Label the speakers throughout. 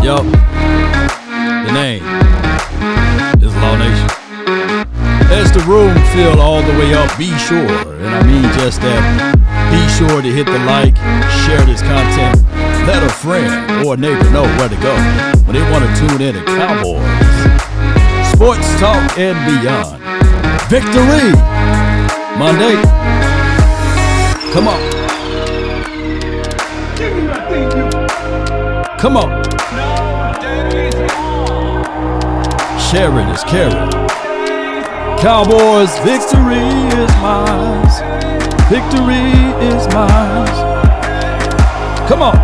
Speaker 1: Yup. The name is Law Nation. As the room fill all the way up, be sure, and I mean just that, be sure to hit the like, share this content, let a friend or a neighbor know where to go when they want to tune in to Cowboys, sports talk and beyond. Victory Monday. Come on. Come on. Sharing is caring. Cowboys, victory is mine. Victory is mine. Come on.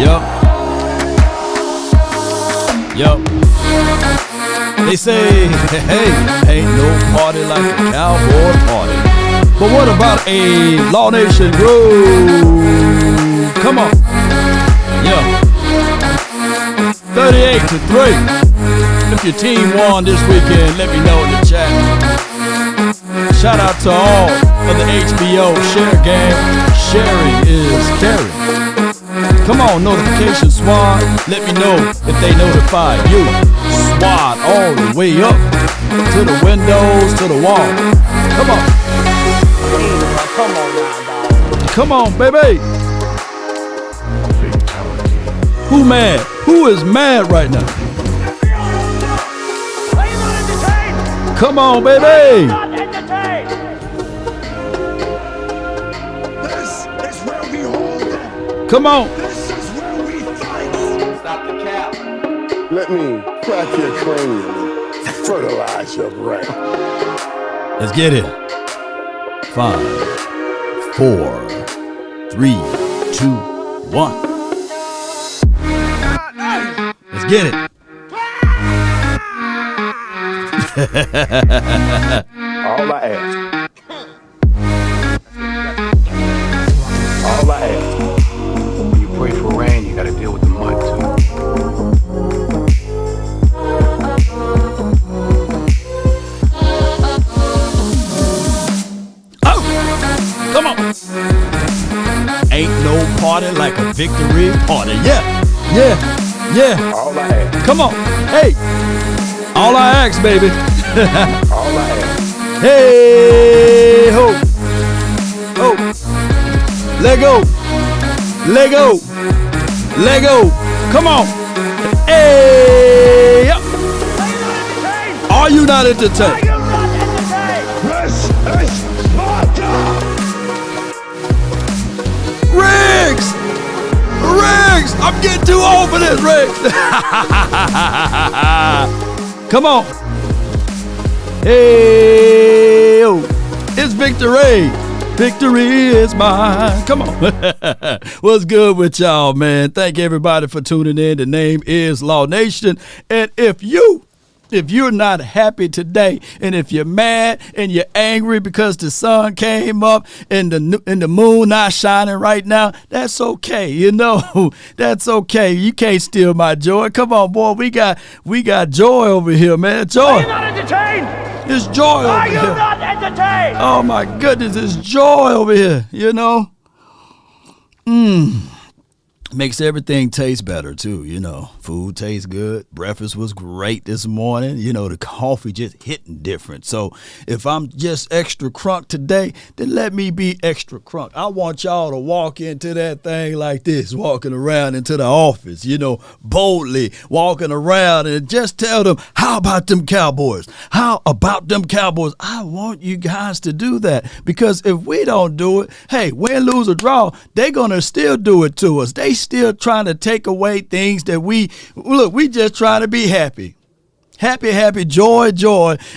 Speaker 1: Yup. Yup. They say, hey, ain't no party like a cowboy party. But what about a Law Nation groove? Come on. Yeah. 38-3. If your team won this weekend, let me know in the chat. Shout out to all of the HBO Share Gang. Sharing is caring. Come on, notification squad. Let me know if they notify you. Squad all the way up to the windows, to the wall. Come on. Come on, baby. Who mad? Who is mad right now? Come on, baby.
Speaker 2: This is where we hold them.
Speaker 1: Come on.
Speaker 2: This is where we fight.
Speaker 3: Stop the cap.
Speaker 2: Let me crack your cranium and fertilize your brain.
Speaker 1: Let's get it. 5, 4, 3, 2, 1. Let's get it.
Speaker 2: All I ask. All I ask.
Speaker 3: When you pray for rain, you gotta deal with the mud too.
Speaker 1: Oh, come on. Ain't no party like a victory party. Yeah, yeah, yeah.
Speaker 2: All I ask.
Speaker 1: Come on. Hey, all I ask, baby.
Speaker 2: All I ask.
Speaker 1: Hey, ho. Oh. Let go. Let go. Let go. Come on. Hey. Are you not entertained?
Speaker 2: This is Sparta.
Speaker 1: Riggs. Riggs. I'm getting too old for this, Riggs. Come on. Hey, oh, it's victory. Victory is mine. Come on. What's good with y'all, man? Thank everybody for tuning in. The name is Law Nation. And if you're not happy today, and if you're mad and you're angry because the sun came up and the moon not shining right now, that's okay. You know, that's okay. You can't steal my joy. Come on, boy. We got joy over here, man. Joy.
Speaker 4: Are you not entertained?
Speaker 1: It's joy over here.
Speaker 4: Are you not entertained?
Speaker 1: Oh my goodness, it's joy over here. You know. Makes everything taste better too, you know. Food tastes good. Breakfast was great this morning. You know, the coffee just hitting different. So if I'm just extra crunk today, then let me be extra crunk. I want y'all to walk into that thing like this, walking around into the office, you know, boldly walking around and just tell them, how about them Cowboys? How about them Cowboys? I want you guys to do that, because if we don't do it, hey, win, lose, or draw, they're going to still do it to us. They still trying to take away things that we just trying to be happy. Happy, joy.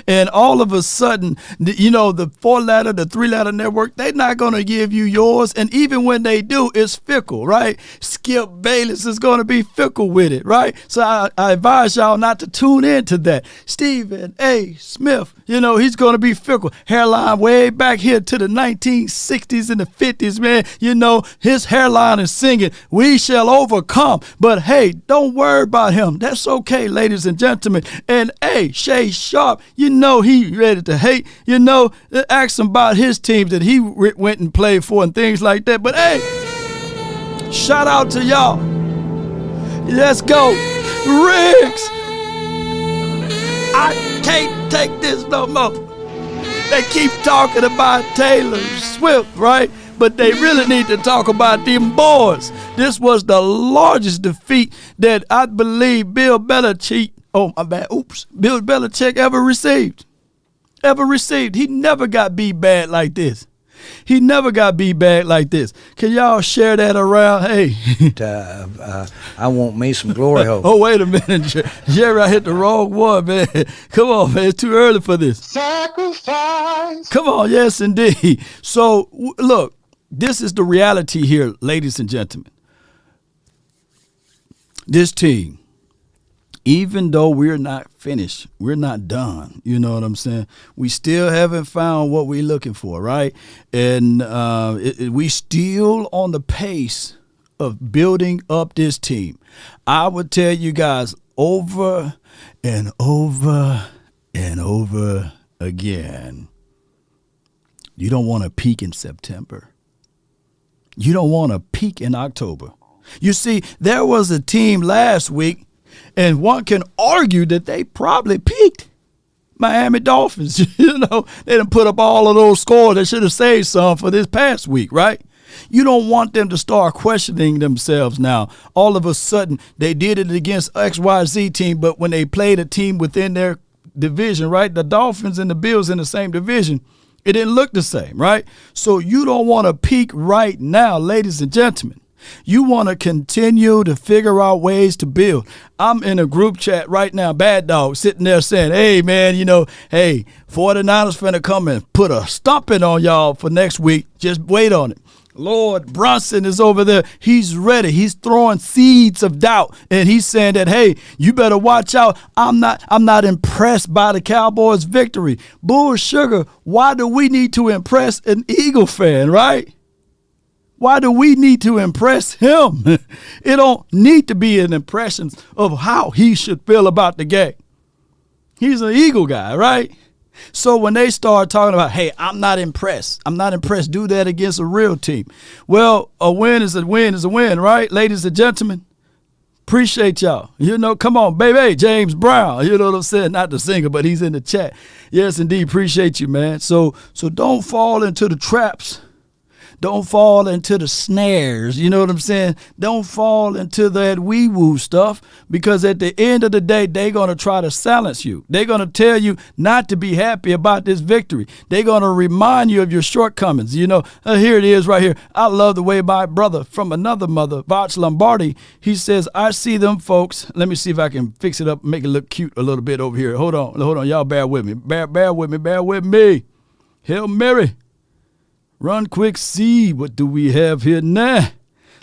Speaker 1: And all of a sudden, you know, the 4-letter, the 3-letter network, they're not going to give you yours. And even when they do, it's fickle, right? Skip Bayless is going to be fickle with it, right? So I advise y'all not to tune into that. Stephen A. Smith, you know, he's going to be fickle. Hairline way back here to the 1960s and the 50s, man. You know, his hairline is singing, "We shall overcome." But hey, don't worry about him. That's okay, ladies and gentlemen. And hey, Shay Sharp, you know he ready to hate. You know, ask him about his teams that he went and played for and things like that. But hey, shout out to y'all. Let's go. Riggs. I can't take this no more. They keep talking about Taylor Swift, right? But they really need to talk about them boys. This was the largest defeat that I believe Bill Belichick, Bill Belichick ever received. He never got beat bad like this. Can y'all share that around? Hey.
Speaker 5: I want me some glory hole.
Speaker 1: Oh, wait a minute. Jerry, I hit the wrong one, man. Come on, man. It's too early for this.
Speaker 2: Sacrifice.
Speaker 1: Come on. Yes, indeed. So, look, this is the reality here, ladies and gentlemen. This team, even though we're not finished, we're not done, you know what I'm saying? We still haven't found what we're looking for, right? And we still on the pace of building up this team. I would tell you guys over and over and over again, you don't want to peak in September. You don't want to peak in October. You see, there was a team last week, and one can argue that they probably peaked. Miami Dolphins, you know, they done put up all of those scores. They should have saved some for this past week, right? You don't want them to start questioning themselves now. All of a sudden, they did it against XYZ team, but when they played a team within their division, right, the Dolphins and the Bills in the same division, it didn't look the same, right? So you don't want to peak right now, ladies and gentlemen. You want to continue to figure out ways to build. I'm in a group chat right now, Bad Dog, sitting there saying, hey, man, 49ers finna come and put a stomping on y'all for next week. Just wait on it. Lord Brunson is over there. He's ready. He's throwing seeds of doubt, and he's saying that, hey, you better watch out. I'm not impressed by the Cowboys' victory. Bull sugar, why do we need to impress an Eagle fan, right? Why do we need to impress him? It don't need to be an impression of how he should feel about the game. He's an Eagle guy, right? So when they start talking about, hey, I'm not impressed, do that against a real team. Well, a win is a win, right, ladies and gentlemen? Appreciate y'all. Come on, baby, James Brown. You know what I'm saying? Not the singer, but he's in the chat. Yes, indeed, appreciate you, man. So don't fall into the traps. Don't fall into the snares, you know what I'm saying? Don't fall into that wee-woo stuff, because at the end of the day, they're going to try to silence you. They're going to tell you not to be happy about this victory. They're going to remind you of your shortcomings. Here it is right here. I love the way my brother from another mother, Voch Lombardi, he says, I see them folks. Let me see if I can fix it up, make it look cute a little bit over here. Hold on. Y'all bear with me. Bear with me. Hail Mary. Run quick, see what do we have here now.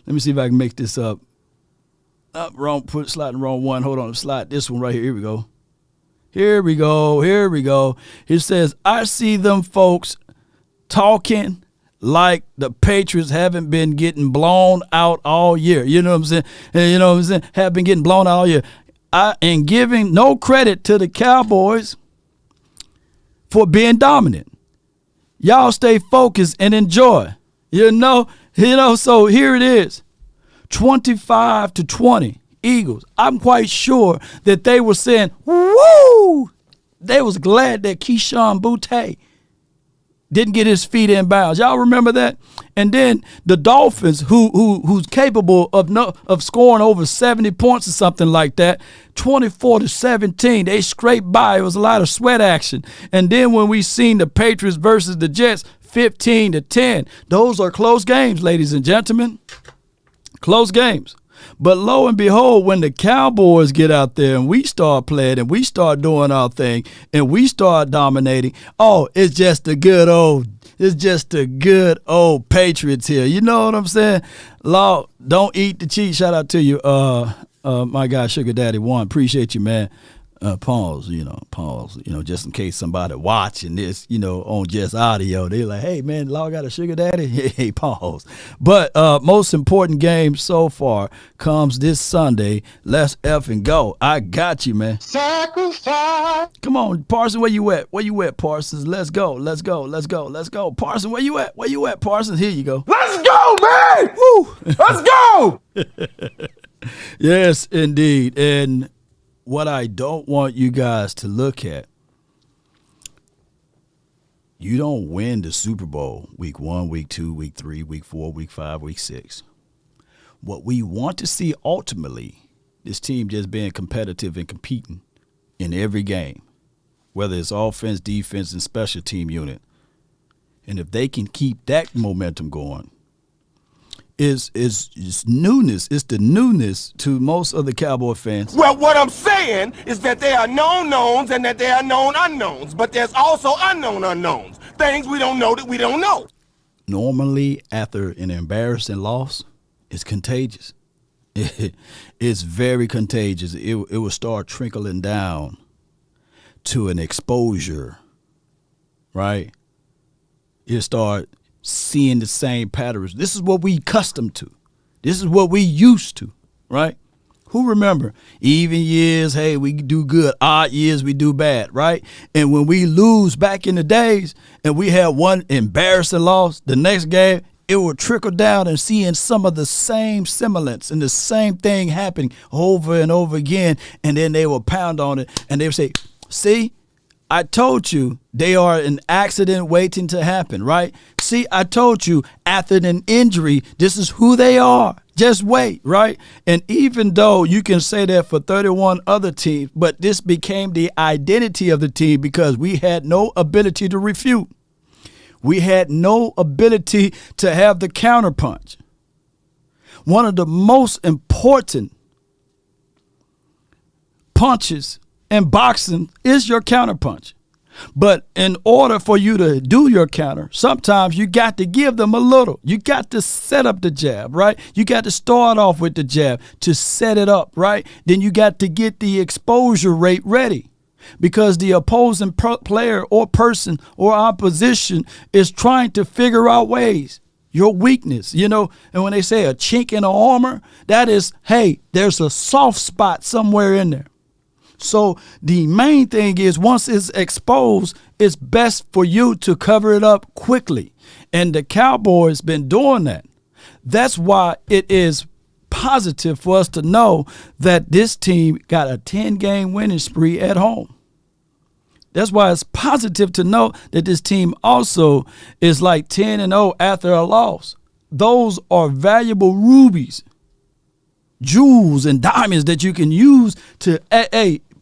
Speaker 1: Let me see if I can make this up. Slide the wrong one. Hold on, slide this one right here. Here we go. It says, I see them folks talking like the Patriots haven't been getting blown out all year. You know what I'm saying? Have been getting blown out all year. And giving no credit to the Cowboys for being dominant. Y'all stay focused and enjoy. So here it is. 25-20 Eagles. I'm quite sure that they were saying, woo! They was glad that Keyshawn Boutte didn't get his feet in bounds. Y'all remember that? And then the Dolphins, who's capable of scoring over 70 points or something like that, 24-17, they scraped by. It was a lot of sweat action. And then when we seen the Patriots versus the Jets, 15-10, those are close games, ladies and gentlemen. Close games. But lo and behold, when the Cowboys get out there and we start playing and we start doing our thing and we start dominating, it's just the good old Patriots here. You know what I'm saying? Law, don't eat the cheese. Shout out to you, my guy Sugar Daddy One. Appreciate you, man. Pause, just in case somebody watching this, on just audio, they're like, hey, man, Law got a sugar daddy? Hey, pause. But most important game so far comes this Sunday. Let's effing go. I got you, man.
Speaker 2: Sacrifice.
Speaker 1: Come on, Parson, where you at? Where you at, Parsons? Let's go. Parson, where you at? Parsons? Here you go.
Speaker 2: Let's go, man!
Speaker 1: Woo!
Speaker 2: Let's go!
Speaker 1: Yes, indeed. And what I don't want you guys to look at, you don't win the Super Bowl week 1, week 2, week 3, week 4, week 5, week 6. What we want to see ultimately, this team just being competitive and competing in every game, whether it's offense, defense, and special team unit. And if they can keep that momentum going, is newness. It's the newness to most of the Cowboy fans.
Speaker 2: Well, what I'm saying is that there are known knowns and that there are known unknowns, but there's also unknown unknowns. Things we don't know that we don't know.
Speaker 1: Normally, after an embarrassing loss, it's contagious. It's very contagious. It will start trickling down to an exposure, right? You'll start seeing the same patterns. This is what we accustomed to. This is what we used to, right? Who remember? Even years, hey, we do good. Odd years, we do bad, right? And when we lose back in the days and we had one embarrassing loss, the next game, it will trickle down and seeing some of the same semblance and the same thing happening over and over again. And then they will pound on it and they will say, see, I told you they are an accident waiting to happen, right? See, I told you after an injury, this is who they are. Just wait, right? And even though you can say that for 31 other teams, but this became the identity of the team because we had no ability to refute. We had no ability to have the counterpunch. One of the most important punches in boxing is your counterpunch. But in order for you to do your counter, sometimes you got to give them a little. You got to set up the jab, right? You got to start off with the jab to set it up, right? Then you got to get the exposure rate ready because the opposing player or person or opposition is trying to figure out ways. Your weakness, you know, and when they say a chink in the armor, that is, hey, there's a soft spot somewhere in there. So the main thing is once it's exposed, it's best for you to cover it up quickly. And the Cowboys been doing that. That's why it is positive for us to know that this team got a 10-game winning spree at home. That's why it's positive to know that this team also is like 10-0 after a loss. Those are valuable rubies, jewels, and diamonds that you can use to,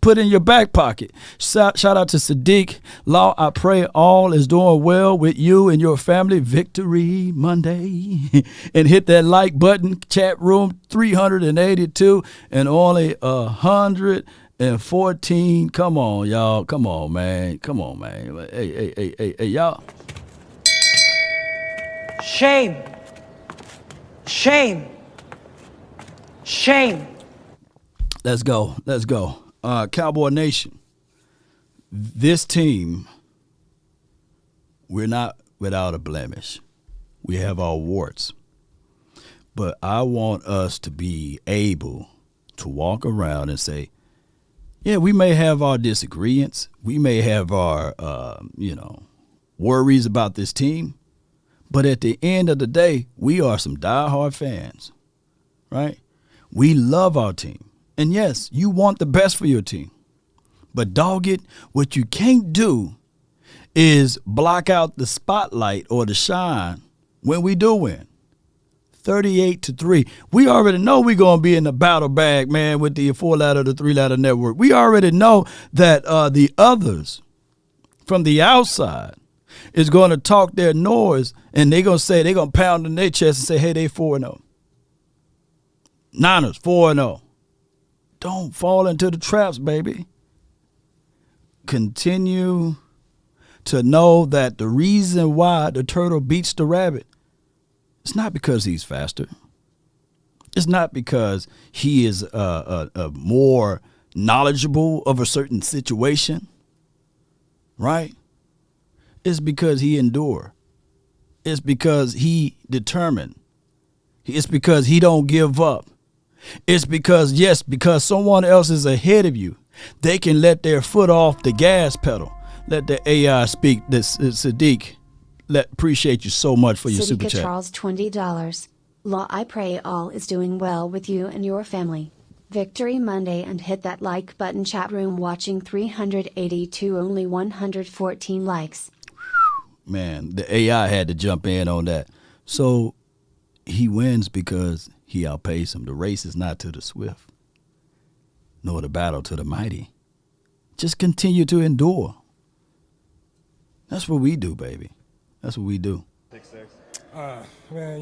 Speaker 1: put in your back pocket. Shout out to Sadiq. Law, I pray all is doing well with you and your family. Victory Monday. And hit that like button. Chat room 382 and only 114. Come on, y'all. Come on, man. Come on, man. Hey, y'all.
Speaker 6: Shame. Shame. Shame.
Speaker 1: Let's go. Cowboy Nation, this team, we're not without a blemish. We have our warts. But I want us to be able to walk around and say, yeah, we may have our disagreements. We may have our, worries about this team. But at the end of the day, we are some diehard fans, right? We love our team. And yes, you want the best for your team. But dog it, what you can't do is block out the spotlight or the shine when we do win. 38-3. We already know we're going to be in the battle bag, man, with the 4-ladder to 3-ladder network. We already know that the others from the outside is going to talk their noise and they're going to say, they're going to pound in their chest and say, hey, they 4-0. Niners 4-0. Don't fall into the traps, baby. Continue to know that the reason why the turtle beats the rabbit, it's not because he's faster. It's not because he is more knowledgeable of a certain situation, right? It's because he endured. It's because he determined. It's because he don't give up. It's because someone else is ahead of you. They can let their foot off the gas pedal. Let the AI speak. This Sadiq. Appreciate you so much for your super chat.
Speaker 7: Charles $20.
Speaker 6: Law, I pray all is doing well with you and your family. Victory Monday, and hit that like button. Chat room watching 382, only 114 likes.
Speaker 1: Man, the AI had to jump in on that. So he wins because he outpaced him. The race is not to the swift, nor the battle to the mighty. Just continue to endure. That's what we do, baby. That's what we do.
Speaker 7: Man,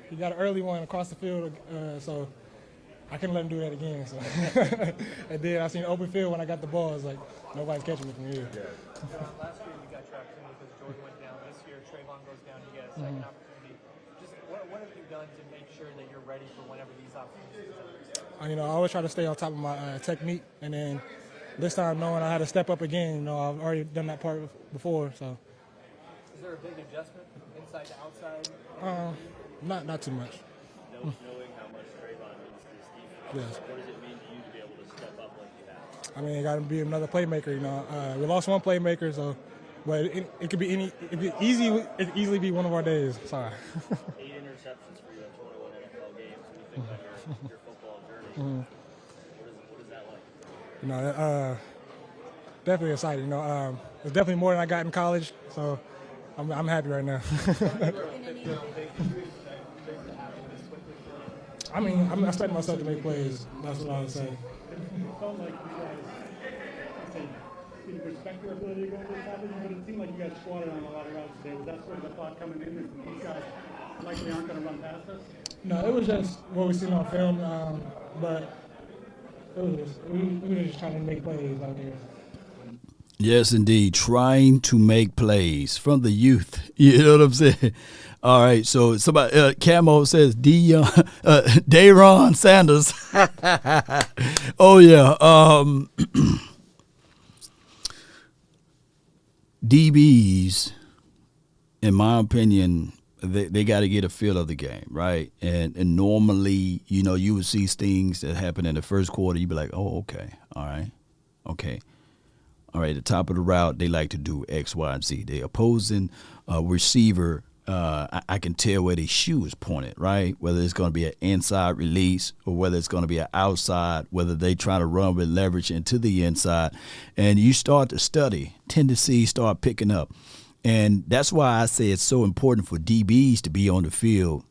Speaker 7: he got an early one across the field, so I couldn't let him do that again. So. And then I seen open field when I got the ball. It's like, nobody's catching me from here.
Speaker 8: Last year you got your opportunity because Jordan went down. This year Trayvon goes down. You get a second opportunity. Just what have you done to make sure that you're ready for whenever these opportunities come?
Speaker 7: I always try to stay on top of my technique, and then this time knowing I had to step up again. I've already done that part before. So.
Speaker 8: Is there a big adjustment inside to outside?
Speaker 7: Not too much.
Speaker 9: Knowing how much Trayvon means to this defense,
Speaker 7: Yes.
Speaker 9: what does it mean to you to be able to step up like you have?
Speaker 7: I mean, it got to be another playmaker. We lost one playmaker, so but it could be it could easily be one of our days. Sorry.
Speaker 9: 8 interceptions for you in 21 NFL games. When you think about your football journey, what is that like?
Speaker 7: Definitely excited. It's definitely more than I got in college, so I'm happy right now. I'm expecting myself to make plays. That's what I would say.
Speaker 10: It felt like you guys didn't respect your ability to go this happening, but it seemed like you guys squatted on a lot of routes today. Was that sort of the thought coming in that these guys likely aren't going to run past us?
Speaker 7: No, it was just what we seen on film, but we were just trying to make plays out there.
Speaker 1: Yes, indeed. Trying to make plays from the youth. You know what I'm saying? All right. So somebody, Camo says Dayron Sanders. Oh, yeah. DBs, in my opinion, they got to get a feel of the game, right? And normally, you would see things that happen in the first quarter. You'd be like, oh, okay. All right. Okay. All right, at the top of the route, they like to do X, Y, and Z. The opposing receiver, I can tell where their shoe is pointed, right? Whether it's going to be an inside release or whether it's going to be an outside, whether they try to run with leverage into the inside. And you start to study, tendencies start picking up. And that's why I say it's so important for DBs to be on the field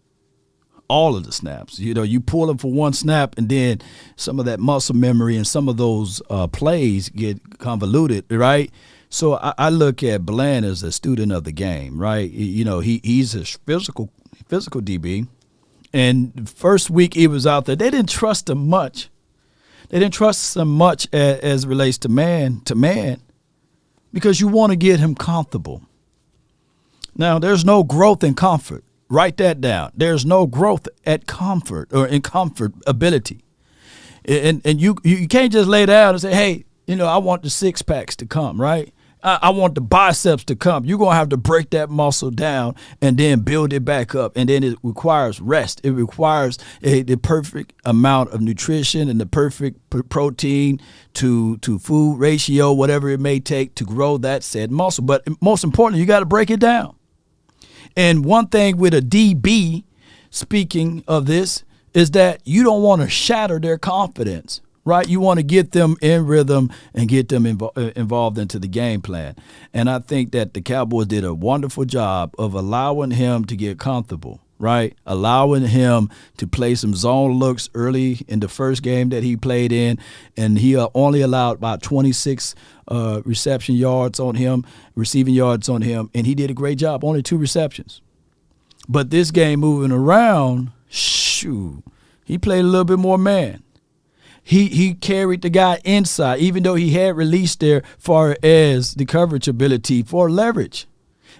Speaker 1: all of the snaps. You pull them for one snap, and then some of that muscle memory and some of those plays get convoluted, right? So I look at Bland as a student of the game, right? He's a physical DB. And the first week he was out there, they didn't trust him much. They didn't trust him much as it relates to man, because you want to get him comfortable. Now, there's no growth in comfort. Write that down. There's no growth at comfort or in comfort ability. And you can't just lay down and say, hey, I want the six packs to come, right? I want the biceps to come. You're going to have to break that muscle down and then build it back up. And then it requires rest. It requires the perfect amount of nutrition and the perfect protein to food ratio, whatever it may take to grow that said muscle. But most importantly, you got to break it down. And one thing with a DB, speaking of this, is that you don't want to shatter their confidence, right? You want to get them in rhythm and get them involved into the game plan. And I think that the Cowboys did a wonderful job of allowing him to get comfortable, right? Allowing him to play some zone looks early in the first game that he played in. And he only allowed about 26 receiving yards on him, and he did a great job, only 2 receptions. But this game moving around, he played a little bit more man. He carried the guy inside, even though he had released there far as the coverage ability for leverage.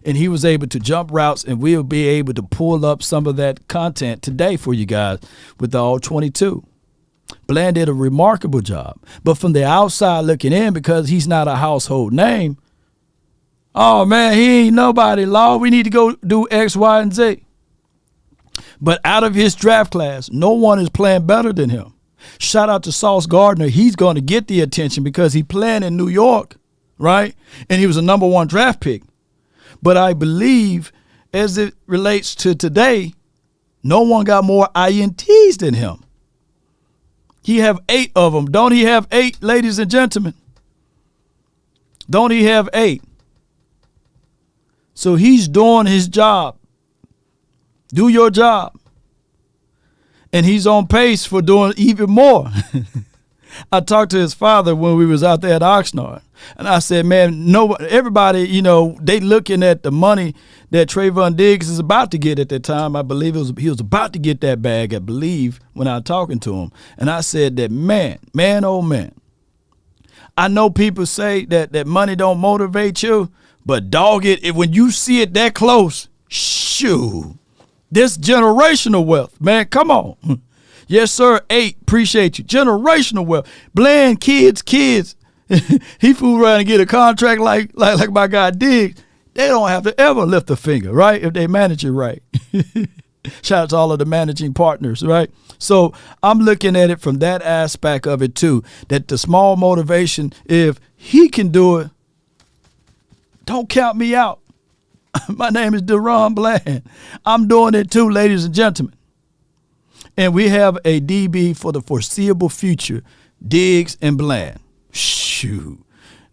Speaker 1: And he was able to jump routes, and we'll be able to pull up some of that content today for you guys with the all 22. Bland did a remarkable job. But from the outside looking in, because he's not a household name, oh, man, he ain't nobody, Law. We need to go do X, Y, and Z. But out of his draft class, no one is playing better than him. Shout out to Sauce Gardner. He's going to get the attention because he playing in New York, right? And he was a number 1 draft pick. But I believe, as it relates to today, No one got more INTs than him. He have 8 of them. Don't he have 8, ladies and gentlemen? Don't he have 8? So he's doing his job. Do your job. And he's on pace for doing even more. I talked to his father when we was out there at Oxnard. And I said, man, everybody, they looking at the money that Trayvon Diggs is about to get at that time. I believe he was about to get that bag, I believe, when I was talking to him. And I said that, man, oh man, I know people say that money don't motivate you, but dog it, when you see it that close, shoo, this generational wealth, man, come on. Yes, sir, 8, appreciate you. Generational wealth. Bland kids. He fooled around and get a contract like my guy Diggs. They don't have to ever lift a finger, right, if they manage it right. Shout out to all of the managing partners, right? So I'm looking at it from that aspect of it too, that the small motivation, if he can do it, don't count me out. My name is Deron Bland. I'm doing it too, ladies and gentlemen. And we have a DB for the foreseeable future, Diggs and Bland. Shoot.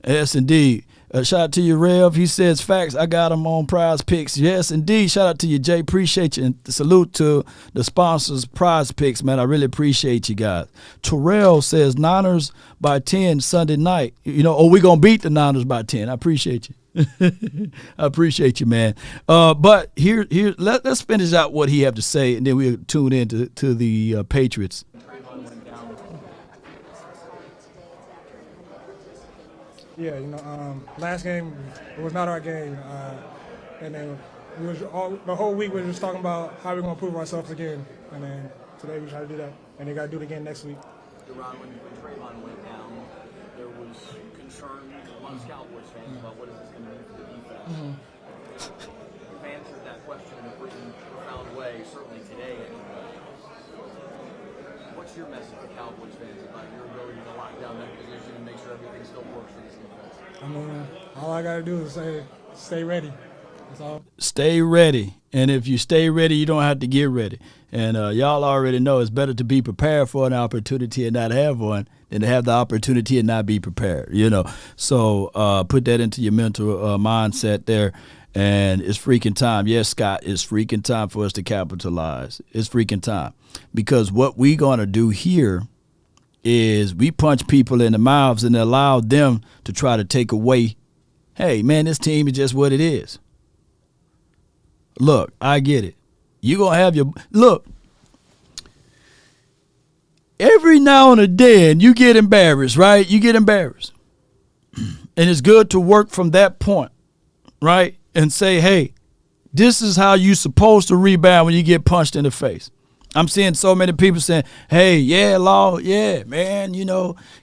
Speaker 1: Yes, indeed. Shout out to you, Rev. He says, facts, I got him on Prize Picks. Yes, indeed. Shout out to you, Jay. Appreciate you. And salute to the sponsors, Prize Picks, man. I really appreciate you guys. Terrell says, Niners by 10 Sunday night. We're going to beat the Niners by 10. I appreciate you. I appreciate you, man. But here, let's finish out what he have to say, and then we'll tune in to the Patriots.
Speaker 7: Yeah, last game it was not our game, and then the whole week we were just talking about how we're gonna prove ourselves again, and then today we try to do that, and they got to do it again next week.
Speaker 9: Deron, when Trayvon went down, there was concern amongst Cowboys fans about what is this going to mean for the defense. You've answered that question in a pretty profound way, certainly today anyway. What's your message to Cowboys fans about your ability to lock down that position and make sure everything still works for this defense?
Speaker 7: All I got to do is say, stay ready. That's all.
Speaker 1: Stay ready. And if you stay ready, you don't have to get ready. And y'all already know it's better to be prepared for an opportunity and not have one than to have the opportunity and not be prepared, So put that into your mental mindset there. And it's freaking time. Yes, Scott, it's freaking time for us to capitalize. It's freaking time. Because what we going to do here is we punch people in the mouths and allow them to try to take away, hey, man, this team is just what it is. Look, I get it. You're going to have your – look, every now and again you get embarrassed, right? You get embarrassed. And it's good to work from that point, right? And say, hey, this is how you're supposed to rebound when you get punched in the face. I'm seeing so many people saying, hey, yeah, Law, yeah, man,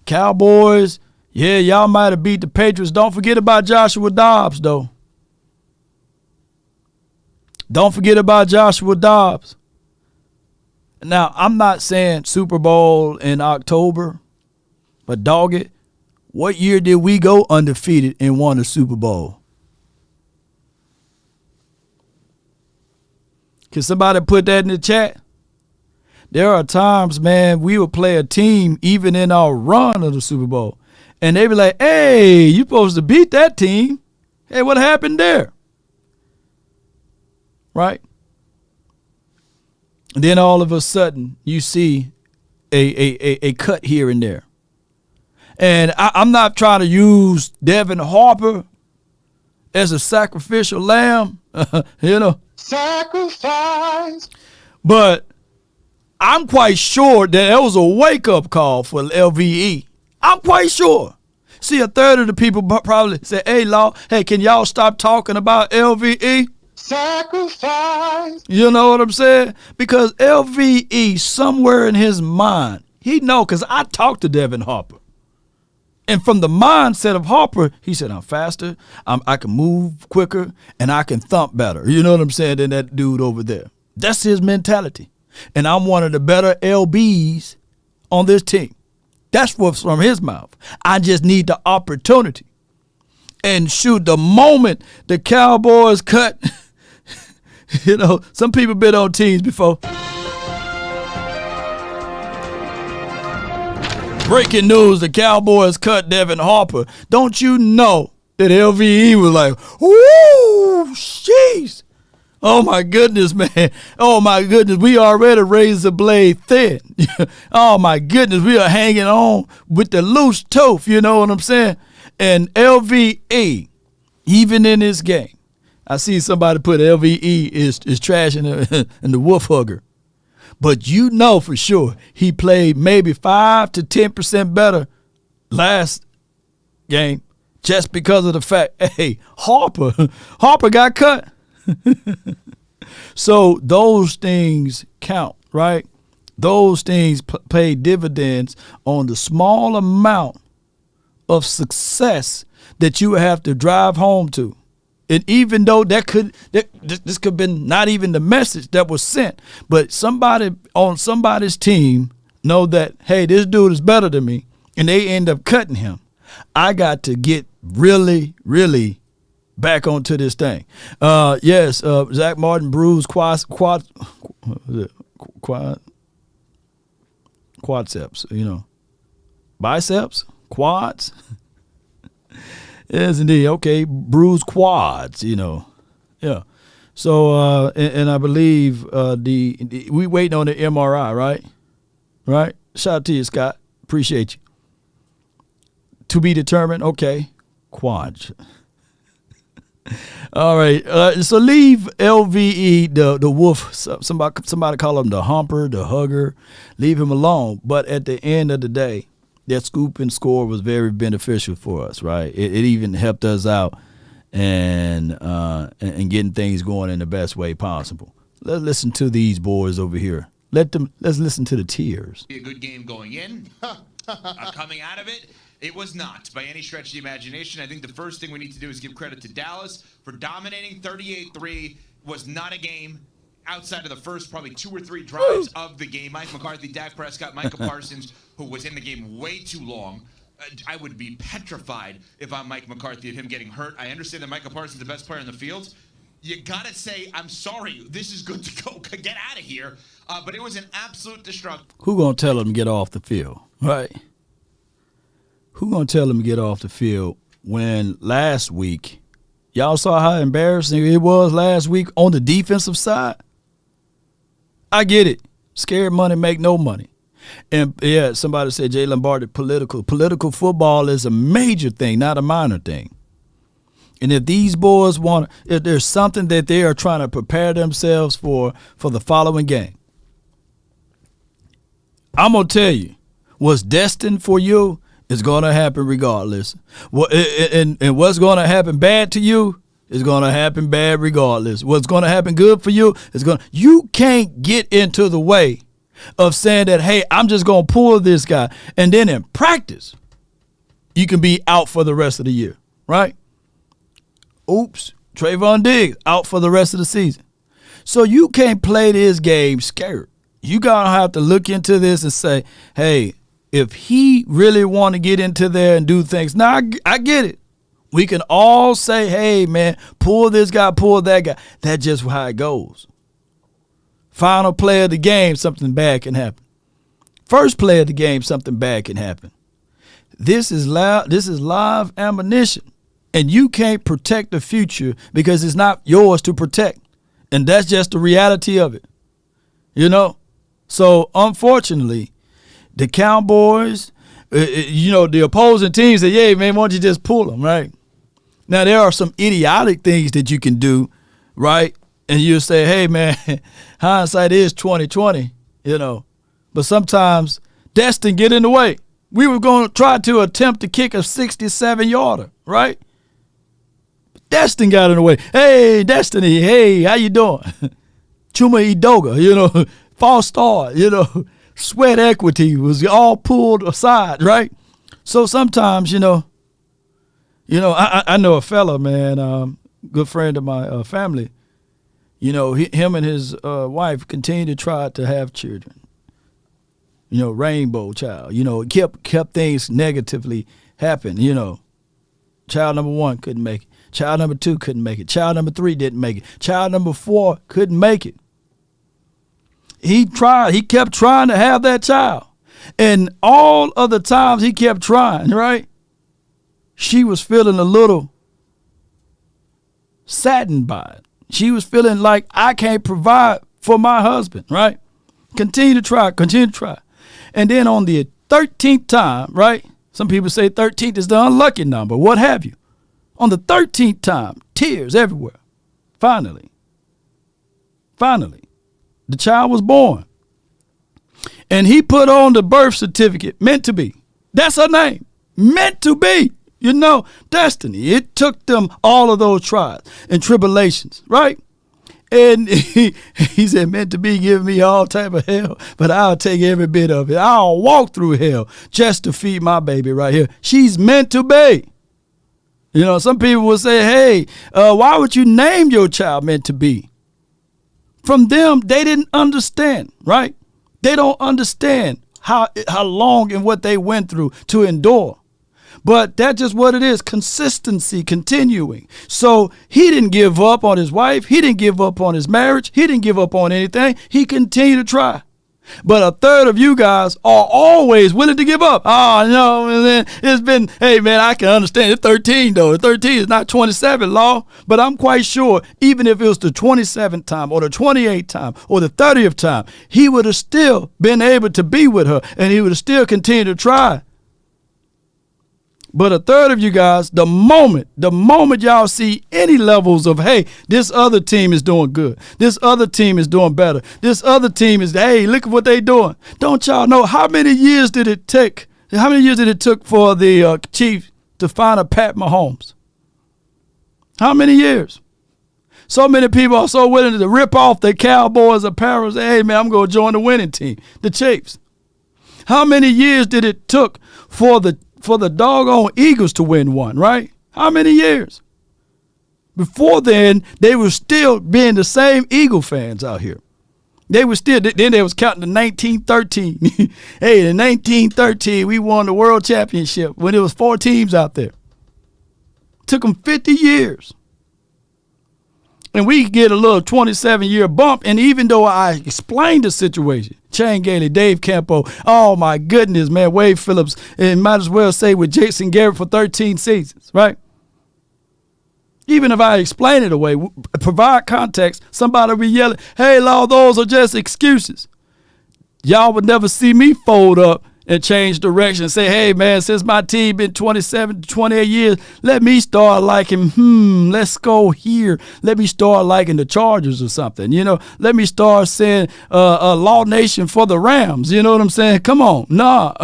Speaker 1: Cowboys, yeah, y'all might have beat the Patriots. Don't forget about Joshua Dobbs, though. Don't forget about Joshua Dobbs. Now, I'm not saying Super Bowl in October, but dog it, what year did we go undefeated and won the Super Bowl? Can somebody put that in the chat? There are times, man, we would play a team even in our run of the Super Bowl, and they be like, hey, you supposed to beat that team. Hey, what happened there? Right? And then all of a sudden, you see a cut here and there. And I'm not trying to use Devin Harper as a sacrificial lamb,
Speaker 2: Sacrifice.
Speaker 1: But I'm quite sure that was a wake-up call for LVE. I'm quite sure. See, a third of the people probably say, hey, Law, hey, can y'all stop talking about LVE?
Speaker 2: Sacrifice.
Speaker 1: You know what I'm saying? Because LVE, somewhere in his mind, he know, because I talked to Devin Harper. And from the mindset of Harper, he said, I'm faster, I can move quicker, and I can thump better. You know what I'm saying? Than that dude over there. That's his mentality. And I'm one of the better LBs on this team. That's what's from his mouth. I just need the opportunity. And shoot, the moment the Cowboys cut You know, some people been on teams before. Breaking news, the Cowboys cut Devin Harper. Don't you know that LVE was like, whoo, jeez. Oh, my goodness, man. Oh, my goodness. We already raised the blade thin. Oh, my goodness. We are hanging on with the loose tooth. You know what I'm saying? And LVE, even in this game, I see somebody put LVE is trash in the wolf hugger. But you know for sure he played maybe 5 to 10% better last game just because of the fact, hey, Harper got cut. So those things count, right? Those things pay dividends on the small amount of success that you have to drive home to. And even though this could have been not even the message that was sent, but somebody on somebody's team know that, hey, this dude is better than me, and they end up cutting him. I got to get really, really back onto this thing. Yes, Zach Martin bruised quadriceps, you know, biceps, quads. Yes, indeed. Okay, bruised quads, you know. Yeah. So, and I believe we waiting on the MRI, right? Right? Shout out to you, Scott. Appreciate you. To be determined. Okay. Quads. All right. So leave LVE, the wolf, somebody call him the humper, the hugger. Leave him alone. But at the end of the day, that scoop and score was very beneficial for us, right? It even helped us out and getting things going in the best way possible. Let's listen to these boys over here. Let's listen to the tears.
Speaker 11: A good game going in. Coming out of it, it was not by any stretch of the imagination. I think the first thing we need to do is give credit to Dallas for dominating 38-3. Was not a game outside of the first probably 2 or 3 drives of the game. Mike McCarthy, Dak Prescott, Micah Parsons, who was in the game way too long. I would be petrified if I'm Mike McCarthy of him getting hurt. I understand that Micah Parsons is the best player in the field. You got to say, I'm sorry, this is good to go. Get out of here. But it was an absolute destruction.
Speaker 1: Who going to tell him to get off the field, right? Who going to tell him to get off the field when last week, y'all saw how embarrassing it was last week on the defensive side? I get it. Scared money make no money. And, yeah, somebody said, Jay Lombardi, political. Political football is a major thing, not a minor thing. And if these boys if there's something that they are trying to prepare themselves for the following game, I'm going to tell you, what's destined for you is going to happen regardless. And what's going to happen bad to you is going to happen bad regardless. What's going to happen good for you is you can't get into the way of saying that, hey, I'm just going to pull this guy. And then in practice, you can be out for the rest of the year, right? Oops, Trayvon Diggs out for the rest of the season. So you can't play this game scared. You got to have to look into this and say, hey, if he really want to get into there and do things, now I get it. We can all say, hey, man, pull this guy, pull that guy. That's just how it goes. Final play of the game, something bad can happen. First play of the game, something bad can happen. This is live ammunition, and you can't protect the future because it's not yours to protect, and that's just the reality of it, you know? So, unfortunately, the Cowboys, the opposing teams say, yeah, man, why don't you just pull them, right? Now, there are some idiotic things that you can do, right? And you say, hey, man, hindsight is 20/20, you know. But sometimes Destin get in the way. We were going to try to attempt to kick a 67-yarder, right? Destin got in the way. Hey, Destiny, hey, how you doing? Chuma Edoga, false start, sweat equity was all pulled aside, right? So sometimes, I know a fella, man, good friend of my family. Him and his wife continue to try to have children. Rainbow child. Kept things negatively happen. Child number 1 couldn't make it. Child number 2 couldn't make it. Child number 3 didn't make it. Child number 4 couldn't make it. He tried. He kept trying to have that child. And all of the times he kept trying, right? She was feeling a little saddened by it. She was feeling like, I can't provide for my husband, right? Continue to try. And then on the 13th time, right? Some people say 13th is the unlucky number, what have you. On the 13th time, tears everywhere. Finally, the child was born. And he put on the birth certificate, meant to be. That's her name, meant to be. You know, destiny. It took them all of those trials and tribulations, right? And he said, meant to be giving me all type of hell, but I'll take every bit of it. I'll walk through hell just to feed my baby right here. She's meant to be. You know, some people will say, hey, why would you name your child meant to be? From them, they didn't understand, right? They don't understand how long and what they went through to endure. But that's just what it is. Consistency, continuing. So he didn't give up on his wife. He didn't give up on his marriage. He didn't give up on anything. He continued to try. But a third of you guys are always willing to give up. Oh, no, and then it's been, hey, man, I can understand. It's 13, though. 13 is not 27, Law. But I'm quite sure even if it was the 27th time or the 28th time or the 30th time, he would have still been able to be with her and he would have still continued to try. But a third of you guys, the moment y'all see any levels of, hey, this other team is doing good. This other team is doing better. This other team is, hey, look at what they doing. Don't y'all know how many years did it take? How many years did it took for the Chiefs to find a Pat Mahomes? How many years? So many people are so willing to rip off the Cowboys apparel and say, hey, man, I'm going to join the winning team, the Chiefs. How many years did it took for the doggone Eagles to win one, right? How many years? Before then, they were still being the same Eagle fans out here. They were still, then they was counting the 1913. Hey, in 1913, we won the world championship when there was 4 teams out there. Took them 50 years. And we get a little 27-year bump. And even though I explained the situation, Shane Gailey, Dave Campo, oh my goodness, man, Wade Phillips, and might as well say with Jason Garrett for 13 seasons, right? Even if I explain it away, provide context, somebody will be yelling, hey, Law, those are just excuses. Y'all would never see me fold up and change direction and say, hey, man, since my team been 27 to 28 years, let me start liking, let's go here. Let me start liking the Chargers or something. You know, let me start saying a Law Nation for the Rams. You know what I'm saying? Come on. Nah,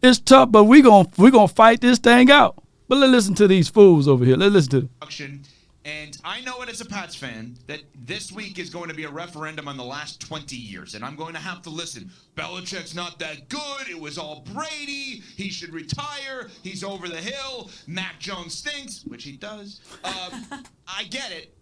Speaker 1: it's tough, but we're gonna fight this thing out. But let's listen to these fools over here. Let's listen to them.
Speaker 11: And I know it as a Pats fan that this week is going to be a referendum on the last 20 years. And I'm going to have to listen. Belichick's not that good. It was all Brady. He should retire. He's over the hill. Mac Jones stinks, which he does. I get it.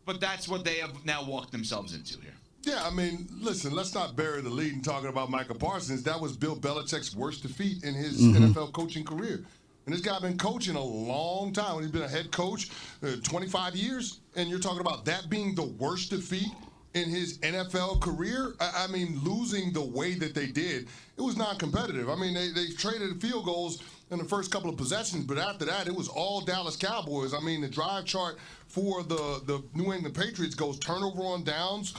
Speaker 11: But that's what they have now walked themselves into here.
Speaker 12: Yeah, I mean, listen, let's not bury the lead in talking about Micah Parsons. That was Bill Belichick's worst defeat in his NFL coaching career. And this guy been coaching a long time. He's been a head coach 25 years, and you're talking about that being the worst defeat in his NFL career? I mean, losing the way that they did, it was non-competitive. I mean, they traded field goals in the first couple of possessions, but after that, it was all Dallas Cowboys. I mean, the drive chart for the New England Patriots goes turnover on downs,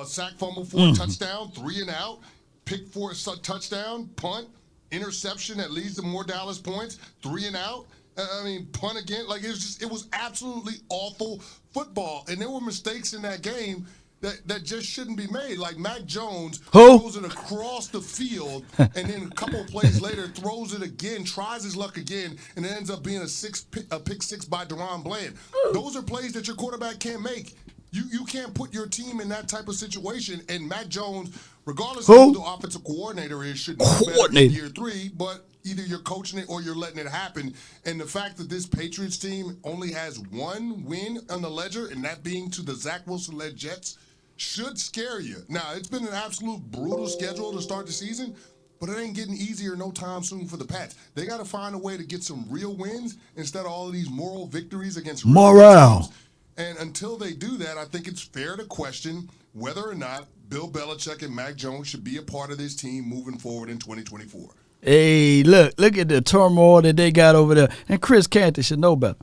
Speaker 12: sack fumble for a touchdown, 3 and out, pick for a touchdown, punt, interception that leads to more Dallas points, 3 and out. I mean, punt again. Like, it was absolutely awful football. And there were mistakes in that game that just shouldn't be made. Like Mac Jones throws it across the field, and then a couple of plays later throws it again, tries his luck again, and it ends up being a pick six by Deron Bland. Those are plays that your quarterback can't make. You can't put your team in that type of situation. And Mac Jones, regardless of who the offensive coordinator is, should know better in year 3, but either you're coaching it or you're letting it happen. And the fact that this Patriots team only has 1 win on the ledger, and that being to the Zach Wilson-led Jets, should scare you. Now, it's been an absolute brutal schedule to start the season, But it ain't getting easier no time soon for the Pats. They got to find a way to get some real wins instead of all of these moral victories against real
Speaker 1: Morale.
Speaker 12: teams. And until they do that, I think it's fair to question whether or not Bill Belichick and Mac Jones should be a part of this team moving forward in 2024.
Speaker 1: Hey, look at the turmoil that they got over there. And Chris Canty should know better.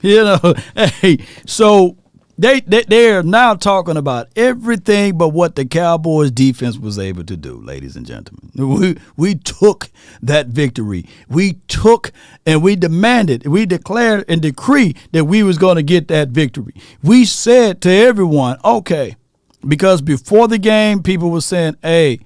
Speaker 1: You know, hey, so they're now talking about everything but what the Cowboys defense was able to do, ladies and gentlemen. We took that victory. We took and we demanded, we declared and decreed that we was going to get that victory. We said to everyone, okay, because before the game, people were saying, hey,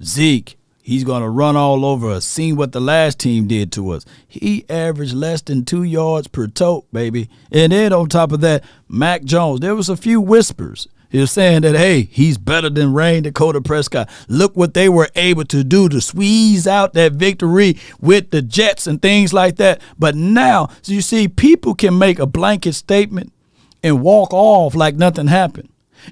Speaker 1: Zeke, he's going to run all over us. Seen what the last team did to us. He averaged less than 2 yards per tote, baby. And then on top of that, Mac Jones, there was a few whispers. He was saying that, hey, he's better than Dakota Prescott. Look what they were able to do to squeeze out that victory with the Jets and things like that. But now, so you see, people can make a blanket statement and walk off like nothing happened.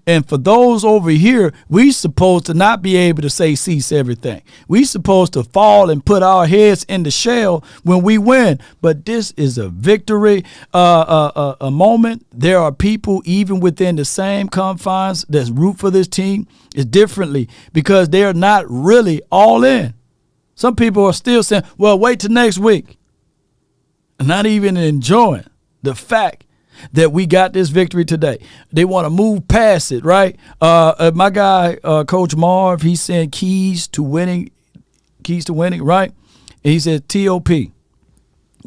Speaker 1: And for those over here, we supposed to not be able to say cease everything. We supposed to fall and put our heads in the shell when we win. But this is a victory, a moment. There are people even within the same confines that root for this team is differently because they're not really all in. Some people are still saying, well, wait till next week. Not even enjoying the fact that we got this victory today. They want to move past it, right? My guy, Coach Marv, he's saying keys to winning, right? And he said TOP.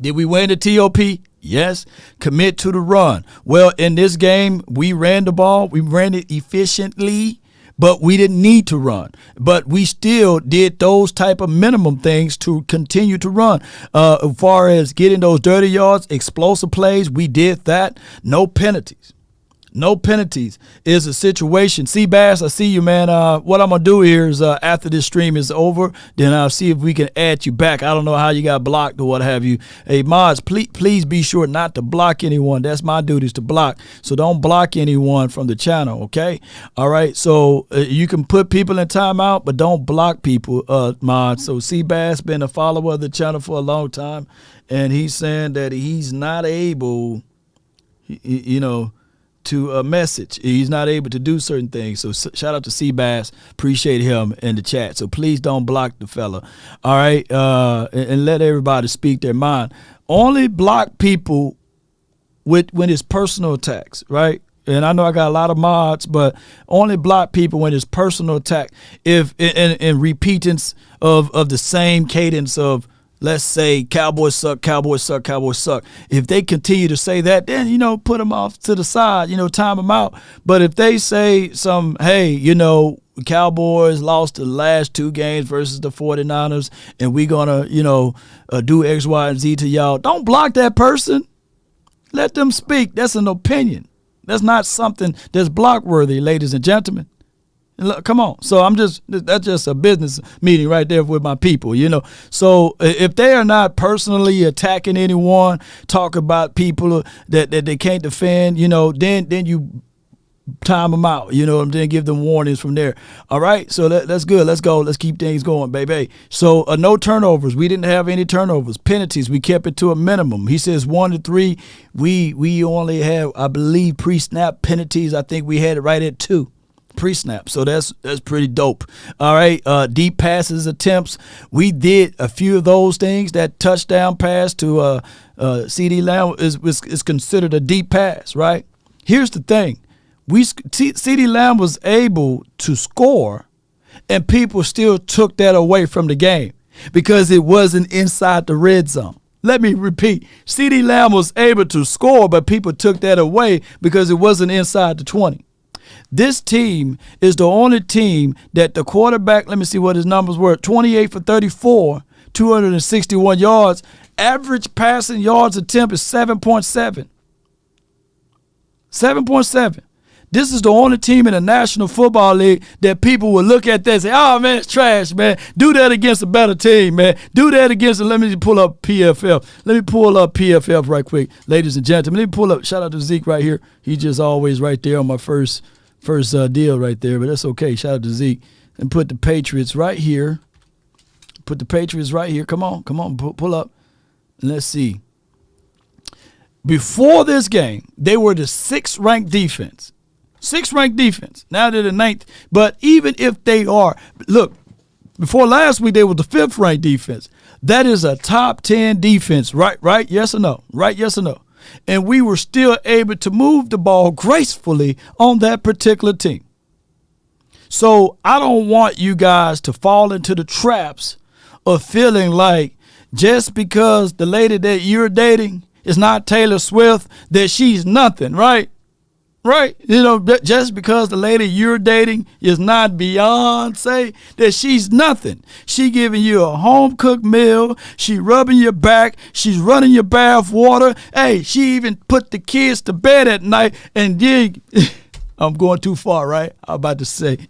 Speaker 1: Did we win the TOP? Yes. Commit to the run. Well, in this game, we ran the ball. We ran it efficiently, but we didn't need to run. But we still did those type of minimum things to continue to run. As far as getting those dirty yards, explosive plays, we did that. No penalties. No penalties is a situation. Seabass, I see you, man. What I'm going to do here is after this stream is over, then I'll see if we can add you back. I don't know how you got blocked or what have you. Hey, mods, please be sure not to block anyone. That's my duty is to block. So don't block anyone from the channel, okay? All right, so you can put people in timeout, but don't block people, mods. So Seabass been a follower of the channel for a long time, and he's saying that he's not able, to a message. He's not able to do certain things. So shout out to Seabass. Appreciate him in the chat. So please don't block the fella. All right. And let everybody speak their mind. Only block people when it's personal attacks, right? And I know I got a lot of mods, but only block people when it's personal attack. If in repeatance of the same cadence of, let's say, Cowboys suck, Cowboys suck, Cowboys suck. If they continue to say that, then, put them off to the side, time them out. But if they say hey, Cowboys lost the last 2 games versus the 49ers, and we're going to, do X, Y, and Z to y'all, don't block that person. Let them speak. That's an opinion. That's not something that's block-worthy, ladies and gentlemen. Look, come on. So that's just a business meeting right there with my people, So if they are not personally attacking anyone, talk about people that they can't defend, then you time them out, then give them warnings from there. All right. So that's good. Let's go. Let's keep things going, baby. So no turnovers. We didn't have any turnovers. Penalties, we kept it to a minimum. He says 1 to 3. We only have, I believe, pre-snap penalties. I think we had it right at 2. Pre-snap, so that's pretty dope. All right, deep passes attempts, we did a few of those things. That touchdown pass to CD Lamb is considered a deep pass, right? Here's the thing, CD Lamb was able to score, and people still took that away from the game because it wasn't inside the red zone. Let me repeat, CD Lamb was able to score, but people took that away because it wasn't inside the 20. This team is the only team that the quarterback, let me see what his numbers were, 28 for 34, 261 yards. Average passing yards attempt is 7.7. 7.7. This is the only team in the National Football League that people will look at that and say, oh, man, it's trash, man. Do that against a better team, man. Do that against, let me pull up PFF. Let me pull up PFF right quick, ladies and gentlemen. Let me pull up, shout out to Zeke right here. He just always right there on my first deal right there, but that's okay. Shout out to Zeke. And put the Patriots right here. Put the Patriots right here. Come on, pull up. And let's see. Before this game, they were the 6th ranked defense. 6th ranked defense. Now they're the 9th. But even if they are, look, before last week, they were the 5th ranked defense. That is a top 10 defense, right? Yes or no? Right? Yes or no? And we were still able to move the ball gracefully on that particular team. So I don't want you guys to fall into the traps of feeling like just because the lady that you're dating is not Taylor Swift, that she's nothing, right? Right? You know, just because the lady you're dating is not Beyonce, that she's nothing. She giving you a home-cooked meal. She rubbing your back. She's running your bath water. Hey, she even put the kids to bed at night. And then, I'm going too far, right? I'm about to say.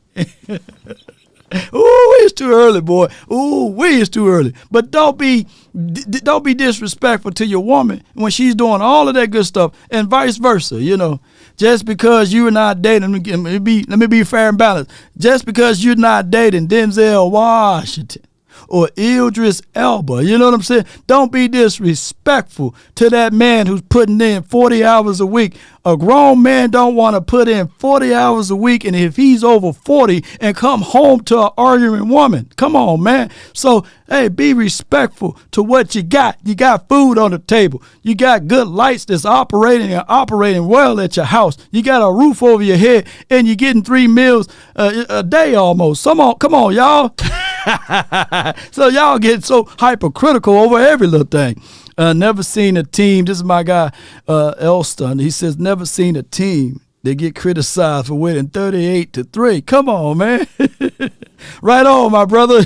Speaker 1: Ooh, it's too early, boy. Ooh, it's too early. But don't be disrespectful to your woman when she's doing all of that good stuff, and vice versa. You know, just because you're not dating, let me be fair and balanced. Just because you're not dating Denzel Washington or Idris Elba, you know what I'm saying? Don't be disrespectful to that man who's putting in 40 hours a week. A grown man don't want to put in 40 hours a week, and if he's over 40 and come home to an arguing woman, come on, man. So, hey, be respectful to what you got. You got food on the table. You got good lights that's operating well at your house. You got a roof over your head, and you're getting 3 meals a day almost. Come on, y'all. So y'all get so hypercritical over every little thing. Never seen a team. This is my guy, Elston. He says, never seen a team that get criticized for winning 38-3. Come on, man. Right on, my brother.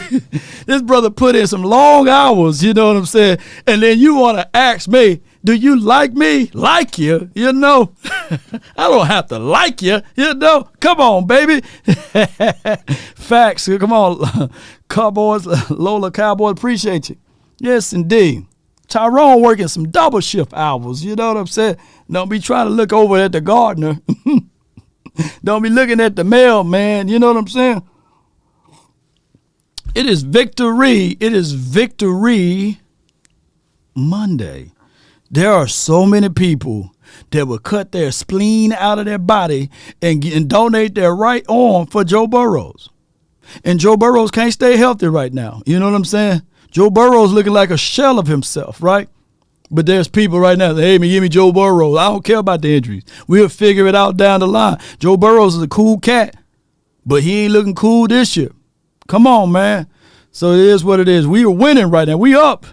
Speaker 1: This brother put in some long hours, you know what I'm saying? And then you want to ask me, do you like me? Like you, you know. I don't have to like you, you know. Come on, baby. Facts. Come on, Cowboys. Lola Cowboys, appreciate you. Yes, indeed. Tyrone working some double shift hours, you know what I'm saying? Don't be trying to look over at the gardener. Don't be looking at the mailman, you know what I'm saying? It is victory. It is Victory Monday. There are so many people that will cut their spleen out of their body and donate their right arm for Joe Burrows. And Joe Burrows can't stay healthy right now. You know what I'm saying? Joe Burrow's looking like a shell of himself, right? But there's people right now that, hey, give me Joe Burrow. I don't care about the injuries. We'll figure it out down the line. Joe Burrows is a cool cat, but he ain't looking cool this year. Come on, man. So it is what it is. We are winning right now. We up.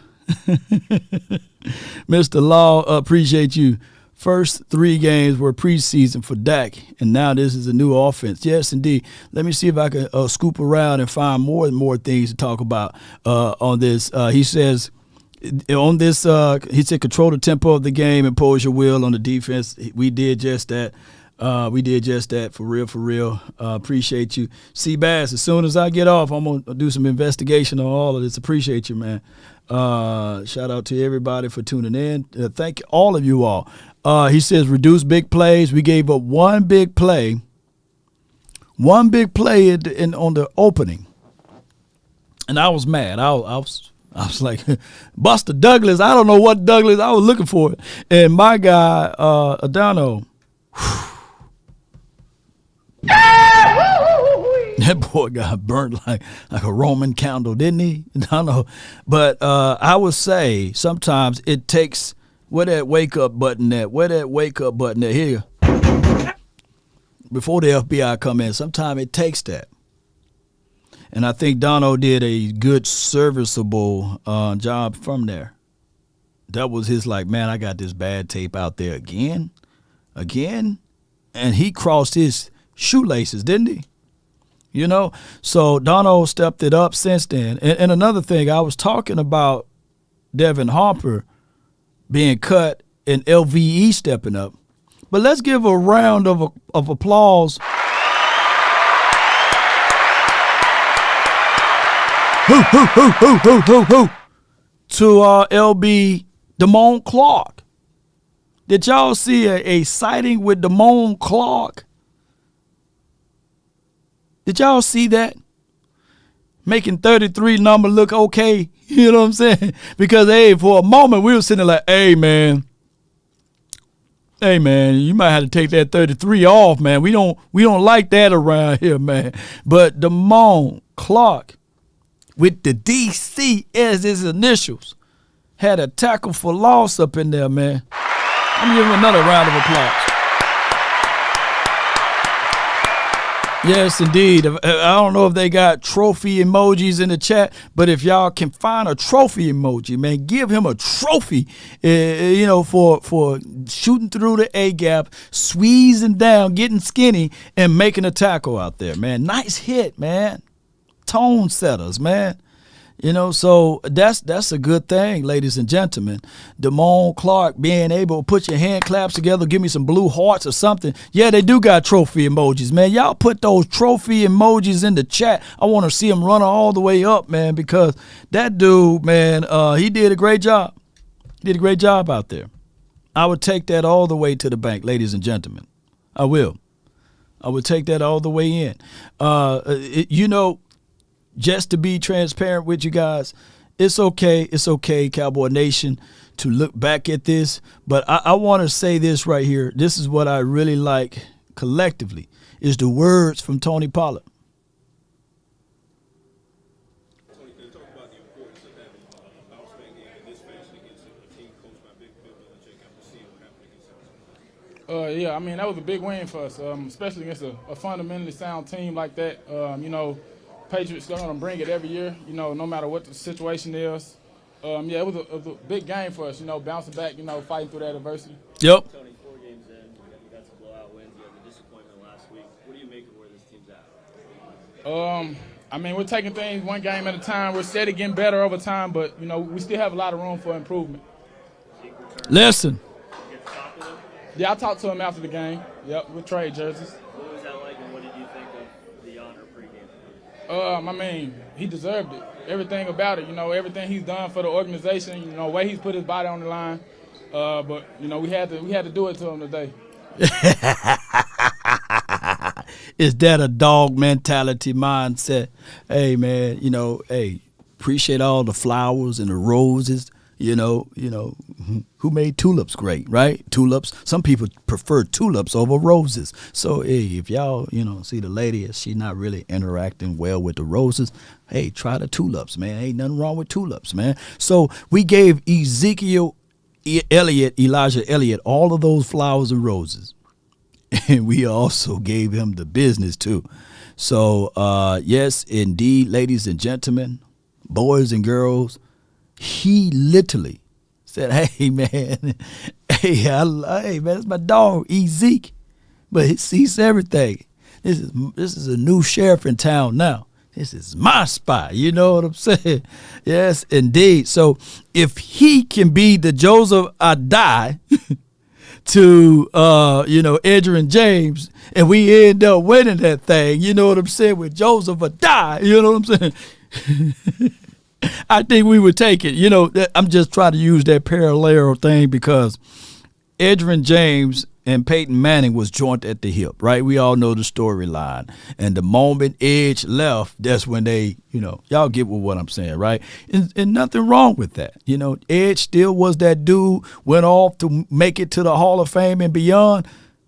Speaker 1: Mr. Law, appreciate you. First 3 games were preseason for Dak, and now this is a new offense. Yes, indeed. Let me see if I can scoop around and find more and more things to talk about on this. He says, on this, he said, control the tempo of the game, impose your will on the defense. We did just that. For real. Appreciate you. C-Bass, as soon as I get off, I'm going to do some investigation on all of this. Appreciate you, man. Shout out to everybody for tuning in. Thank all of you all. He says, reduce big plays. We gave up one big play on the opening. And I was mad. I was like, Buster Douglas. I don't know what Douglas. I was looking for it. And my guy, Adano, that boy got burnt like a Roman candle, didn't he? I don't know. But I would say sometimes it takes, where that wake up button at? Here. Before the FBI come in, sometimes it takes that. And I think Dono did a good, serviceable job from there. That was his like, man, I got this bad tape out there again. And he crossed his shoelaces, didn't he? You know, so Dono stepped it up since then. And another thing, I was talking about Devin Harper being cut and LVE stepping up. But let's give a round of applause to LB Damone Clark. Did y'all see a sighting with Damone Clark? Did y'all see that? making 33 number look okay. You know what I'm saying? Because, hey, for a moment we were sitting there like, hey, man, you might have to take that 33 off, man. We don't like that around here, man. But Damone Clark, with the DC as his initials, had a tackle for loss up in there, man. I'm giving him another round of applause. Yes, indeed. I don't know if they got trophy emojis in the chat, but if y'all can find a trophy emoji, man, give him a trophy, for shooting through the A-gap, squeezing down, getting skinny, and making a tackle out there, man. Nice hit, man. Tone setters, man. So that's a good thing, ladies and gentlemen. Damone Clark being able to put your hand claps together, give me some blue hearts or something. Yeah, they do got trophy emojis, man. Y'all put those trophy emojis in the chat. I want to see him run all the way up, man, because that dude, man, he did a great job. Did a great job out there. I would take that all the way to the bank, ladies and gentlemen. I will. I would take that all the way in. Just to be transparent with you guys, it's okay, Cowboy Nation, to look back at this. But I want to say this right here. This is what I really like collectively, is the words from Tony Pollard.
Speaker 13: Tony, can you talk about the importance of having a bounce back game in this fashion against a team coached by Bill Belichick after seeing what happened against Arizona?
Speaker 14: Yeah, I mean, that was a big win for us, especially against a fundamentally sound team like that. Patriots are going to bring it every year, no matter what the situation is. It was a big game for us, bouncing back, fighting through that adversity.
Speaker 1: Yep.
Speaker 13: Tony, 4 games in, you got some blowout wins. You had the disappointment last week. What do you make of where this team's at?
Speaker 14: We're taking things one game at a time. We're steady getting better over time, but, we still have a lot of room for improvement.
Speaker 1: Listen.
Speaker 14: Yeah, I talked to him after the game. Yep, with trade jerseys.
Speaker 13: What was that like, and what did you think of the honor pregame?
Speaker 14: He deserved it. Everything about it, everything he's done for the organization, the way he's put his body on the line. But we had to do it to him today.
Speaker 1: Is that a dog mentality mindset? Hey, man, appreciate all the flowers and the roses. Who made tulips great, right? Tulips. Some people prefer tulips over roses. So, hey, if y'all, see the lady, if she's not really interacting well with the roses, hey, try the tulips, man. Ain't nothing wrong with tulips, man. So we gave Elijah Elliott, all of those flowers and roses. And we also gave him the business, too. So, yes, indeed, ladies and gentlemen, boys and girls, he literally said, hey, man, that's my dog, Zeke. But he sees everything. This is a new sheriff in town now. This is my spot. You know what I'm saying? Yes, indeed. So if he can be the Joseph Adai to, Adrian James, and we end up winning that thing, you know what I'm saying, with Joseph Adai, you know what I'm saying? I think we would take it. I'm just trying to use that parallel thing because Adrian James and Peyton Manning was joint at the hip, right? We all know the storyline. And the moment Edge left, that's when they, y'all get what I'm saying, right? And nothing wrong with that. Edge still was that dude, went off to make it to the Hall of Fame and beyond,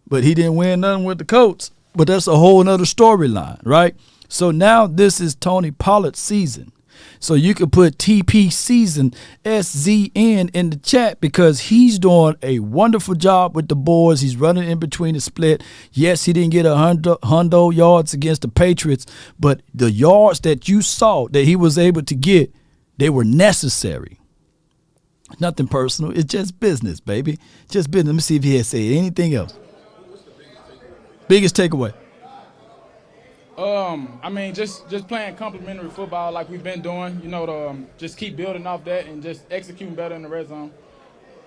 Speaker 1: but he didn't win nothing with the Colts. But that's a whole nother storyline, right? So now this is Tony Pollard's season. So you can put TP season SZN in the chat because he's doing a wonderful job with the boys. He's running in between the split. Yes, he didn't get 100 yards against the Patriots, but the yards that you saw that he was able to get, they were necessary. Nothing personal. It's just business, baby. Just business. Let me see if he has said anything else. Biggest takeaway?
Speaker 14: Just playing complimentary football like we've been doing, just keep building off that and just executing better in the red zone.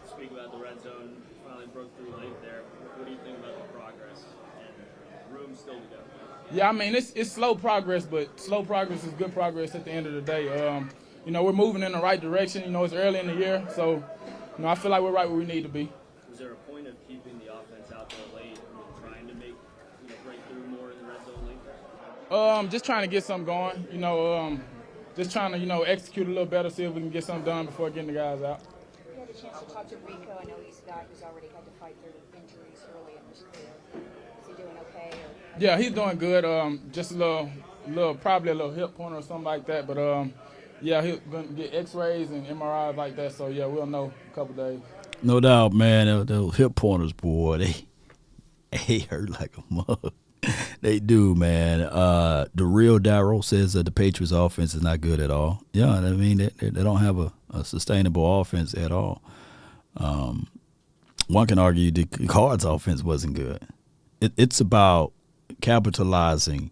Speaker 13: Speak about the red zone, finally broke through late there. What do you think about the progress and room still to go?
Speaker 14: Yeah, it's slow progress, but slow progress is good progress at the end of the day. We're moving in the right direction. It's early in the year, so, I feel like we're right where we need to be.
Speaker 13: Was there a point of keeping the offense out there late and trying to break through more in the red zone late?
Speaker 14: Just trying to get something going. just trying to, execute a little better, see if we can get something done before getting the guys out.
Speaker 15: You had a chance to talk to Rico. I know he's a guy who's already had to fight through injuries early in his career. Is he doing okay?
Speaker 14: Yeah, he's doing good. Just a little, probably a little hip pointer or something like that. But yeah, he's gonna get X-rays and MRIs like that. So yeah, we'll know in a couple days.
Speaker 1: No doubt, man. Those hip pointers, boy, they hurt like a mug. They do, man. The real Darryl says that the Patriots' offense is not good at all. Yeah, I mean, they don't have a sustainable offense at all. One can argue the Cards' offense wasn't good. It's about capitalizing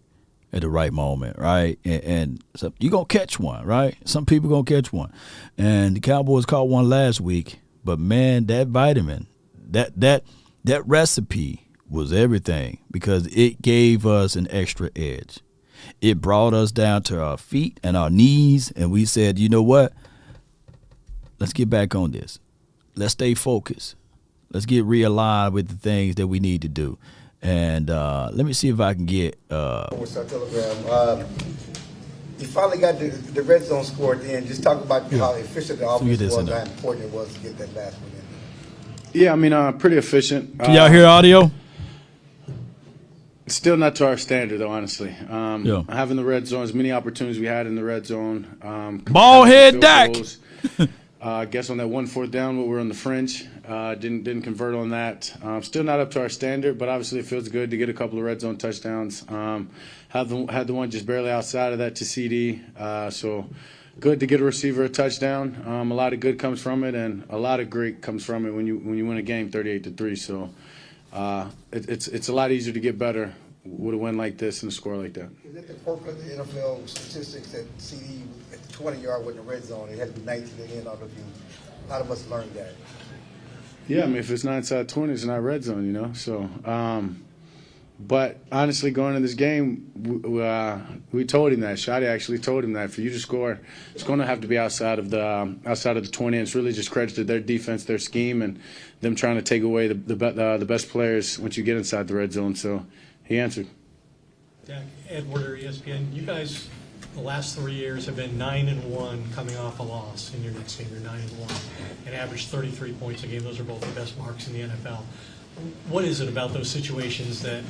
Speaker 1: at the right moment, right? And so you're going to catch one, right? Some people going to catch one. And the Cowboys caught one last week. But, man, that vitamin, that recipe was everything because it gave us an extra edge. It brought us down to our feet and our knees, and we said, you know what? Let's get back on this. Let's stay focused. Let's get realigned with the things that we need to do. And let me see if I can get
Speaker 16: Telegram. You finally got the red zone score at the end. Just talk about how efficient the offense was and how important it was to get that last one in.
Speaker 17: Yeah, I mean, pretty efficient.
Speaker 1: Can y'all hear audio?
Speaker 17: Still not to our standard, though, honestly. Having the red zone, as many opportunities we had in the red zone.
Speaker 1: Ball head Dak.
Speaker 17: I guess on that 1 4th down, we were on the fringe. Didn't convert on that. Still not up to our standard, but obviously it feels good to get a couple of red zone touchdowns. Had the one just barely outside of that to CD. So good to get a receiver a touchdown. A lot of good comes from it, and a lot of great comes from it when you win a game 38-3. So it's a lot easier to get better with a win like this and a score like that.
Speaker 16: Is it the quirk of the NFL statistics that CD at the 20-yard with the red zone, it had to be 19 at the end of the view? A lot of us learned that.
Speaker 17: Yeah, I mean, if it's not inside 20, it's not red zone, So, but honestly, going into this game, we told him that. Shadi actually told him that for you to score, it's going to have to be outside of the 20. And it's really just credit to their defense, their scheme, and them trying to take away the best players once you get inside the red zone. So he answered.
Speaker 18: Dak, Ed Werder, ESPN. You guys, the last 3 years have been 9-1 coming off a loss in your next game. You're 9-1 and averaged 33 points a game. Those are both the best marks in the NFL. What is it about those situations that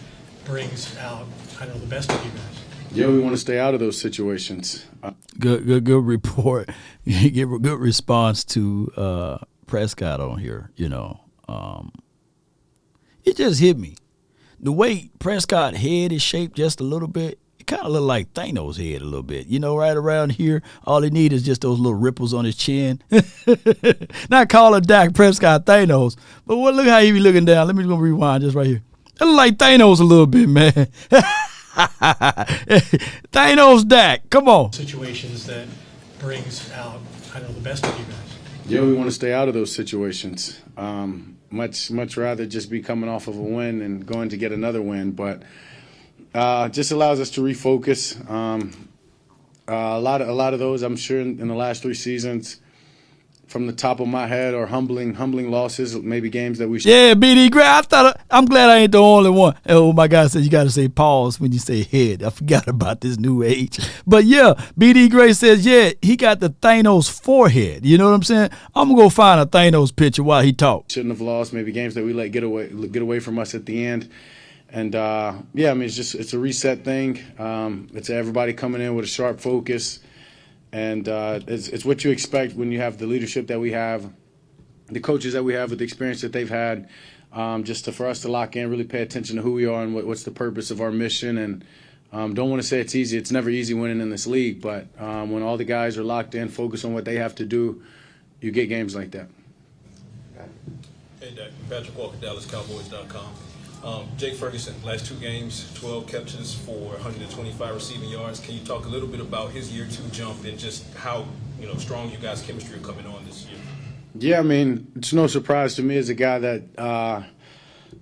Speaker 18: brings out, the best of you guys?
Speaker 17: Yeah, we want to stay out of those situations.
Speaker 1: Good report. You give a good response to Prescott on here. It just hit me. The way Prescott's head is shaped just a little bit, it kind of look like Thanos' head a little bit. Right around here, all he needs is just those little ripples on his chin. Not calling Dak Prescott Thanos, but look how he be looking down. Let me go rewind just right here. It look like Thanos a little bit, man. Thanos Dak, come on.
Speaker 18: Situations that brings out, the best of you guys.
Speaker 17: Yeah, we want to stay out of those situations. Much rather just be coming off of a win and going to get another win, but just allows us to refocus. A lot of those, I'm sure, in the last 3 seasons, from the top of my head, are humbling losses, maybe games that we should.
Speaker 1: Yeah, BD Gray. I'm glad I ain't the only one. Oh, my God said you got to say pause when you say head. I forgot about this new age. But yeah, BD Gray says, yeah, he got the Thanos forehead. You know what I'm saying? I'm going to go find a Thanos picture while he talks.
Speaker 17: Shouldn't have lost, maybe games that we let get away from us at the end. And, yeah, I mean, it's a reset thing. It's everybody coming in with a sharp focus. And it's what you expect when you have the leadership that we have, the coaches that we have with the experience that they've had, for us to lock in, really pay attention to who we are and what's the purpose of our mission. And don't want to say it's easy. It's never easy winning in this league. But when all the guys are locked in, focused on what they have to do, you get games like that.
Speaker 13: Hey, Dak. Patrick Walker, DallasCowboys.com. Jake Ferguson, last 2 games, 12 catches for 125 receiving yards. Can you talk a little bit about his year 2 jump and just how strong you guys' chemistry are coming on this year?
Speaker 17: Yeah, I mean, it's no surprise to me as a guy that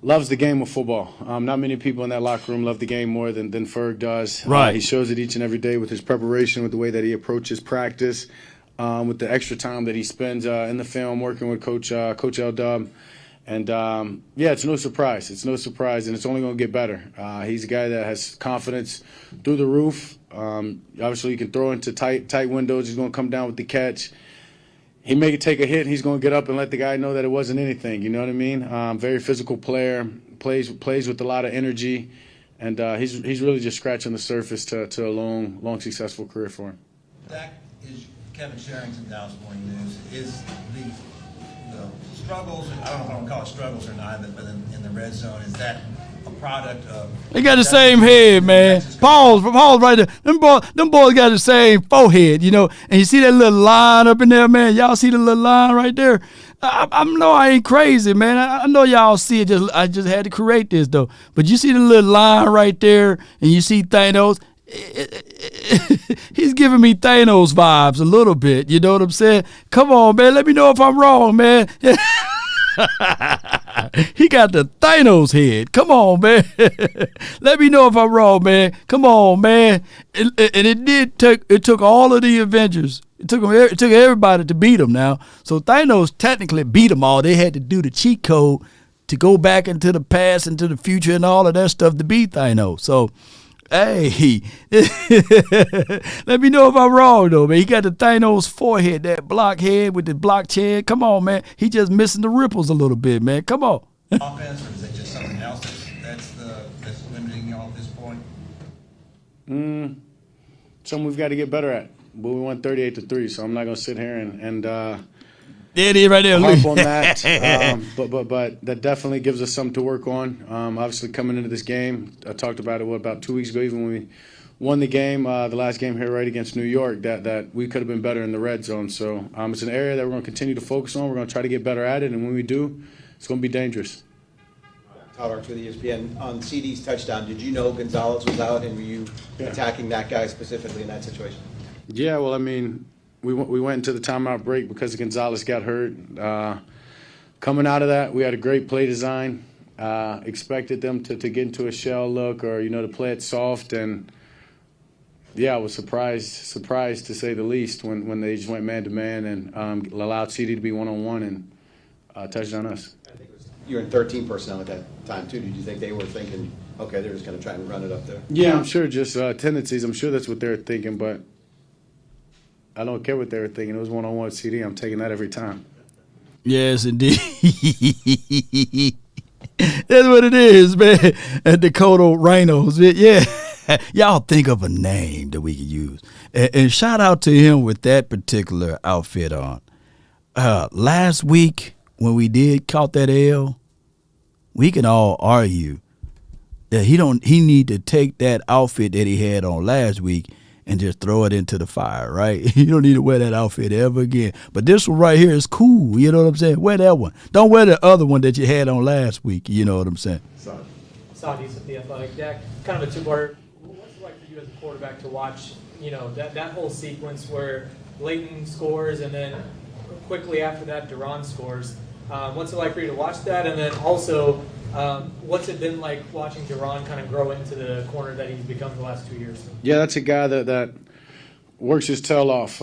Speaker 17: loves the game of football. Not many people in that locker room love the game more than Ferg does.
Speaker 1: Right.
Speaker 17: He shows it each and every day with his preparation, with the way that he approaches practice, with the extra time that he spends in the film working with Coach L. Dub. And, yeah, it's no surprise. It's no surprise, and it's only going to get better. He's a guy that has confidence through the roof. Obviously, he can throw into tight windows. He's going to come down with the catch. He may take a hit. He's going to get up and let the guy know that it wasn't anything. You know what I mean? Very physical player, plays with a lot of energy, and he's really just scratching the surface to a long, successful career for him.
Speaker 19: Dak, is Kevin Sherrington, Dallas Morning News, is the struggles, I don't know if I want to call it struggles or not, but in the red zone, is that a product of...
Speaker 1: They got the same head, man. Pause right there. Them boys got the same forehead, you know. And you see that little line up in there, man? Y'all see the little line right there? I know I ain't crazy, man. I know y'all see it. I just had to create this, though. But you see the little line right there, and you see Thanos. He's giving me Thanos vibes a little bit. You know what I'm saying? Come on, man. Let me know if I'm wrong, man. He got the Thanos head. Come on, man. Let me know if I'm wrong, man. Come on, man. And it took all of the Avengers. It took everybody to beat him now. So Thanos technically beat them all. They had to do the cheat code to go back into the past, into the future, and all of that stuff to beat Thanos. So, hey, let me know if I'm wrong, though, man. He got the Thanos forehead, that block head with the block chin. Come on, man. He just missing the ripples a little bit, man. Come on.
Speaker 19: Offense, or is it just something else that's limiting you all at this point?
Speaker 17: Something we've got to get better at. But we won 38-3, so I'm not going to sit here and
Speaker 1: there it is right there.
Speaker 17: harp on that. But that definitely gives us something to work on. Obviously, coming into this game, I talked about it, about 2 weeks ago, even when we won the game, the last game here right against New York, that we could have been better in the red zone. So it's an area that we're going to continue to focus on. We're going to try to get better at it, and when we do, it's going to be dangerous.
Speaker 20: Todd Arch with ESPN. On CD's touchdown, did you know Gonzalez was out, and were you attacking that guy specifically in that situation?
Speaker 17: Yeah, well, I mean, we went into the timeout break because Gonzalez got hurt. Coming out of that, we had a great play design. Expected them to get into a shell look or, to play it soft. And, yeah, I was surprised to say the least when they just went man-to-man and allowed CD to be one-on-one and touchdown us.
Speaker 20: I think you were in 13 personnel at that time, too. Did you think they were thinking, okay, they're just going to try and run it up there?
Speaker 17: Yeah, I'm sure just tendencies. I'm sure that's what they're thinking, but I don't care what they were thinking. It was one-on-one with CD. I'm taking that every time.
Speaker 1: Yes, indeed. That's what it is, man. And Dakota Rhinos. Yeah. Y'all think of a name that we could use. And shout out to him with that particular outfit on. Last week, when we caught that L, we can all argue that he need to take that outfit that he had on last week and just throw it into the fire, right? You don't need to wear that outfit ever again. But this one right here is cool, you know what I'm saying? Wear that one. Don't wear the other one that you had on last week, you know what I'm saying?
Speaker 8: Saudis at the Athletic. Dak, kind of a two-parter. What's it like for you as a quarterback to watch, that whole sequence where Leighton scores and then quickly after that Duran scores? What's it like for you to watch that? And then also, what's it been like watching Duran kind of grow into the corner that he's become the last 2 years?
Speaker 17: Yeah, that's a guy that works his tail off,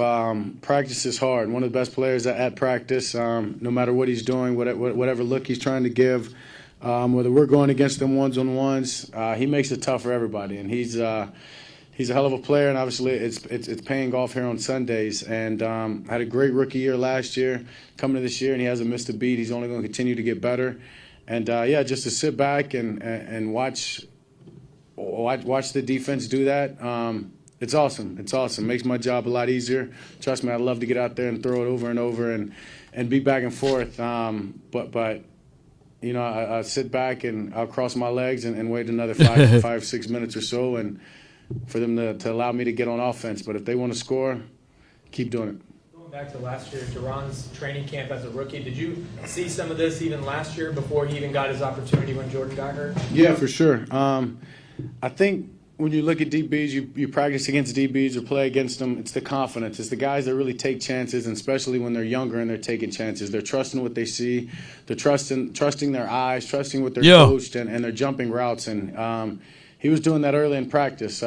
Speaker 17: practices hard. One of the best players at practice, no matter what he's doing, whatever look he's trying to give, whether we're going against them ones-on-ones, he makes it tough for everybody. And he's a hell of a player, and obviously it's paying off here on Sundays. And had a great rookie year last year, coming to this year, and he hasn't missed a beat. He's only going to continue to get better. And just to sit back and watch the defense do that, it's awesome. It's awesome. Makes my job a lot easier. Trust me, I'd love to get out there and throw it over and over and be back and forth. But I sit back and I'll cross my legs and wait another 5-6 minutes or so, and for them to allow me to get on offense. But if they want to score, keep doing it.
Speaker 8: Going back to last year, Duran's training camp as a rookie, did you see some of this even last year before he even got his opportunity when Jordan got hurt?
Speaker 17: Yeah, for sure. I think when you look at DBs, you practice against DBs or play against them, it's the confidence. It's the guys that really take chances, and especially when they're younger and they're taking chances. They're trusting what they see. They're trusting their eyes, trusting what they're coached, and they're jumping routes. And he was doing that early in practice. He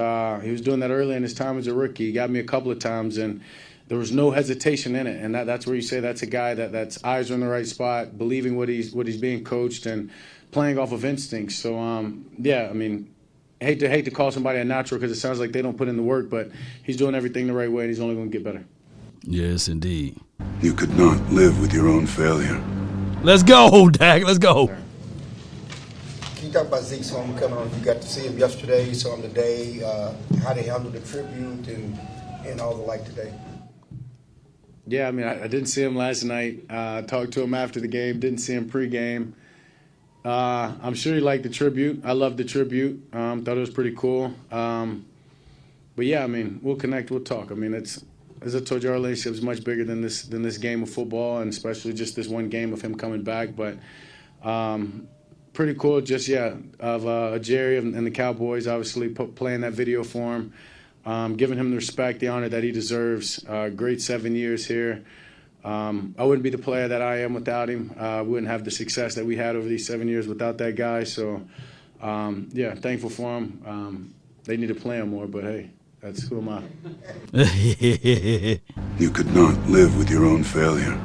Speaker 17: was doing that early in his time as a rookie. He got me a couple of times, and there was no hesitation in it, and that's where you say that's a guy that's eyes are in the right spot, believing what he's being coached and playing off of instincts. So yeah, I mean, hate to call somebody a natural because it sounds like they don't put in the work, but he's doing everything the right way, and he's only going to get better.
Speaker 1: Yes, indeed.
Speaker 21: You could not live with your own failure.
Speaker 1: Let's go, Dak. Let's go.
Speaker 16: Can you talk about Zeke's homecoming? I don't know if you got to see him yesterday, you saw him today, how they handled the tribute and all the like today.
Speaker 17: Yeah, I mean, I didn't see him last night. Talked to him after the game. Didn't see him pregame. I'm sure he liked the tribute. I loved the tribute. Thought it was pretty cool. But yeah, I mean, we'll connect. We'll talk. I mean, it's, as I told you, our relationship is much bigger than this game of football, and especially just this one game of him coming back. But pretty cool. Just of Jerry and the Cowboys, obviously playing that video for him. Giving him the respect, the honor that he deserves. Great 7 years here. I wouldn't be the player that I am without him. We wouldn't have the success that we had over these 7 years without that guy. So, yeah, thankful for him. They need to play him more, but hey, that's who am I.
Speaker 21: You could not live with your own failure.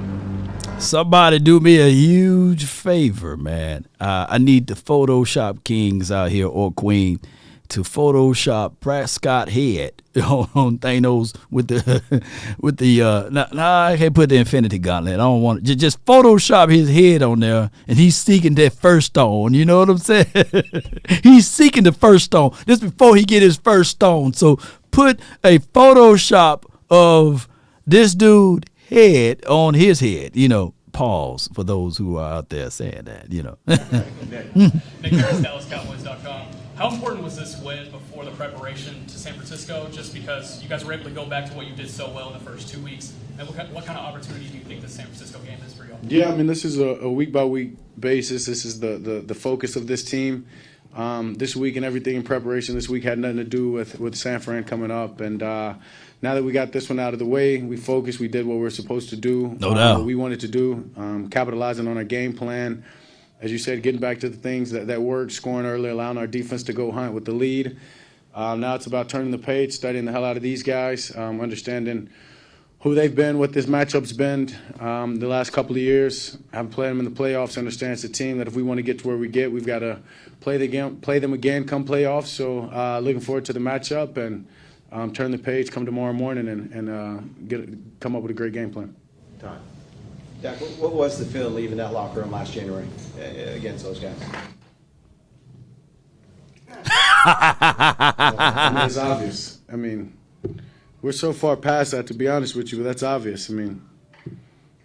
Speaker 1: Somebody do me a huge favor, man. I need the Photoshop kings out here, or queen, to Photoshop Prescott head on Thanos with the I can't put the Infinity Gauntlet. I don't want it. Just Photoshop his head on there, and he's seeking that first stone. You know what I'm saying? He's seeking the first stone just before he get his first stone. So put a Photoshop of this dude head on his head. You know, pause for those who are out there saying that. You know.
Speaker 22: Nick Harris, DallasCowboys.com. How important was this win before the preparation to San Francisco, just because you guys were able to go back to what you did so well in the first 2 weeks? And what kind of opportunity do you think the San Francisco game is for you all?
Speaker 17: Yeah, I mean, this is a week-by-week basis. This is the focus of this team. This week and everything in preparation this week had nothing to do with San Fran coming up. And now that we got this one out of the way, we focused. We did what we were supposed to do.
Speaker 1: No doubt.
Speaker 17: What we wanted to do, capitalizing on our game plan. As you said, getting back to the things that worked, scoring early, allowing our defense to go hunt with the lead. Now it's about turning the page, studying the hell out of these guys, understanding who they've been, what this matchup's been the last couple of years. Having played them in the playoffs, understands the team that if we want to get to where we get, we've got to play them again come playoffs. So looking forward to the matchup and turn the page, come tomorrow morning and come up with a great game plan.
Speaker 20: Time. Dak, what was the feeling leaving that locker room last January against those guys?
Speaker 17: I mean, it's obvious. I mean, we're so far past that, to be honest with you, but that's obvious. I mean,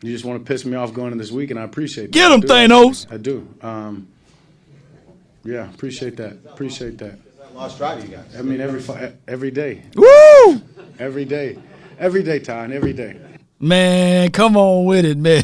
Speaker 17: you just want to piss me off going into this week, and I appreciate that.
Speaker 1: Get him, Thanos!
Speaker 17: I do. Yeah, appreciate that. Appreciate that.
Speaker 20: Lost drive, you guys.
Speaker 17: I mean, every day.
Speaker 1: Woo!
Speaker 17: Every day. Every day, Ty, every day.
Speaker 1: Man, come on with it, man.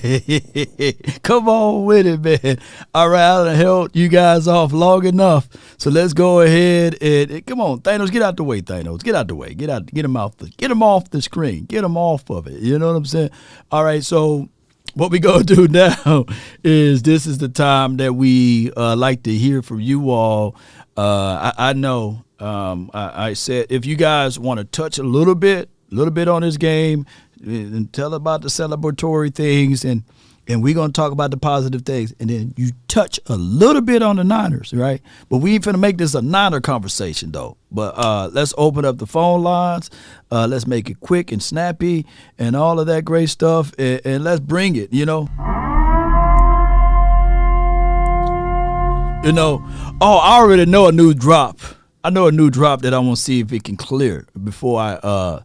Speaker 1: Come on with it, man. All right, I done held you guys off long enough. So let's go ahead and come on, Thanos, get out the way, Thanos. Get out the way. Get him off the screen. Get him off of it. You know what I'm saying? All right, so what we gonna do now is this is the time that we like to hear from you all. I know I said if you guys want to touch a little bit on this game, and tell about the celebratory things, and we're going to talk about the positive things, and then you touch a little bit on the Niners, right? But we ain't finna make this a Niner conversation, though. But let's open up the phone lines. Let's make it quick and snappy and all of that great stuff, and let's bring it, you know. I already know a new drop. I know a new drop that I want to see if it can clear before I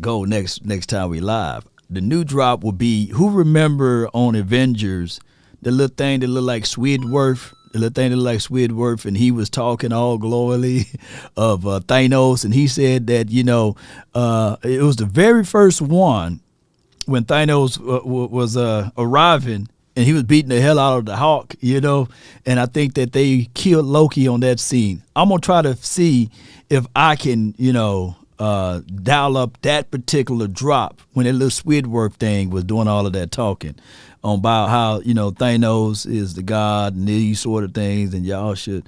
Speaker 1: go next time we live. The new drop will be, who remember on Avengers the little thing that looked like Squidward, and he was talking all glowingly of Thanos, and he said that it was the very first one when Thanos was arriving, and he was beating the hell out of the Hawk, and I think that they killed Loki on that scene. I'm gonna try to see if I can, dial up that particular drop when that little Squidward thing was doing all of that talking about how, Thanos is the god and these sort of things, and y'all should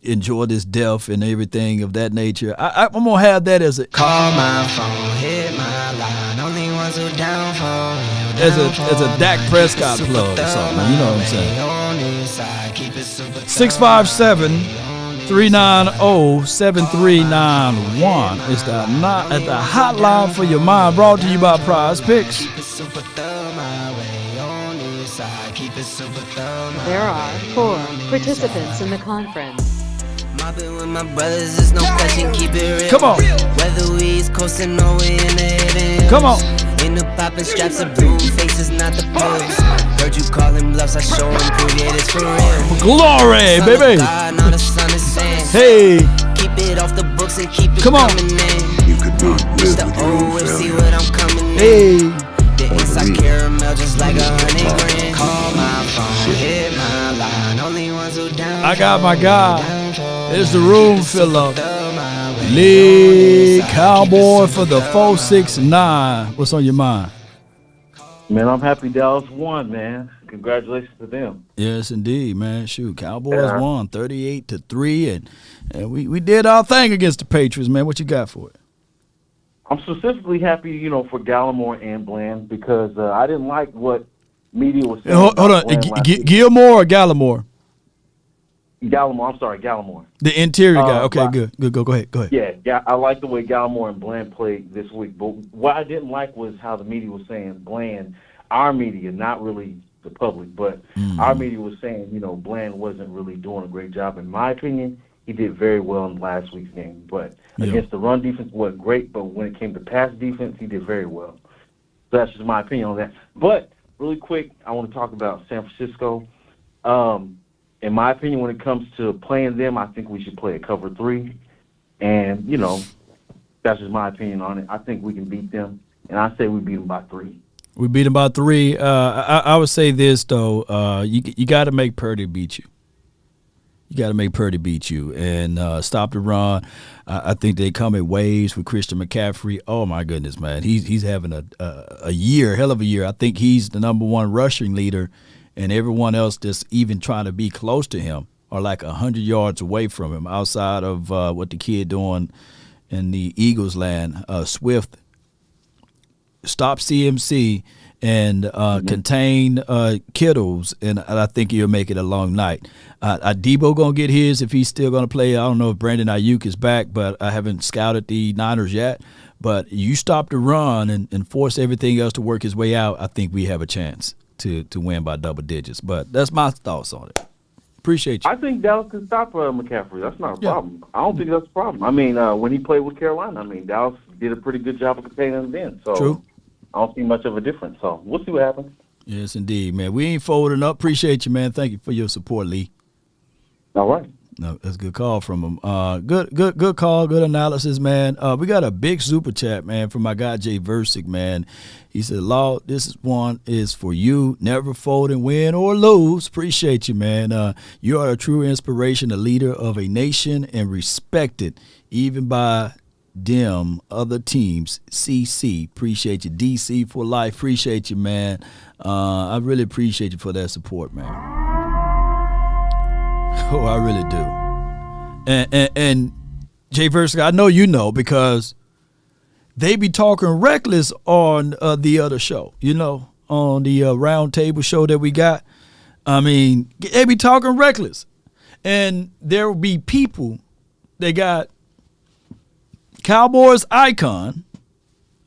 Speaker 1: enjoy this death and everything of that nature. I'm gonna have that as a
Speaker 3: call my phone, hit my line. Only ones who down for
Speaker 1: as a Dak Prescott plug or something. You know what I'm saying? 657-390-7391 is the hotline for your mind. Brought to you by Prize Picks.
Speaker 4: There are 4 participants in the conference.
Speaker 3: Mobbing with my brothers, there's no question, keep it real.
Speaker 1: Come on.
Speaker 3: Whether we East Coastin' or we in the hidden.
Speaker 1: Come on.
Speaker 3: In the poppin' straps of blue faces, not the pills. Heard you calling bluffs, I show and prove it, it's for real.
Speaker 1: Glory, baby.
Speaker 3: God, now the sun is saying,
Speaker 1: hey.
Speaker 3: Keep it off the books and keep it
Speaker 1: Come on.
Speaker 3: coming in.
Speaker 21: You could not live with your own
Speaker 3: see
Speaker 21: failure.
Speaker 3: what I'm coming
Speaker 1: hey.
Speaker 3: in. The inside caramel just like 100 grand. Call my phone, hit my line. Only ones who down.
Speaker 1: I got my guy. It's the room filler. Lee Cowboy for the 469. What's on your mind?
Speaker 23: Man, I'm happy Dallas won, man. Congratulations to them.
Speaker 1: Yes, indeed, man. Shoot, Cowboys won 38-3, and we did our thing against the Patriots, man. What you got for it?
Speaker 23: I'm specifically happy, for Gallimore and Bland because I didn't like what media was saying.
Speaker 1: Hold on, Gilmore or Gallimore?
Speaker 23: Gallimore.
Speaker 1: The interior guy. Okay, good. Go ahead.
Speaker 23: Yeah, I like the way Gallimore and Bland played this week. But what I didn't like was how the media was saying Bland, our media, not really the public, but our media was saying, Bland wasn't really doing a great job. In my opinion, he did very well in last week's game. But against the run defense, wasn't great. But when it came to pass defense, he did very well. So that's just my opinion on that. But really quick, I want to talk about San Francisco. In my opinion, when it comes to playing them, I think we should play a cover 3. And, that's just my opinion on it. I think we can beat them. And I say we beat them by 3.
Speaker 1: We beat them by 3. I would say this, though. You got to make Purdy beat you. You got to make Purdy beat you and stop the run. I think they come in waves with Christian McCaffrey. Oh, my goodness, man. He's having a hell of a year. I think he's the number 1 rushing leader. And everyone else that's even trying to be close to him are like 100 yards away from him outside of what the kid doing in the Eagles land. Swift, stop CMC and contain Kittles, and I think he'll make it a long night. Debo going to get his if he's still going to play. I don't know if Brandon Ayuk is back, but I haven't scouted the Niners yet. But you stop the run and force everything else to work his way out, I think we have a chance to win by double digits. But that's my thoughts on it. Appreciate you.
Speaker 23: I think Dallas can stop McCaffrey. That's not a problem. I don't think that's a problem. I mean, when he played with Carolina, Dallas did a pretty good job of containing him then. So
Speaker 1: true.
Speaker 23: I don't see much of a difference. So we'll see what happens.
Speaker 1: Yes, indeed, man. We ain't folding up. Appreciate you, man. Thank you for your support, Lee.
Speaker 23: All right.
Speaker 1: No, that's a good call from him. Good call, good analysis, man. We got a big super chat, man, from my guy Jay Versick, man. He said, "Law, this one is for you. Never fold and win or lose." Appreciate you, man. You are a true inspiration, a leader of a nation, and respected even by them other teams. CC, appreciate you. DC for life, appreciate you, man. I really appreciate you for that support, man. Oh, I really do. And Jay Versick, I know you know because they be talking reckless on the other show, on the round table show that we got. They be talking reckless. And there will be people that got Cowboys icon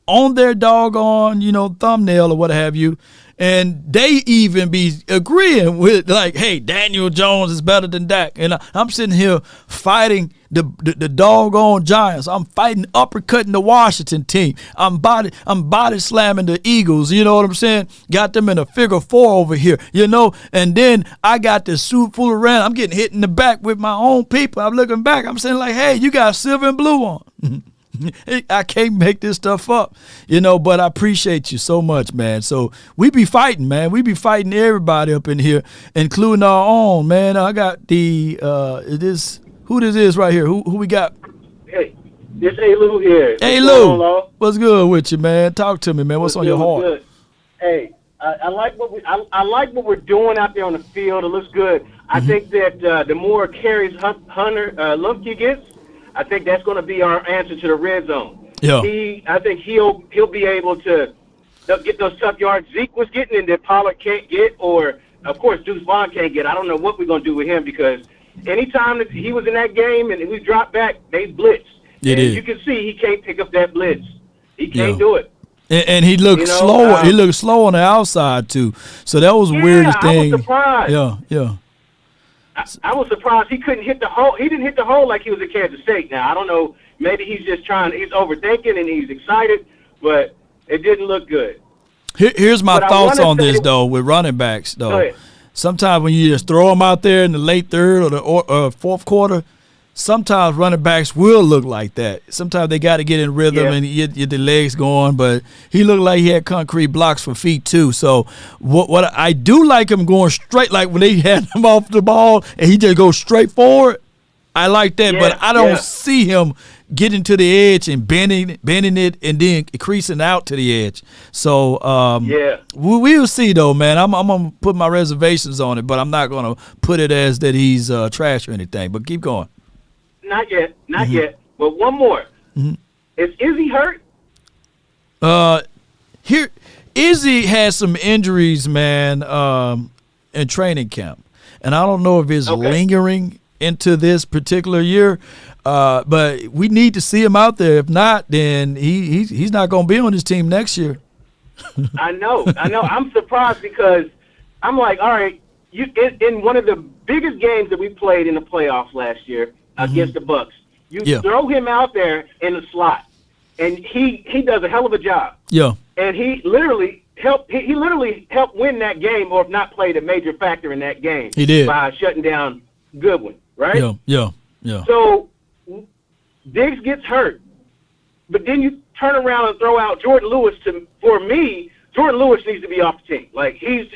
Speaker 1: on their doggone, thumbnail or what have you. And they even be agreeing with, like, hey, Daniel Jones is better than Dak. And I'm sitting here fighting the doggone Giants. I'm fighting, uppercutting the Washington team. I'm body slamming the Eagles. You know what I'm saying? Got them in a figure 4 over here, And then I got this suit full of ran. I'm getting hit in the back with my own people. I'm looking back. I'm saying, like, hey, you got silver and blue on. I can't make this stuff up, but I appreciate you so much, man. So we be fighting, man. We be fighting everybody up in here, including our own, man. I got the who this is right here. Who we got?
Speaker 23: Hey, it's A. Lou here.
Speaker 1: Hey, Lou. What's good with you, man? Talk to me, man. What's on your heart?
Speaker 23: Good. Hey,
Speaker 5: I like I like what we're doing out there on the field. It looks good. I think that the more carries Hunter Lumpke gets, I think that's going to be our answer to the red zone.
Speaker 1: Yeah.
Speaker 5: I think he'll be able to get those tough yards Zeke was getting and that Pollard can't get, or of course Deuce Vaughn can't get. I don't know what we're going to do with him because anytime that he was in that game and we dropped back, they blitzed. You can see he can't pick up that blitz. He can't do it.
Speaker 1: And he looked slow. He looked slow on the outside too. So that was the weirdest thing.
Speaker 5: I was surprised.
Speaker 1: Yeah.
Speaker 5: I was surprised he couldn't hit the hole. He didn't hit the hole like he was at Kansas State. Now I don't know. Maybe he's just he's overthinking and he's excited, but it didn't look good.
Speaker 1: Here's my thoughts on this though with running backs though. Sometimes when you just throw them out there in the late third or the fourth quarter, sometimes running backs will look like that. Sometimes they got to get in rhythm and get the legs going. But he looked like he had concrete blocks for feet too. So what I do like him going straight, like when they had him off the ball and he just goes straight forward. I like that, but I don't see him getting to the edge and bending it and then creasing out to the edge. So we'll see though, man. I'm gonna put my reservations on it, but I'm not gonna put it as that he's trash or anything. But keep going.
Speaker 5: Not yet. But one more. Is Izzy hurt?
Speaker 1: Here, Izzy has some injuries, man, in training camp, and I don't know if it's lingering into this particular year. But we need to see him out there. If not, then he's not going to be on this team next year.
Speaker 5: I know. I'm surprised because I'm like, all right, in one of the biggest games that we played in the playoffs last year against the Bucs, you throw him out there in the slot, and he does a hell of a job.
Speaker 1: Yeah.
Speaker 5: And he literally helped win that game, or if not played a major factor in that game.
Speaker 1: He did.
Speaker 5: By shutting down Goodwin, right?
Speaker 1: Yeah.
Speaker 5: So Diggs gets hurt, but then you turn around and throw out Jordan Lewis. For me, Jordan Lewis needs to be off the team. Like he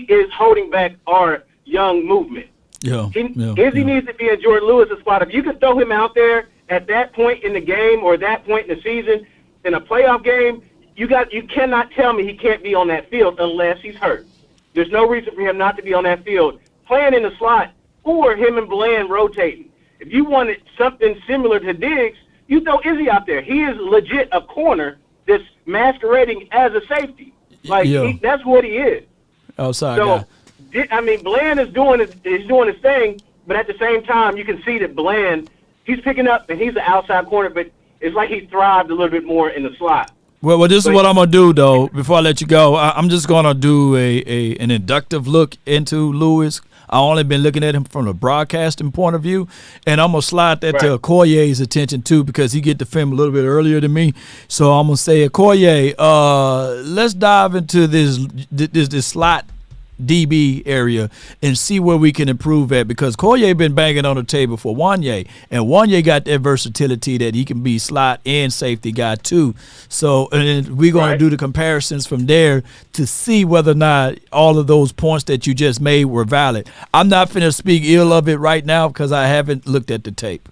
Speaker 5: is holding back our young movement. Izzy needs to be in Jordan Lewis' spot. If you can throw him out there at that point in the game or that point in the season in a playoff game, you cannot tell me he can't be on that field unless he's hurt. There's no reason for him not to be on that field playing in the slot or him and Bland rotating. If you wanted something similar to Diggs, you throw Izzy out there. He is legit a corner that's masquerading as a safety. That's what he is.
Speaker 1: Outside guy.
Speaker 5: Bland is doing his thing, but at the same time, you can see that Bland, he's picking up and he's an outside corner, but it's like he thrived a little bit more in the slot.
Speaker 1: Well, this is what I'm gonna do though. Before I let you go, I'm just gonna do an inductive look into Lewis. I only been looking at him from a broadcasting point of view, and I'm gonna slide that to Okoye's attention too because he get the film a little bit earlier than me. So I'm gonna say, Okoye, let's dive into this slot DB area and see where we can improve at, because Okoye been banging on the table for Wanye, and Wanye got that versatility that he can be slot and safety guy too. So and we're going to do the comparisons from there to see whether or not all of those points that you just made were valid. I'm not finna speak ill of it right now because I haven't looked at the tape.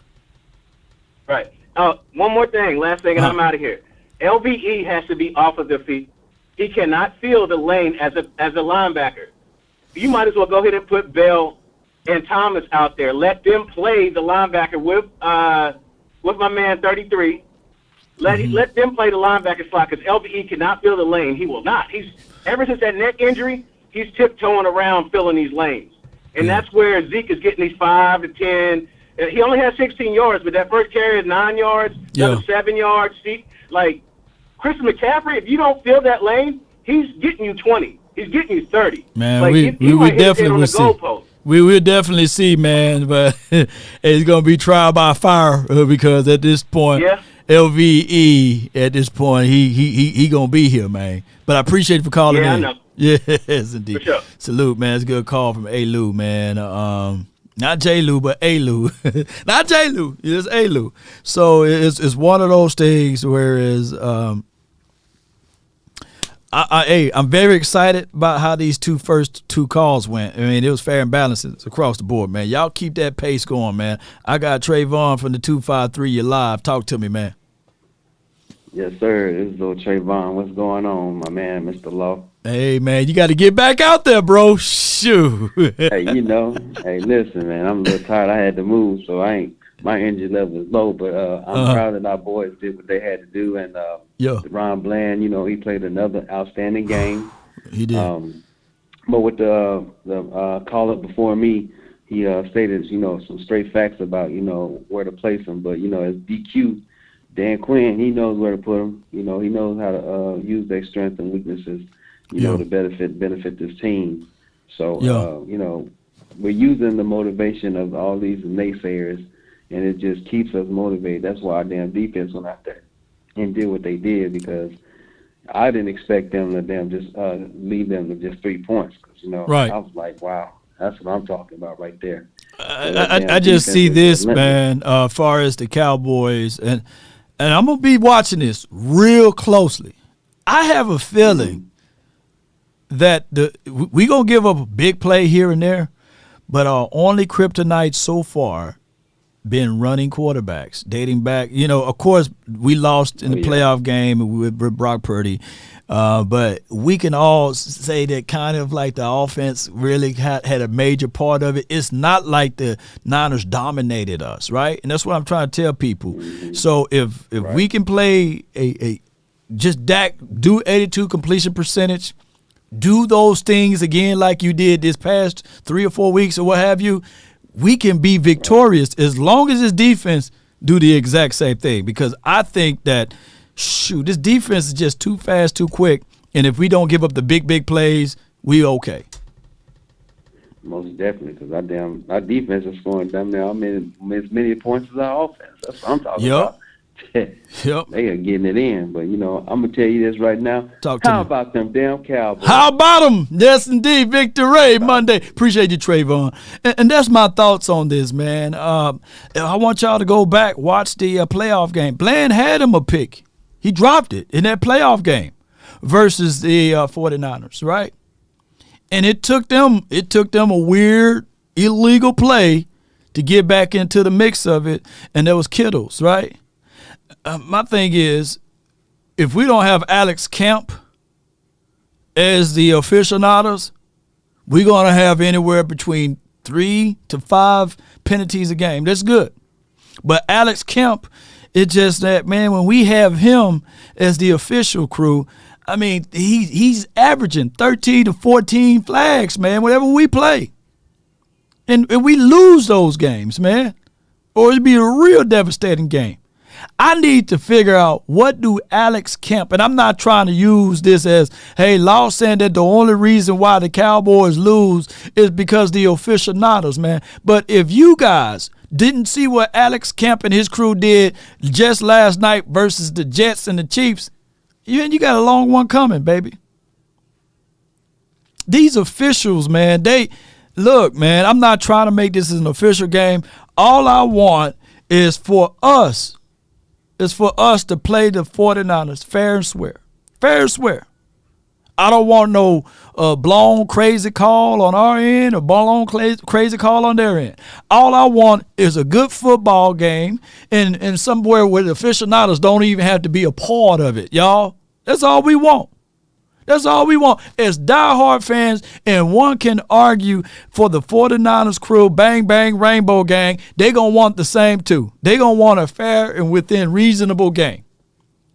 Speaker 5: Right. One more thing, last thing, and I'm out of here. LVE has to be off of their feet. He cannot fill the lane as a linebacker. You might as well go ahead and put Bell and Thomas out there. Let them play the linebacker with my man 33. Let them play the linebacker slot because LVE cannot fill the lane. He will not. He's ever since that neck injury, he's tiptoeing around filling these lanes, and that's where Zeke is getting these 5 to 10. He only has 16 yards, but that first carry is 9 yards, another 7 yards. Like Christian McCaffrey, if you don't fill that lane, he's getting you 20. He's getting you 30.
Speaker 1: Man,
Speaker 5: like,
Speaker 1: we definitely will see. We will definitely see, man, but it's going to be trial by fire because at this point, LVE, at this point, he going to be here, man. But I appreciate you for calling in. I know. Yes, indeed. For sure. Salute, man. It's a good call from A-Lou, man. Not J-Lou, but A-Lou. Not J-Lou. It's A-Lou. So it's one of those things whereas I'm very excited about how these first two calls went. I mean, it was fair and balanced across the board, man. Y'all keep that pace going, man. I got Trayvon from the 253. You're live. Talk to me, man.
Speaker 6: Yes, sir. This is little Trayvon. What's going on, my man, Mr. Law?
Speaker 1: Hey, man, you got to get back out there, bro. Shoot.
Speaker 6: Hey, hey, listen, man, I'm a little tired. I had to move, so my energy level is low, but I'm proud that our boys did what they had to do. And Ron Bland, he played another outstanding game.
Speaker 1: He did.
Speaker 6: But with the caller before me, he stated, some straight facts about, where to place him. But, as DQ, Dan Quinn, he knows where to put him. He knows how to use their strengths and weaknesses, to benefit this team. So, we're using the motivation of all these naysayers, and it just keeps us motivated. That's why our damn defense went out there and did what they did, because I didn't expect them to just lead them to just 3 points.
Speaker 1: Right.
Speaker 6: I was like, wow, that's what I'm talking about right there.
Speaker 1: I just see this, man, as far as the Cowboys, and I'm going to be watching this real closely. I have a feeling that we're going to give up a big play here and there, but our only kryptonite so far been running quarterbacks, dating back. Of course, we lost in the playoff game with Brock Purdy, but we can all say that kind of like the offense really had a major part of it. It's not like the Niners dominated us, right? And that's what I'm trying to tell people. So if we can play just Dak, do 82 completion percentage, do those things again like you did this past 3 or 4 weeks or what have you, we can be victorious as long as this defense do the exact same thing. Because I think that, this defense is just too fast, too quick, and if we don't give up the big plays, we okay.
Speaker 6: Most definitely, because our defense is scoring damn near as many points as our offense. That's what I'm talking about.
Speaker 1: Yep.
Speaker 6: They are getting it in, but I'm gonna tell you this right now. How about them damn Cowboys?
Speaker 1: How about them? Yes, indeed, Victory Monday. Appreciate you, Trayvon. And that's my thoughts on this, man. I want y'all to go back, watch the playoff game. Bland had him a pick. He dropped it in that playoff game versus the 49ers, right? And it took them a weird, illegal play to get back into the mix of it, and that was Kittle's, right? My thing is, if we don't have Alex Kemp as the aficionados, we're going to have anywhere between 3 to 5 penalties a game. That's good. But Alex Kemp, it's just that, man, when we have him as the official crew, I mean, he's averaging 13 to 14 flags, man, whenever we play. And we lose those games, man, or it'd be a real devastating game. I need to figure out what do Alex Kemp, and I'm not trying to use this as, hey, Law saying that the only reason why the Cowboys lose is because the aficionados, man. But if you guys didn't see what Alex Kemp and his crew did just last night versus the Jets and the Chiefs, you got a long one coming, baby. These officials, man, look, man, I'm not trying to make this an official game. All I want is for us to play the 49ers fair and square. Fair and square. I don't want no blown crazy call on our end or blown crazy call on their end. All I want is a good football game and somewhere where the aficionados don't even have to be a part of it, y'all. That's all we want. That's all we want. As diehard fans, and one can argue for the 49ers crew, bang, bang, rainbow gang, they going to want the same too. They going to want a fair and within reasonable game.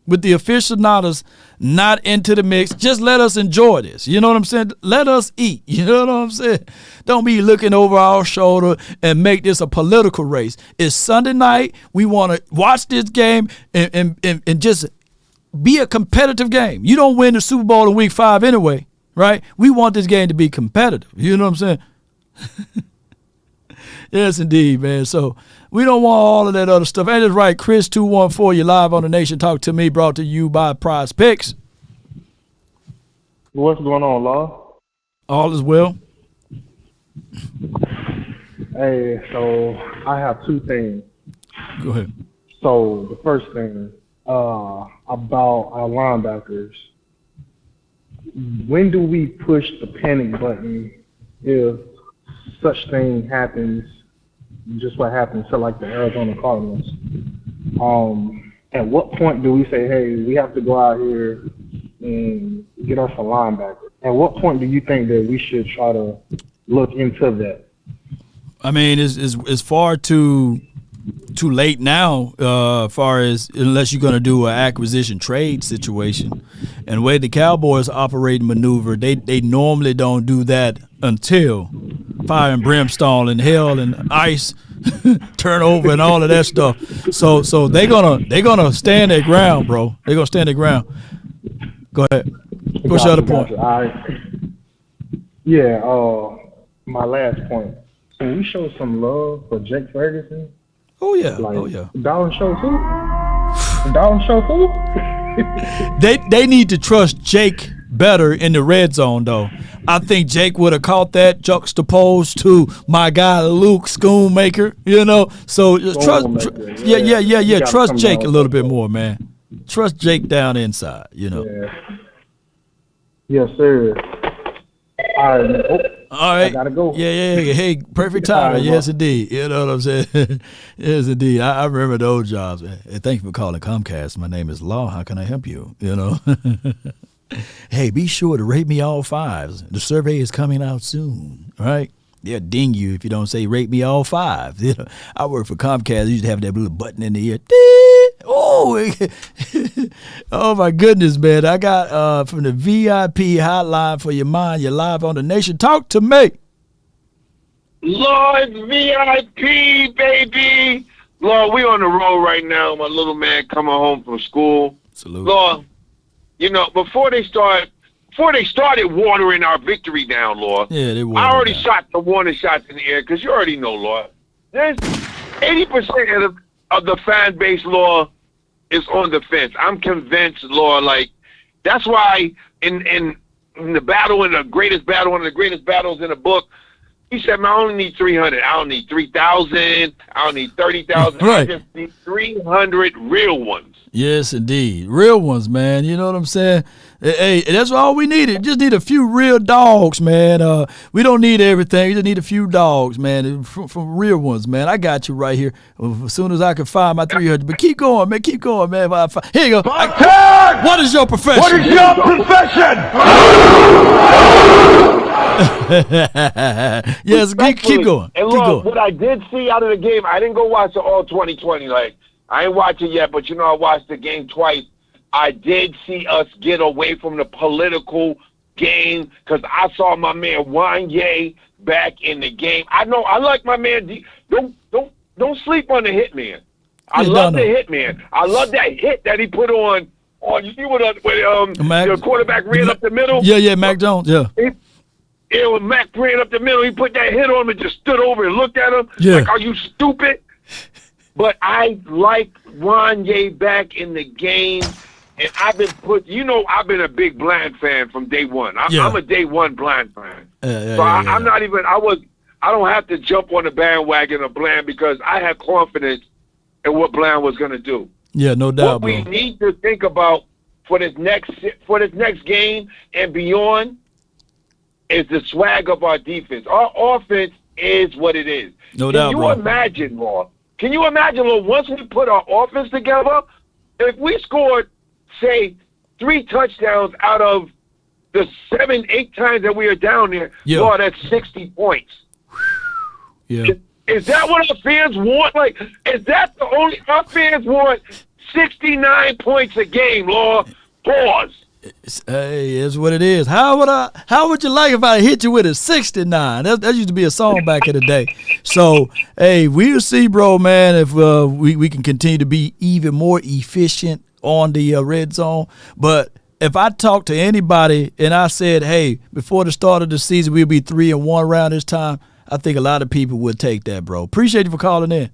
Speaker 1: With the aficionados not into the mix, just let us enjoy this. You know what I'm saying? Let us eat. You know what I'm saying? Don't be looking over our shoulder and make this a political race. It's Sunday night. We want to watch this game and just be a competitive game. You don't win the Super Bowl in week 5 anyway, right? We want this game to be competitive. You know what I'm saying? Yes, indeed, man. So we don't want all of that other stuff. And it's right, Chris 214, you're live on the Nation Talk to Me, brought to you by Prize Picks.
Speaker 9: What's going on, Law?
Speaker 1: All is well.
Speaker 9: Hey, so I have 2 things.
Speaker 1: Go ahead.
Speaker 9: So the first thing, about our linebackers. When do we push the panic button if such thing happens, just what happened to like the Arizona Cardinals? at what point do we say, hey, we have to go out here and get us a linebacker? At what point do you think that we should try to look into that?
Speaker 1: I mean, it's far too late now, far as unless you're going to do an acquisition trade situation. And the way the Cowboys operate and maneuver, they normally don't do that until fire and brimstone and hell and ice turnover and all of that stuff. So they're gonna stand their ground, bro. They're gonna stand their ground. Go ahead. What's your other point?
Speaker 9: My last point. Can we show some love for Jake Ferguson?
Speaker 1: Oh yeah.
Speaker 9: Darwin show too. Darwin show too.
Speaker 1: They need to trust Jake better in the red zone, though. I think Jake would have caught that juxtaposed to my guy Luke Schoonmaker, So trust Jake a little bit more, man. Trust Jake down inside,
Speaker 9: Yeah. Yes, sir. All right. I gotta go.
Speaker 1: Yeah. Hey, perfect timing. Yes, indeed. You know what I'm saying? Yes, indeed. I remember those jobs. Hey, thank you for calling Comcast. My name is Law. How can I help you? Hey, be sure to rate me all 5s. The survey is coming out soon. All right? They'll ding you if you don't say rate me all 5. I work for Comcast. I used to have that little button in the ear. Oh, oh my goodness, man. I got from the VIP hotline for your mind. You're live on the Nation. Talk to me.
Speaker 2: Lord, VIP, baby. Lord, we on the road right now. My little man coming home from school.
Speaker 1: Salute.
Speaker 2: Lord, before they started watering our victory down, Lord.
Speaker 1: Yeah, they watered
Speaker 2: I already
Speaker 1: down.
Speaker 2: shot the warning shots in the air because you already know, Lord. There's 80% of the fan base, Lord, is on the fence. I'm convinced, Lord, that's why in the battle, in the greatest battle, one of the greatest battles in the book, he said, man, I only need 300. I don't need 3,000. I don't need 30,000.
Speaker 1: Right.
Speaker 2: I just need 300 real ones.
Speaker 1: Yes, indeed. Real ones, man. You know what I'm saying? Hey, that's all we needed. Just need a few real dogs, man. We don't need everything. We just need a few dogs, man, from real ones, man. I got you right here as soon as I can find my 300. But keep going, man. Keep going, man. Here you go. What is your profession?
Speaker 2: What is your profession?
Speaker 1: Yes, keep going.
Speaker 2: And
Speaker 1: keep
Speaker 2: look,
Speaker 1: going.
Speaker 2: what I did see out of the game, I didn't go watch the all 2020. I ain't watch it yet, but I watched the game twice. I did see us get away from the political game because I saw my man Wanye back in the game. I like my man. Don't sleep on the hitman. I love the hitman. I love that hit that he put on. You see when the quarterback ran up the middle?
Speaker 1: Yeah, Mac Jones. Yeah.
Speaker 2: When Mac ran up the middle, he put that hit on him and just stood over and looked at him.
Speaker 1: Yeah.
Speaker 2: Like, are you stupid? But I like Wanye back in the game, and I've been a big Bland fan from day one. I'm a day one Bland fan. I'm not even. I don't have to jump on the bandwagon of Bland because I had confidence in what Bland was going to do.
Speaker 1: Yeah, no doubt,
Speaker 2: What we need to think about for this next game and beyond is the swag of our defense. Our offense is what it is.
Speaker 1: No doubt, bro.
Speaker 2: Can you imagine, Lord, once we put our offense together, if we scored, say, 3 touchdowns out of the 7-8 times that we are down there, Lord, that's 60 points.
Speaker 1: Yeah.
Speaker 2: Is that what our fans want? Is that the only – our fans want 69 points a game, Lord. Pause.
Speaker 1: Hey, it's what it is. How would you like if I hit you with a 69? That used to be a song back in the day. So, hey, we'll see, bro, man, if we can continue to be even more efficient on the red zone. But if I talk to anybody and I said, hey, before the start of the season, we'll be 3-1 around this time, I think a lot of people would take that, bro. Appreciate you for calling in.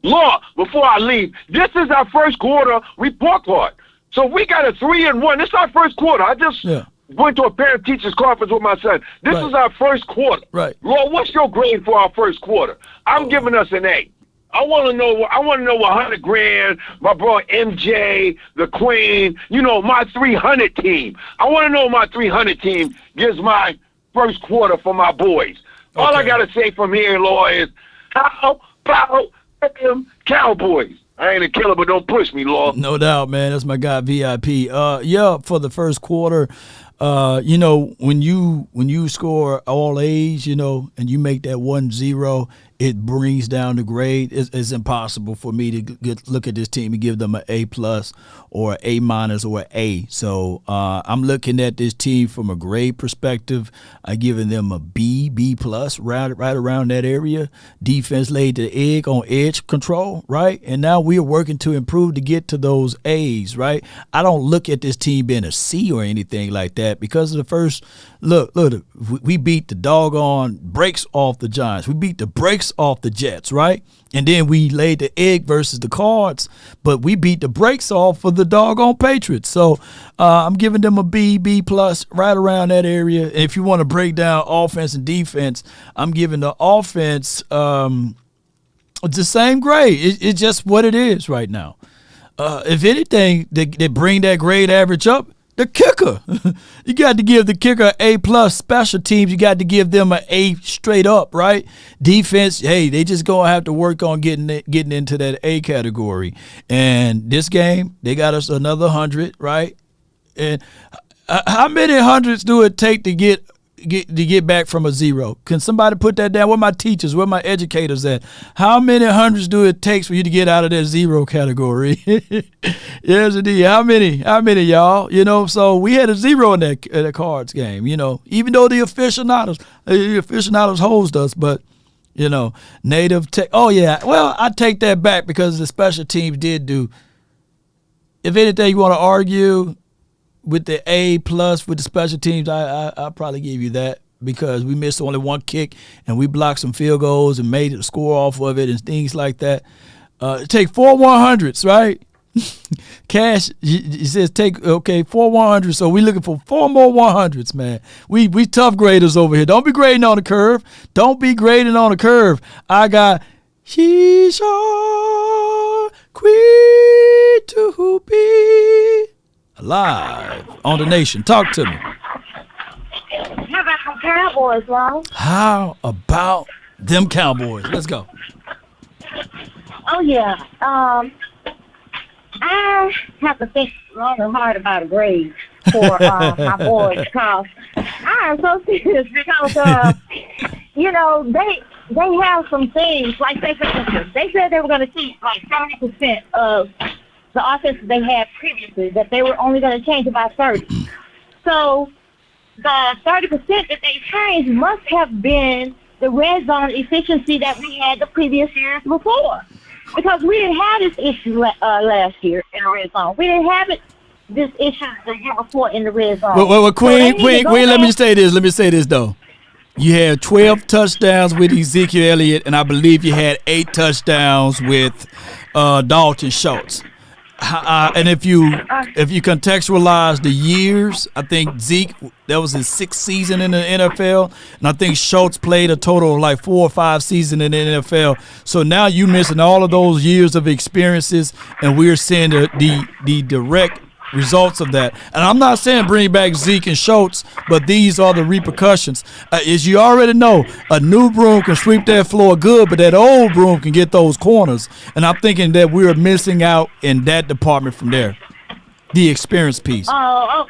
Speaker 2: Lord, before I leave, this is our first quarter report card. So we got a 3-1. This is our first quarter. I just went to a parent-teachers conference with my son. This is our first quarter.
Speaker 1: Right.
Speaker 2: Lord, what's your grade for our first quarter? I'm giving us an A. I want to know what $100,000, my bro MJ, the Queen, my 300 team. I want to know my 300 team gives my first quarter for my boys. All I got to say from here, Lord, is how about them Cowboys? I ain't a killer, but don't push me, Law.
Speaker 1: No doubt, man. That's my guy, VIP. For the first quarter, when you score all A's, and you make that 1-0, it brings down the grade. It's impossible for me to look at this team and give them an A+ or A- or an A. So I'm looking at this team from a grade perspective. I'm giving them a B+, right around that area. Defense laid the egg on edge control, right? And now we are working to improve to get to those A's, right? I don't look at this team being a C or anything like that because of the first look. We beat the doggone brakes off the Giants. We beat the brakes off the Jets, right? And then we laid the egg versus the Cards, but we beat the brakes off for the doggone Patriots. So I'm giving them a B+ right around that area. And if you want to break down offense and defense, I'm giving the offense it's the same grade. It's just what it is right now. If anything, they bring that grade average up. The kicker, you got to give the kicker A+. Special teams, you got to give them an A straight up, right? Defense, hey, they just gonna have to work on getting into that A category. And this game, they got us another 100, right? And how many hundreds do it take to get back from a 0? Can somebody put that down? Where my teachers, where my educators at? How many hundreds do it take for you to get out of that 0 category? Yes, indeed. How many, y'all? So we had a 0 in that Cards game, even though the aficionados hosed us, but, native tech. Oh, yeah. Well, I take that back because the special teams did do. If anything, you want to argue with the A+ with the special teams, I'll probably give you that because we missed only one kick and we blocked some field goals and made it a score off of it and things like that. Take 4 100s, right? Cash, it says take, 4 100s. So we're looking for 4 more 100s, man. We tough graders over here. Don't be grading on the curve. I got She's a queen to be live on the nation. Talk to me.
Speaker 7: How about some Cowboys, Ron?
Speaker 1: How about them Cowboys? Let's go.
Speaker 7: Oh, yeah. I have to think long and hard about a grade for my boys because I am so serious because, they have some things, like they said they were going to keep like 70% of the offense they had previously, that they were only going to change about 30. So the 30% that they changed must have been the red zone efficiency that we had the previous years before. Because we didn't have this issue last year in the red zone. We didn't have this issue the year before in the red zone.
Speaker 1: Well, Queen, let me say this, though. You had 12 touchdowns with Ezekiel Elliott, and I believe you had 8 touchdowns with Dalton Schultz. And if you contextualize the years, I think Zeke, that was his 6th season in the NFL, and I think Schultz played a total of like 4 or 5 seasons in the NFL. So now you're missing all of those years of experiences, and we're seeing the direct results of that. And I'm not saying bring back Zeke and Schultz, but these are the repercussions. As you already know, a new broom can sweep that floor good, but that old broom can get those corners. And I'm thinking that we're missing out in that department from there, the experience piece.
Speaker 7: Oh,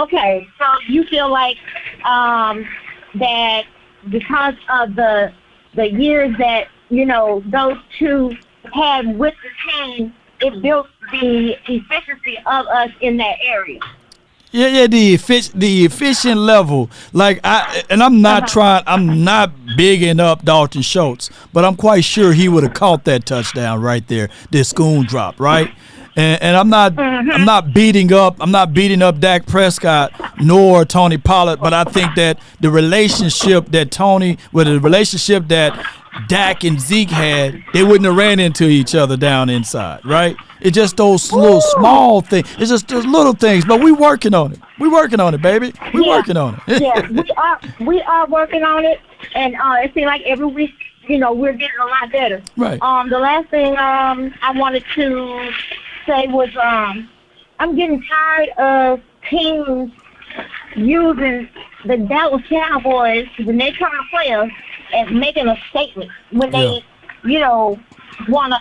Speaker 7: okay. So you feel like that because of the years that those two had with the team, it built the efficiency of us in that area.
Speaker 1: Yeah, the efficient level. I'm not bigging up Dalton Schultz, but I'm quite sure he would have caught that touchdown right there, this schoon drop, right? And I'm not beating up Dak Prescott nor Tony Pollard, but I think that the relationship that Dak and Zeke had, they wouldn't have ran into each other down inside, right? It's just those little small things. It's just those little things, but we working on it. We working on it, baby. Working on it.
Speaker 7: Yeah, we are working on it, and it seems like every week, we're getting a lot better.
Speaker 1: Right.
Speaker 7: The last thing I wanted to say was I'm getting tired of teams using the Dallas Cowboys when they come to play us and making a statement when they, wanna,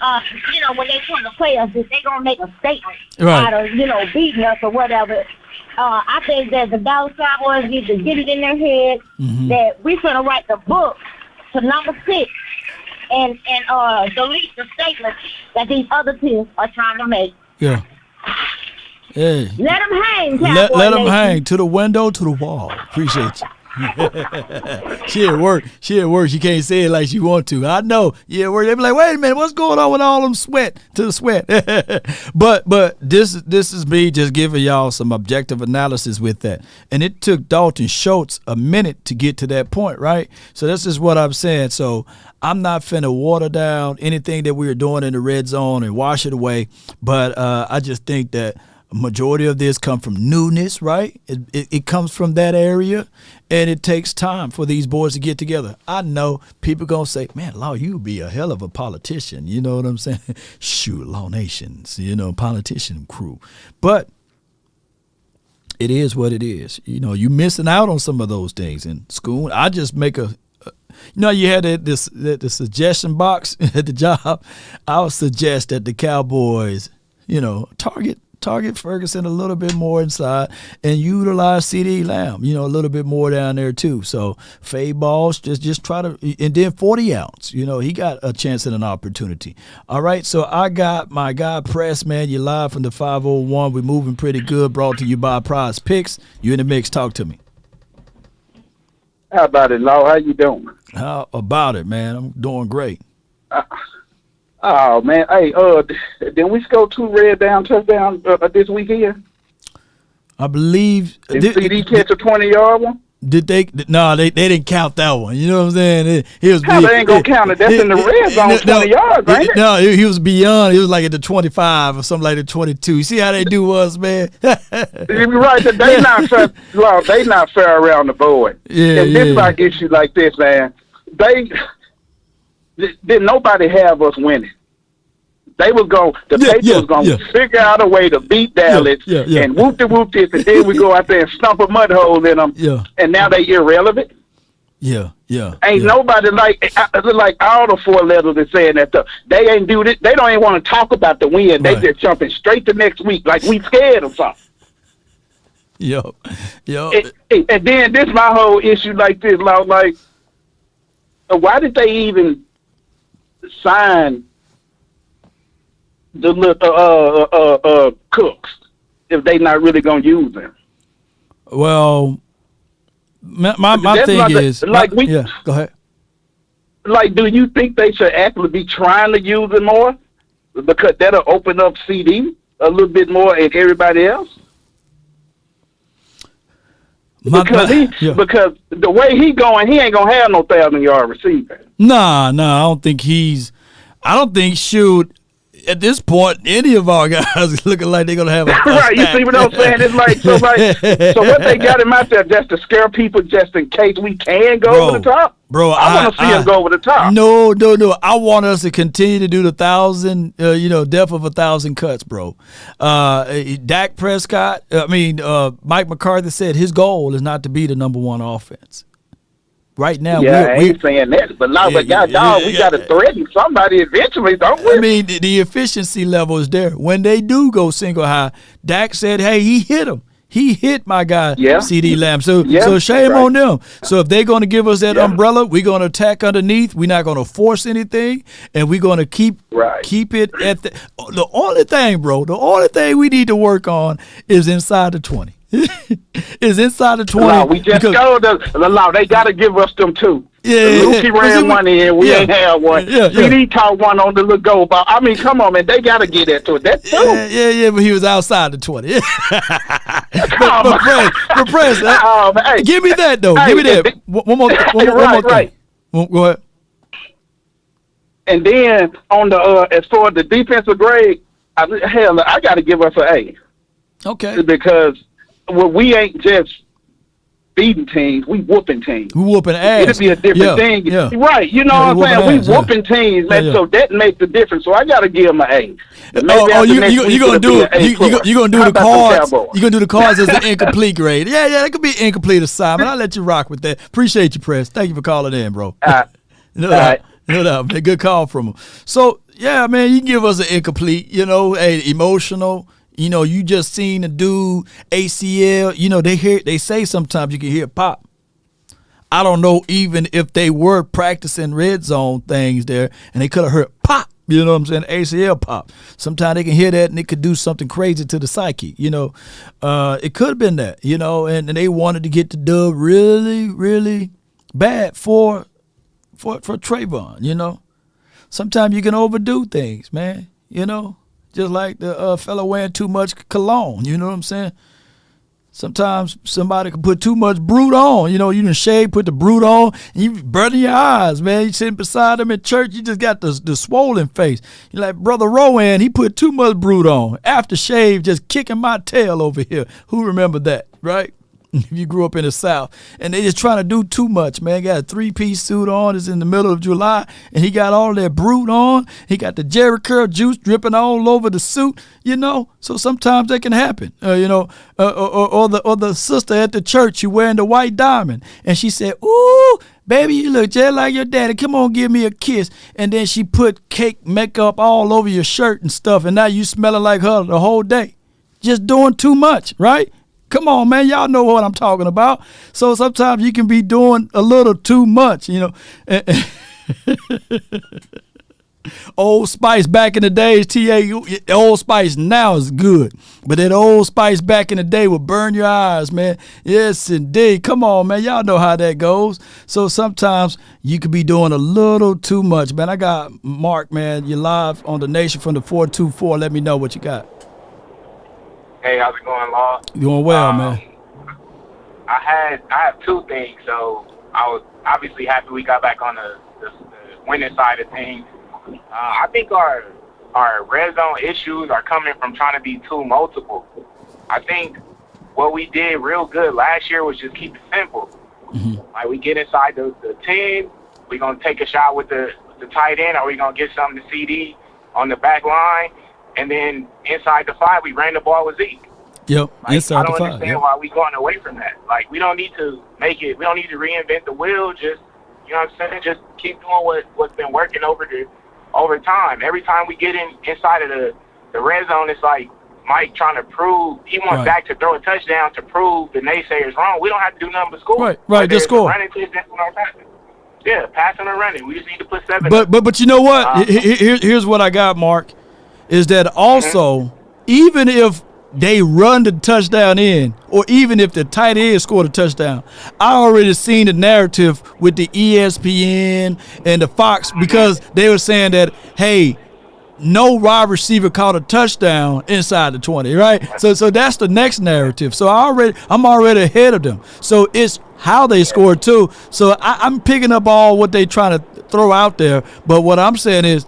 Speaker 7: when they trying to play us, if they gonna make a statement
Speaker 1: Right.
Speaker 7: out of, beating us or whatever. I think that the Dallas Cowboys need to get it in their head that we finna write the book to number 6 and delete the statements that these other teams are trying to make.
Speaker 1: Yeah. Hey.
Speaker 7: Let them hang,
Speaker 1: Let
Speaker 7: Cowboy
Speaker 1: them
Speaker 7: Nation.
Speaker 1: hang to the window, to the wall. Appreciate you. She at work. She can't say it like she want to. I know. Yeah, work. They be like, wait a minute, what's going on with all them sweat to the sweat? but this is me just giving y'all some objective analysis with that. And it took Dalton Schultz a minute to get to that point, right? So this is what I'm saying. So I'm not finna water down anything that we are doing in the red zone and wash it away. But I just think that majority of this come from newness, right? It comes from that area, and it takes time for these boys to get together. I know people gonna say, man, Law, you be a hell of a politician. You know what I'm saying? Shoot, Law Nations, politician crew. But it is what it is. You missing out on some of those things. And school, I just make you had the suggestion box at the job. I would suggest that the Cowboys, target Ferguson a little bit more inside and utilize CD Lamb, a little bit more down there too. So fade balls, just try to, and then 40 ounce, he got a chance and an opportunity. All right, so I got my guy Press, man. You live from the 501. We're moving pretty good. Brought to you by Prize Picks. You in the mix. Talk to me.
Speaker 10: How about it, Law? How you doing?
Speaker 1: How about it, man? I'm doing great.
Speaker 10: Oh man, hey, did we score 2 red down touchdowns this weekend?
Speaker 1: I believe.
Speaker 10: Did CD catch a 20-yard one?
Speaker 1: Did they? No, they didn't count that one. You know what I'm saying? He was.
Speaker 10: How they ain't gonna count it? That's in the red zone, 20 yards, ain't it?
Speaker 1: No, he was beyond. He was like at the 25 or something like the 22. You see how they do us, man?
Speaker 10: You're right. They not fair. They not fair around the board.
Speaker 1: Yeah,
Speaker 10: and this like issue like this, man. Did nobody have us winning? They was going. The Patriots was going to figure out a way to beat Dallas and whoop this, and then we go out there and stump a mud hole in them.
Speaker 1: Yeah.
Speaker 10: And now they irrelevant.
Speaker 1: Yeah.
Speaker 10: Ain't nobody like all the 4 letters is saying that stuff. They ain't do this. They don't even want to talk about the win. They just jumping straight to next week like we scared of something.
Speaker 1: Yo.
Speaker 10: And then this my whole issue like this, like why did they even sign the Cooks if they not really gonna use them?
Speaker 1: Well, my thing is
Speaker 10: go
Speaker 1: ahead.
Speaker 10: Like, do you think they should actually be trying to use it more because that'll open up CD a little bit more and everybody else? Because the way he going, he ain't gonna have no 1,000-yard receiver.
Speaker 1: Nah, I don't think shoot. At this point, any of our guys is looking like they're gonna have a
Speaker 10: right. You see what I'm saying? It's like so what they got him out there just to scare people, just in case we can go over the top.
Speaker 1: Bro,
Speaker 10: I want to see him go over the top.
Speaker 1: No. I want us to continue to do the 1,000, depth of 1,000 cuts, bro. Dak Prescott. Mike McCarthy said his goal is not to be the number 1 offense. Right now,
Speaker 10: I ain't saying that, but now we got to threaten somebody eventually, don't we?
Speaker 1: I mean, the efficiency level is there. When they do go single high, Dak said, hey, he hit him. He hit my guy, CD Lamb. So shame on them. So if they're going to give us that umbrella, we're going to attack underneath. We're not going to force anything, and we're going to keep it at the only thing, bro, the only thing we need to work on is inside the 20. Is inside the 20.
Speaker 10: No, we just go to they got to give us them 2.
Speaker 1: Yeah,
Speaker 10: Lucy ran one in. We ain't had one. CD caught one on the little goal ball. I mean, come on, man. They got to get that to it. That's 2.
Speaker 1: Yeah, but he was outside the 20. but Press, give me that, though. Give me that. One more thing. Go ahead.
Speaker 10: And then on the as far as the defensive grade, I got to give us an A.
Speaker 1: Okay.
Speaker 10: Because we ain't just beating teams, we whooping teams.
Speaker 1: We whooping ass.
Speaker 10: It'll be a different thing. Yeah. Right, you know what I'm saying? We whooping teams, man, so that makes the difference. So I got to give them an A.
Speaker 1: You gonna do it? You gonna do the cards? You gonna do the cards as an incomplete grade? Yeah, that could be an incomplete assignment. I'll let you rock with that. Appreciate you, Press. Thank you for calling in, bro.
Speaker 10: All right.
Speaker 1: No doubt, man. Good call from him. So, yeah, man, you can give us an incomplete, emotional. You just seen a dude, ACL. They say sometimes you can hear pop. I don't know even if they were practicing red zone things there and they could have heard pop, you know what I'm saying, ACL pop. Sometimes they can hear that and it could do something crazy to the psyche, It could have been that, and they wanted to get the dub really, really bad for Trayvon, Sometimes you can overdo things, man, just like the fellow wearing too much cologne, you know what I'm saying? Sometimes somebody can put too much Brute on. You done shave, put the Brute on, and you burning your eyes, man. You sitting beside them in church, you just got the swollen face. You're like, Brother Rowan, he put too much Brute on. After shave, just kicking my tail over here. Who remember that, right? If you grew up in the South. And they just trying to do too much, man. Got a 3-piece suit on. It's in the middle of July. And he got all that Brute on. He got the Jerry curl juice dripping all over the suit, So sometimes that can happen. Or the sister at the church, she wearing the white diamond. And she said, ooh, baby, you look just like your daddy. Come on, give me a kiss. And then she put cake makeup all over your shirt and stuff. And now you smelling like her the whole day. Just doing too much, right? Come on, man. Y'all know what I'm talking about. So sometimes you can be doing a little too much, Old Spice back in the days, Old Spice now is good. But that Old Spice back in the day will burn your eyes, man. Yes, indeed. Come on, man. Y'all know how that goes. So sometimes you could be doing a little too much, man. I got Mark, man. You're live on the Nation from the 424. Let me know what you got.
Speaker 11: Hey, how's it going, Law?
Speaker 1: Doing well, man.
Speaker 11: I have two things. So I was obviously happy we got back on the winning side of things. I think our red zone issues are coming from trying to be too multiple. I think what we did real good last year was just keep it simple. Mm-hmm. Like we get inside the 10, we're going to take a shot with the tight end, or we're going to get something to CD on the back line. And then inside the 5, we ran the ball with Zeke.
Speaker 1: Yep, inside the 5.
Speaker 11: I don't understand why we going away from that. Like, we don't need to make it. We don't need to reinvent the wheel. Just, you know what I'm saying? Just keep doing what's been working over time. Every time we get inside of the red zone, it's like Mike trying to prove he wants Dak to throw a touchdown to prove the naysayers wrong. We don't have to do nothing but score.
Speaker 1: Right, just score.
Speaker 11: Running touchdown or passing. Yeah, passing or running. We just need to put 7.
Speaker 1: But you know what? Here's what I got, Mark. Is that also, even if they run the touchdown in, or even if the tight end scored a touchdown, I already seen the narrative with the ESPN and the Fox, because they were saying that, hey, no wide receiver caught a touchdown inside the 20, right? So that's the next narrative. So I'm already ahead of them. So it's how they scored too. So I'm picking up all what they trying to throw out there. But what I'm saying is,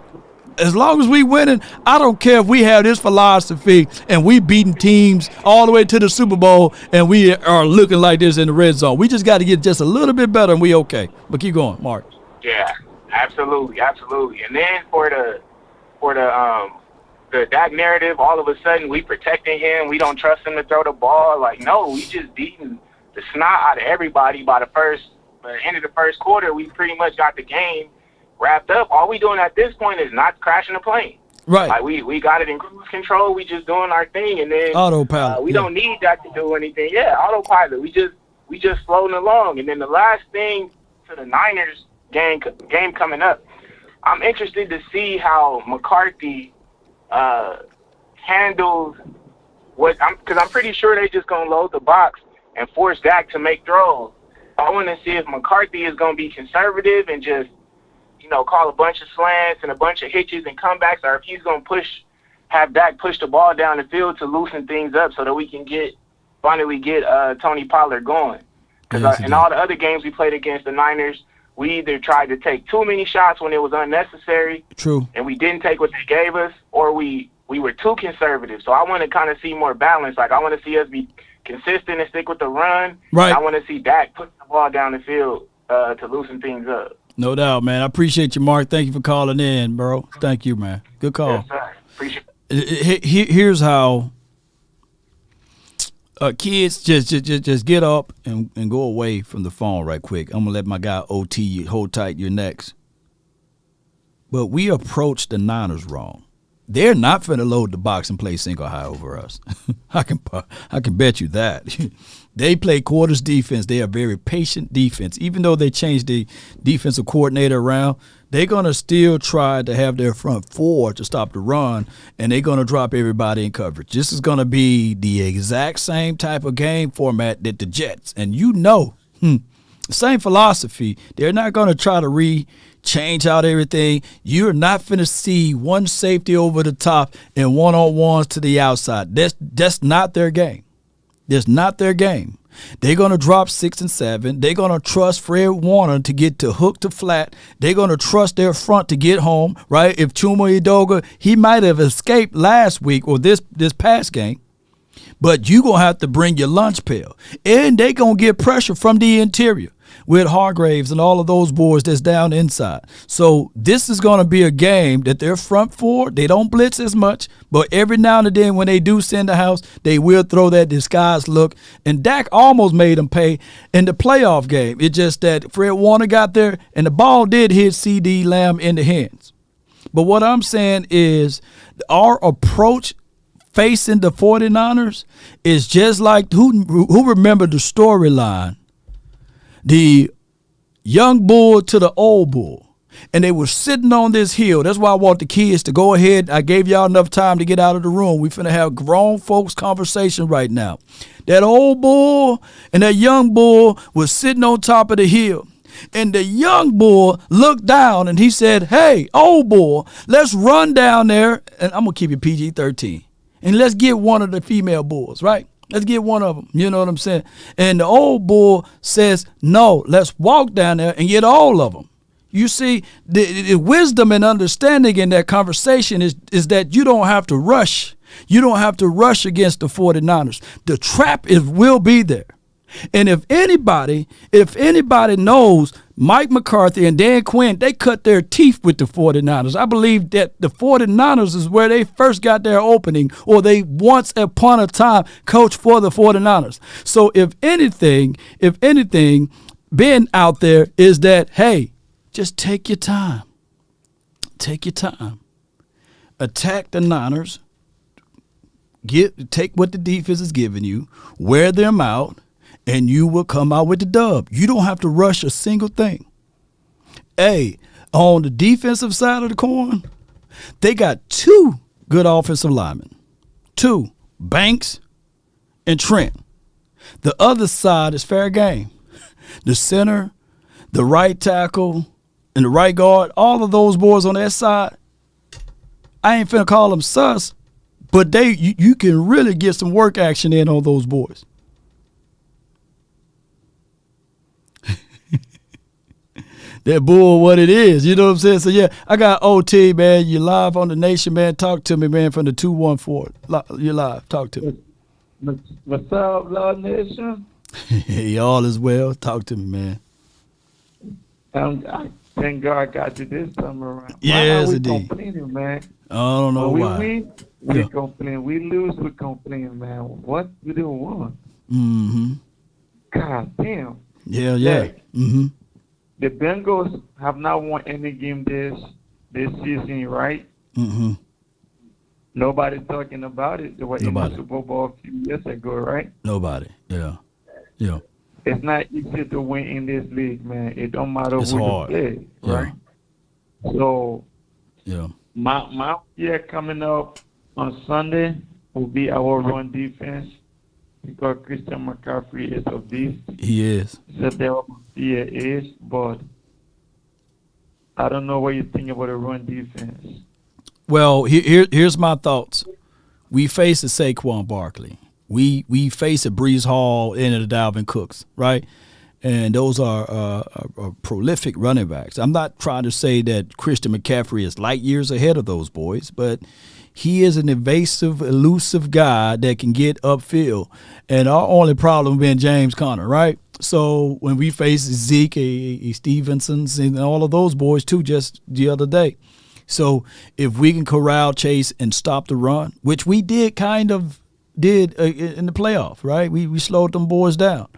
Speaker 1: as long as we winning, I don't care if we have this philosophy and we beating teams all the way to the Super Bowl and we are looking like this in the red zone. We just got to get just a little bit better and we okay. But keep going, Mark.
Speaker 11: Yeah, absolutely. And then for the Dak narrative, all of a sudden we protecting him. We don't trust him to throw the ball. Like, no, we just beating the snot out of everybody by the end of the first quarter. We pretty much got the game wrapped up. All we doing at this point is not crashing the plane.
Speaker 1: Right.
Speaker 11: Like we got it in cruise control. We just doing our thing, and then
Speaker 1: autopilot.
Speaker 11: We don't need that to do anything. Yeah, autopilot. We just floating along. And then the last thing to the Niners game coming up, I'm interested to see how McCarthy handles because I'm pretty sure they just gonna load the box and force Dak to make throws. I want to see if McCarthy is gonna be conservative and just call a bunch of slants and a bunch of hitches and comebacks, or if he's going to have Dak push the ball down the field to loosen things up so that we can finally get Tony Pollard going. Because in all the other games we played against the Niners, we either tried to take too many shots when it was unnecessary.
Speaker 1: True.
Speaker 11: And we didn't take what they gave us, or we were too conservative. So I want to kind of see more balance. Like, I want to see us be consistent and stick with the run.
Speaker 1: Right.
Speaker 11: I want to see Dak put the ball down the field to loosen things up.
Speaker 1: No doubt, man. I appreciate you, Mark. Thank you for calling in, bro. Thank you, man. Good call.
Speaker 11: Yes, sir. Appreciate
Speaker 1: it. Here's how kids just get up and go away from the phone right quick. I'm going to let my guy OT, hold tight, you're next. but we approached the Niners wrong. They're not finna load the box and play single high over us. I can bet you that. They play quarters defense. They are very patient defense. Even though they changed the defensive coordinator around, they're going to still try to have their front four to stop the run, and they're going to drop everybody in coverage. This is going to be the exact same type of game format that the Jets. And same philosophy. They're not going to try to change out everything. You're not finna see one safety over the top and one-on-ones to the outside. That's not their game. That's not their game. They're going to drop 6 and 7. They're going to trust Fred Warner to get to hook to flat. They're going to trust their front to get home, right? If Chuma Edoga, he might have escaped last week or this past game, but you're going to have to bring your lunch pail. And they're going to get pressure from the interior with Hargraves and all of those boys that's down inside. So this is going to be a game that their front four, they don't blitz as much, but every now and then when they do send the house, they will throw that disguised look. And Dak almost made them pay in the playoff game. It's just that Fred Warner got there and the ball did hit CD Lamb in the hands. But what I'm saying is our approach facing the 49ers is just like, who remember the storyline? The young bull to the old bull. And they were sitting on this hill. That's why I want the kids to go ahead. I gave y'all enough time to get out of the room. We finna have grown folks conversation right now. That old bull and that young bull was sitting on top of the hill. And the young bull looked down and he said, "Hey, old bull, let's run down there." And I'm going to keep it PG-13. And let's get one of the female bulls, right? Let's get one of them. You know what I'm saying? And the old bull says, "No, let's walk down there and get all of them." You see, the wisdom and understanding in that conversation is that you don't have to rush. You don't have to rush against the 49ers. The trap will be there. And if anybody knows Mike McCarthy and Dan Quinn, they cut their teeth with the 49ers. I believe that the 49ers is where they first got their opening, or they once upon a time coached for the 49ers. So if anything, being out there is that, hey, just take your time. Take your time. Attack the Niners. Take what the defense is giving you, wear them out, and you will come out with the dub. You don't have to rush a single thing. Hey, on the defensive side of the coin, they got 2 good offensive linemen. 2, Banks and Trent. The other side is fair game. The center, the right tackle, and the right guard, all of those boys on that side, I ain't finna call them sus, but you can really get some work action in on those boys. That bull what it is. You know what I'm saying? So, yeah, I got OT, man. You live on the Nation, man. Talk to me, man, from the 214. You're live. Talk to me.
Speaker 12: What's up, Lord Nation?
Speaker 1: Hey, all is well. Talk to me, man.
Speaker 12: I thank God I got you this time around.
Speaker 1: Yes,
Speaker 12: why are we
Speaker 1: indeed.
Speaker 12: complaining, man?
Speaker 1: I don't know
Speaker 12: when
Speaker 1: why.
Speaker 12: We win, we complain. We lose, we complain, man. What we do want?
Speaker 1: Mm-hmm.
Speaker 12: God damn.
Speaker 1: Yeah. Mm-hmm.
Speaker 12: The Bengals have not won any game this season, right?
Speaker 1: Mm-hmm.
Speaker 12: Nobody talking about it. They were in the Super Bowl a few years ago, right?
Speaker 1: Nobody. Yeah.
Speaker 12: It's not easy to win in this league, man. It don't matter
Speaker 1: It's
Speaker 12: who
Speaker 1: hard.
Speaker 12: you play, right? So,
Speaker 1: yeah.
Speaker 12: My year coming up on Sunday will be our run defense because Christian McCaffrey is a beast.
Speaker 1: He is.
Speaker 12: So he is, but I don't know what you think about the run defense.
Speaker 1: Well, here's my thoughts. We face a Saquon Barkley. We face a Breece Hall and a Dalvin Cooks, right? And those are prolific running backs. I'm not trying to say that Christian McCaffrey is light years ahead of those boys, but he is an evasive, elusive guy that can get upfield. And our only problem being James Conner, right? So when we face Zeke, Stevenson's, and all of those boys too just the other day. So if we can corral Chase and stop the run, which we did in the playoff, right? We slowed them boys down.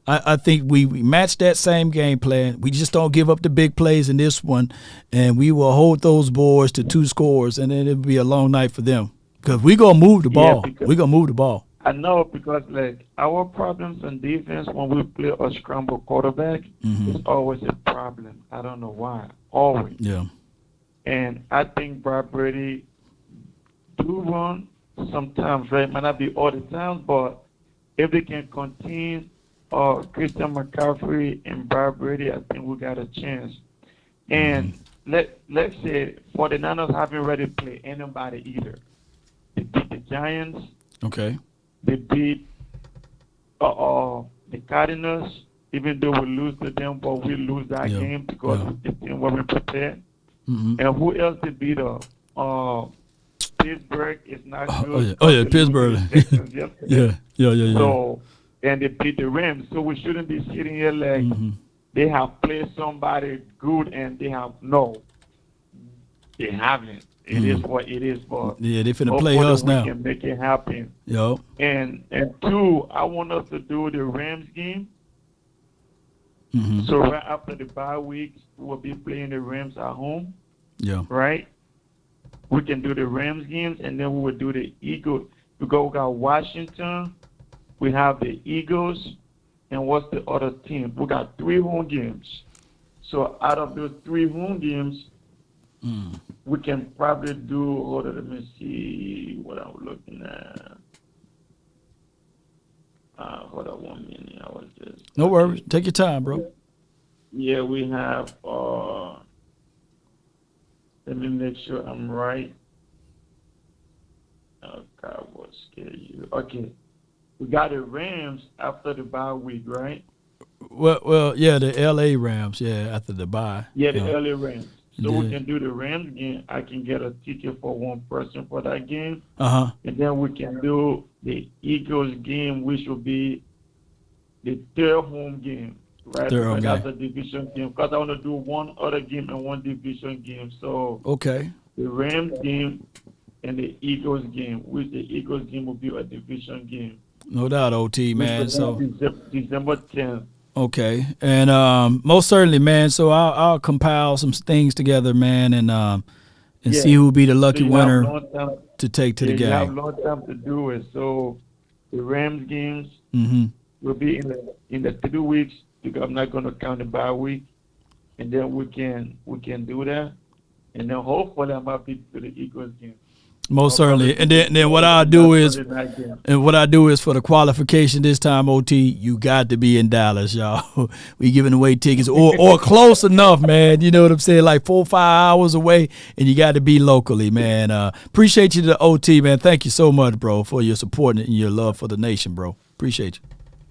Speaker 1: I think we match that same game plan. We just don't give up the big plays in this one, and we will hold those boys to 2 scores, and then it'll be a long night for them. Because we're going to move the ball. We're going to move the ball.
Speaker 12: I know, because like our problems on defense when we play a scramble quarterback is always a problem. I don't know why. Always.
Speaker 1: Yeah.
Speaker 12: And I think Brad Brady do run sometimes, right? Might not be all the time, but if they can contain Christian McCaffrey and Brad Brady, I think we got a chance. And let's say 49ers haven't ready to play anybody either. They beat the Giants.
Speaker 1: Okay.
Speaker 12: They beat the Cardinals, even though we lose to them, but we lose that game because the team wasn't prepared. And who else they beat? Pittsburgh is not good.
Speaker 1: Oh yeah, Pittsburgh. yeah.
Speaker 12: So, and they beat the Rams. So we shouldn't be sitting here like they have played somebody good and they have they haven't. It is what it is, but
Speaker 1: yeah, they finna play us now.
Speaker 12: We can make it happen.
Speaker 1: Yo.
Speaker 12: And 2, I want us to do the Rams game. So right after the bye week, we'll be playing the Rams at home.
Speaker 1: Yeah.
Speaker 12: Right? We can do the Rams games, and then we will do the Eagles. We got Washington. We have the Eagles. And what's the other team? We got 3 home games. So out of those 3 home games, we can probably do, hold on, let me see what I'm looking at. Hold on 1 minute. I was just.
Speaker 1: No worries. Take your time, bro.
Speaker 12: Yeah, we have, let me make sure I'm right. Cowboys schedule. Okay. We got the Rams after the bye week, right?
Speaker 1: Well, yeah, the LA Rams, after the bye.
Speaker 12: Yeah, the LA Rams. So we can do the Rams game. I can get a ticket for one person for that game. And then we can do the Eagles game, which will be the 3rd home game, right?
Speaker 1: Third
Speaker 12: That's a division game. Because I want to do one other game and one division game. So
Speaker 1: the
Speaker 12: Rams game and the Eagles game, which the Eagles game will be a division game.
Speaker 1: No doubt, OT, man. So
Speaker 12: December 10th.
Speaker 1: Okay, and most certainly, man. So I'll compile some things together, man, and see who will be the lucky winner to take to the game.
Speaker 12: You have a long time to do it. So the Rams games will be in the 2 weeks, because I'm not going to count the bye week, and then we can do that, and then hopefully I might be to the Eagles game.
Speaker 1: Most certainly, and then what I do is for the qualification this time, OT, you got to be in Dallas, y'all. We giving away tickets or close enough, man. You know what I'm saying? Like 4 or 5 hours away, and you got to be locally, man. Appreciate you, the OT, man. Thank you so much, bro, for your support and your love for the nation, bro. Appreciate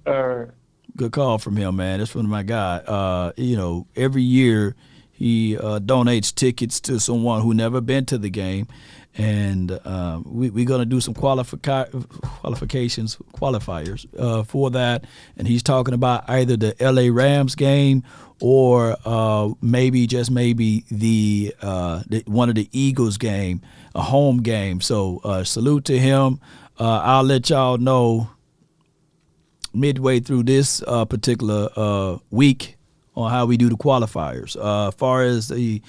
Speaker 1: you. Good call from him, man. That's from my guy. Every year he donates tickets to someone who never been to the game. And we're going to do some qualifiers for that. And he's talking about either the LA Rams game or maybe the one of the Eagles game, a home game. So salute to him. I'll let y'all know midway through this particular week on how we do the qualifiers. As far as the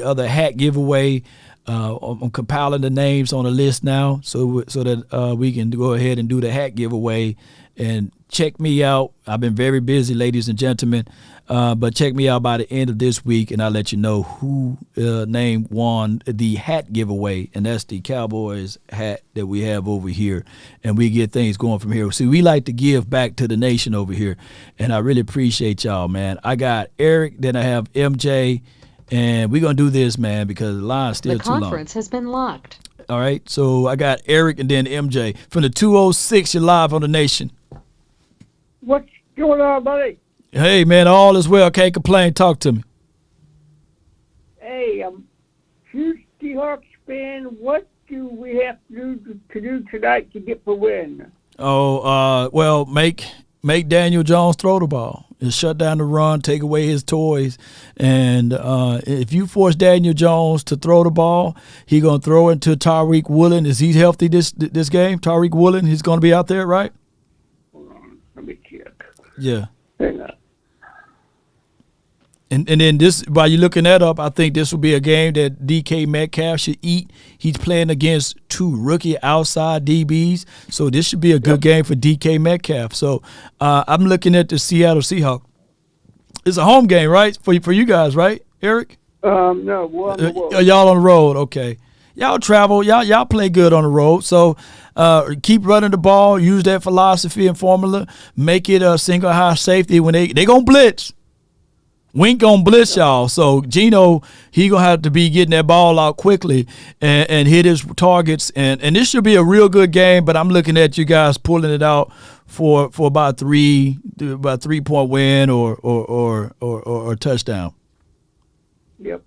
Speaker 1: other hat giveaway, I'm compiling the names on the list now so that we can go ahead and do the hat giveaway. And check me out. I've been very busy, ladies and gentlemen, but check me out by the end of this week, and I'll let you know who name won the hat giveaway, and that's the Cowboys hat that we have over here, and we get things going from here. See, we like to give back to the nation over here, and I really appreciate y'all, man. I got Eric, then I have MJ, and we're going to do this, man, because the line's still too long.
Speaker 4: The conference has been locked.
Speaker 1: All right, so I got Eric and then MJ. From the 206, you're live on the nation.
Speaker 14: What's going on, buddy?
Speaker 1: Hey, man, all is well. Can't complain. Talk to me.
Speaker 14: Hey, huge Seahawks fan. What do we have to do tonight to get the win?
Speaker 1: Well, make Daniel Jones throw the ball. Just shut down the run, take away his toys. And if you force Daniel Jones to throw the ball, he's going to throw it to Tariq Woolen. Is he healthy this game? Tariq Woolen, he's going to be out there, right?
Speaker 14: Hold on. Let me check.
Speaker 1: Yeah. And then this, while you're looking that up, I think this will be a game that DK Metcalf should eat. He's playing against 2 rookie outside DBs, so this should be a good game for DK Metcalf. So I'm looking at the Seattle Seahawks. It's a home game, right, for you guys, right, Eric?
Speaker 14: No, we're on the road.
Speaker 1: Y'all on the road, okay. Y'all travel, y'all play good on the road. So keep running the ball, use that philosophy and formula, make it a single high safety when they gonna blitz. We ain't gonna blitz y'all. So Geno, he gonna have to be getting that ball out quickly and hit his targets. And this should be a real good game. But I'm looking at you guys pulling it out for about 3-point win or touchdown.
Speaker 14: Yep.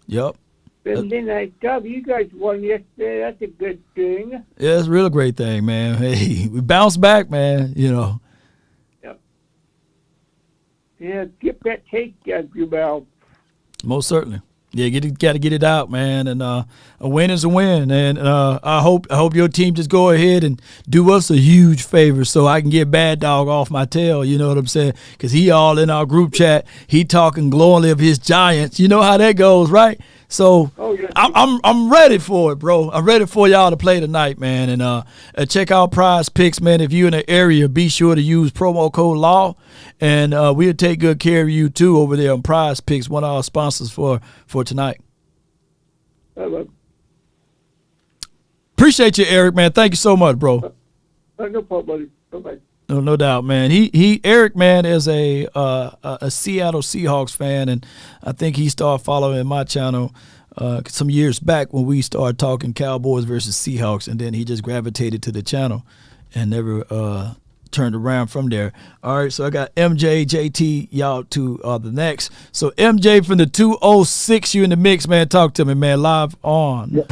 Speaker 1: Yep.
Speaker 14: And then you guys won yesterday. That's a good thing.
Speaker 1: Yeah, it's a real great thing, man. Hey, we bounced back, man.
Speaker 14: Yeah, get that tape out your mouth.
Speaker 1: Most certainly. Yeah, got to get it out, man. And a win is a win. And I hope your team just go ahead and do us a huge favor so I can get Bad Dog off my tail. You know what I'm saying? Because he all in our group chat. He talking glowingly of his Giants. You know how that goes, right? So I'm ready for it, bro. I'm ready for y'all to play tonight, man. And check out Prize Picks, man. If you're in the area, be sure to use promo code LAW, and we'll take good care of you too over there on Prize Picks, one of our sponsors for tonight. Appreciate you, Eric, man. Thank you so much, bro.
Speaker 14: No problem, buddy. Bye-bye.
Speaker 1: No doubt, man. Eric, man, is a Seattle Seahawks fan, and I think he started following my channel some years back when we started talking Cowboys versus Seahawks, and then he just gravitated to the channel and never turned around from there. All right, so I got MJ, JT, y'all two are the next. So MJ from the 206, you in the mix, man. Talk to me, man. Live on.
Speaker 13: Yeah.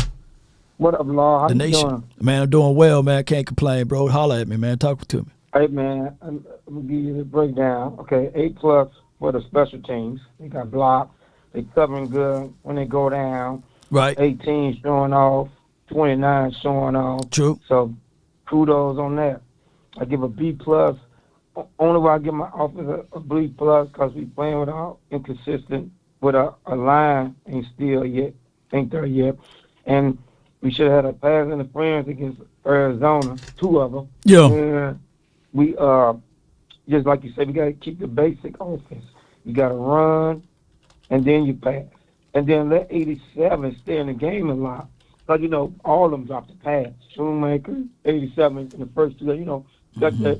Speaker 13: What up, Law? How
Speaker 1: the
Speaker 13: you
Speaker 1: Nation.
Speaker 13: doing?
Speaker 1: Man, I'm doing well, man. Can't complain, bro. Holla at me, man. Talk to me.
Speaker 13: Hey, man, I'm going to give you the breakdown. Okay, 8+ for the special teams. They got blocked. They covering good when they go down.
Speaker 1: Right.
Speaker 13: 18 showing off. 29 showing off.
Speaker 1: True.
Speaker 13: So kudos on that. I give a B+. Only way I give my offense a B+ because we playing with our inconsistent, with a line ain't there yet. And we should have had a pass interference against Arizona, 2 of them.
Speaker 1: Yeah.
Speaker 13: And we just like you said, we gotta keep the basic offense. You gotta run, and then you pass, and then let 87 stay in the game a lot. Cause all of them dropped the pass. Shoemaker, 87 in the first 2. Got the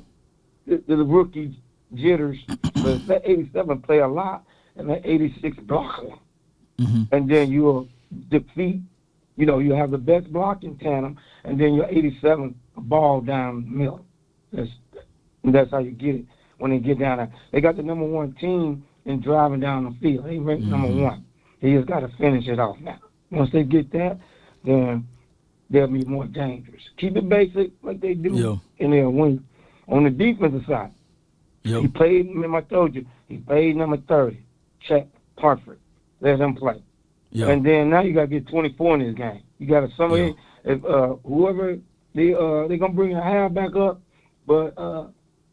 Speaker 13: rookie jitters, but let 87 play a lot, and let 86 block them, and then you'll defeat. You have the best blocking tandem, and then your 87 ball down the middle. That's how you get it when they get down there. They got the number 1 team in driving down the field. They ranked number 1. They just got to finish it off now. Once they get that, then they'll be more dangerous. Keep it basic like they do, and they'll win. On the defensive side, he played, remember I told you, he played number 30. Check, perfect. Let him play. Yeah. And then now you got to get 24 in this game. You got to somebody, if whoever, they're going to bring a halfback up, but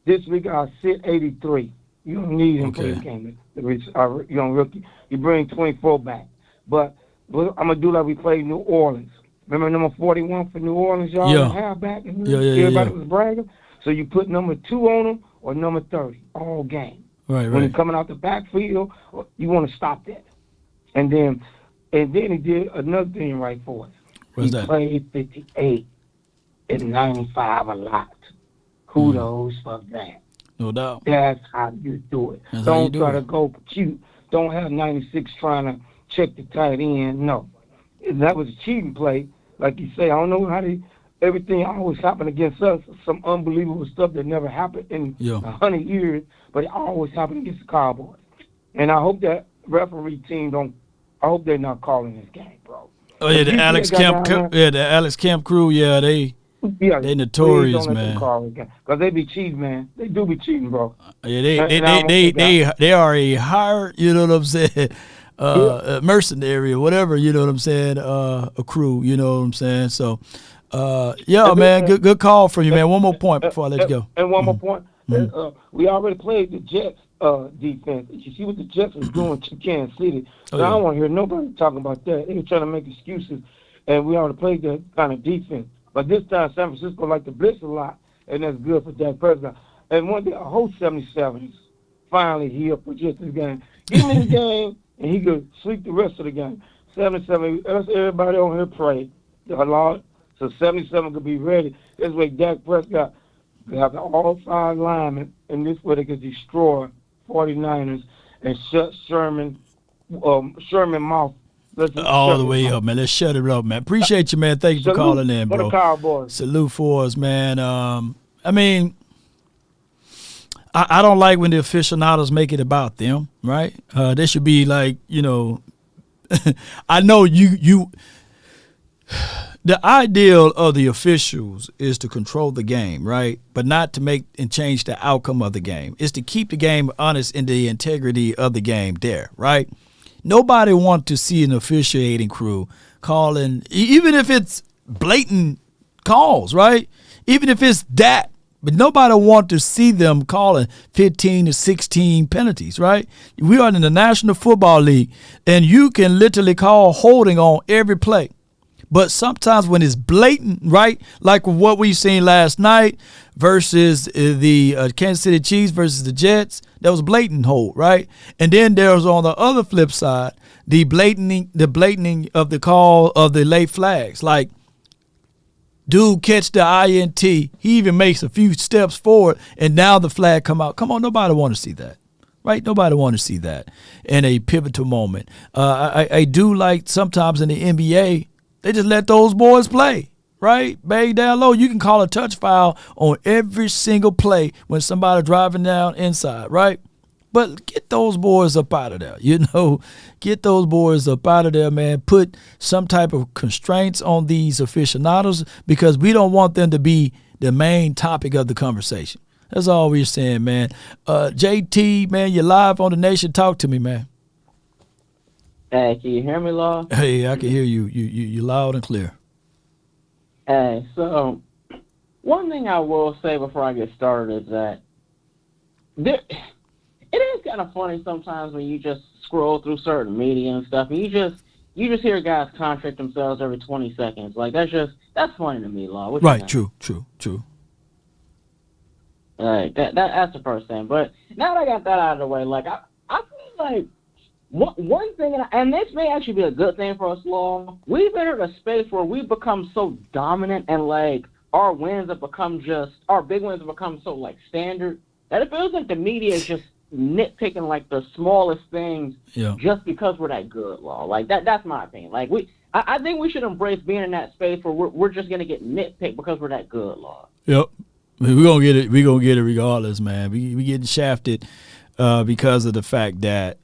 Speaker 13: this week I'll sit 83. You don't need him for this game. Young rookie. You bring 24 back. But I'm going to do like we played New Orleans. Remember number 41 for New Orleans, y'all? Yeah. Halfback? And everybody was bragging. So you put number 2 on him or number 30 all game.
Speaker 1: Right.
Speaker 13: When he's coming out the backfield, you want to stop that. And then he did another thing right for us.
Speaker 1: What's that?
Speaker 13: He played 58 and 95 a lot. Kudos for that.
Speaker 1: No doubt.
Speaker 13: That's how you do it. Don't try to go cute. Don't have 96 trying to check the tight end. No. That was a cheating play. Like you say, I don't know how everything always happened against us. Some unbelievable stuff that never happened in 100 years, but it always happened against the Cowboys. And I hope that referee team I hope they're not calling this game, bro.
Speaker 1: Oh yeah, the Alex Kemp crew, they notorious, man.
Speaker 13: Because they be cheating, man. They do be cheating, bro.
Speaker 1: Yeah, they are a hired, you know what I'm saying, mercenary or whatever, you know what I'm saying, a crew, you know what I'm saying. So, man, good call from you, man. One more point before I let you go.
Speaker 13: And one more point. We already played the Jets defense. You see what the Jets was doing to Kansas City.
Speaker 1: Oh,
Speaker 13: Now,
Speaker 1: yeah.
Speaker 13: I don't want to hear nobody talking about that. They were trying to make excuses, and we already played that kind of defense. But this time, San Francisco like to blitz a lot, and that's good for Dak Prescott. And one day, I hope 77ers finally heal for just this game. Give him the game, and he could sleep the rest of the game. 77, let's everybody on here pray, the Lord, so 77 could be ready. This way, Dak Prescott could have all 5 linemen, and this way they could destroy 49ers and shut Sherman mouth.
Speaker 1: All the way up, man. Let's shut it up, man. Appreciate you, man. Thank you for calling in, bro.
Speaker 13: For the Cowboys.
Speaker 1: Salute for us, man. I mean, I don't like when the aficionados make it about them, right? They should be like, I know you. The ideal of the officials is to control the game, right? But not to make and change the outcome of the game. It's to keep the game honest and the integrity of the game there, right? Nobody wants to see an officiating crew calling, even if it's blatant calls, right? Even if it's that. But nobody wants to see them calling 15 to 16 penalties, right? We are in the National Football League, and you can literally call holding on every play. But sometimes when it's blatant, right, like what we've seen last night versus the Kansas City Chiefs versus the Jets, that was blatant hold, right? And then there's on the other flip side, the blatantning of the call of the late flags. Like, dude catch the INT, he even makes a few steps forward, and now the flag come out. Come on, nobody want to see that. Right? Nobody want to see that in a pivotal moment. I do like sometimes in the NBA, they just let those boys play, right? Bang down low. You can call a touch foul on every single play when somebody driving down inside, right? But get those boys up out of there, Get those boys up out of there, man. Put some type of constraints on these aficionados because we don't want them to be the main topic of the conversation. That's all we're saying, man. JT, man, you're live on the Nation. Talk to me, man.
Speaker 15: Hey, can you hear me, Law?
Speaker 1: Hey, I can hear you. You loud and clear.
Speaker 15: Hey, so one thing I will say before I get started is that it is kind of funny sometimes when you just scroll through certain media and stuff, and you just hear guys contradict themselves every 20 seconds. Like that's funny to me, Law.
Speaker 1: Right, true.
Speaker 15: Right, that's the first thing. But now that I got that out of the way, like I feel like one thing, and this may actually be a good thing for us, Law. We've entered a space where we've become so dominant, and like our big wins have become so like standard that it feels like the media is just nitpicking like the smallest things just because we're that good, Law. Like that's my opinion. Like I think we should embrace being in that space where we're just gonna get nitpicked because we're that good, Law.
Speaker 1: Yep. We're gonna get it. We're gonna get it regardless, man. We getting shafted because of the fact that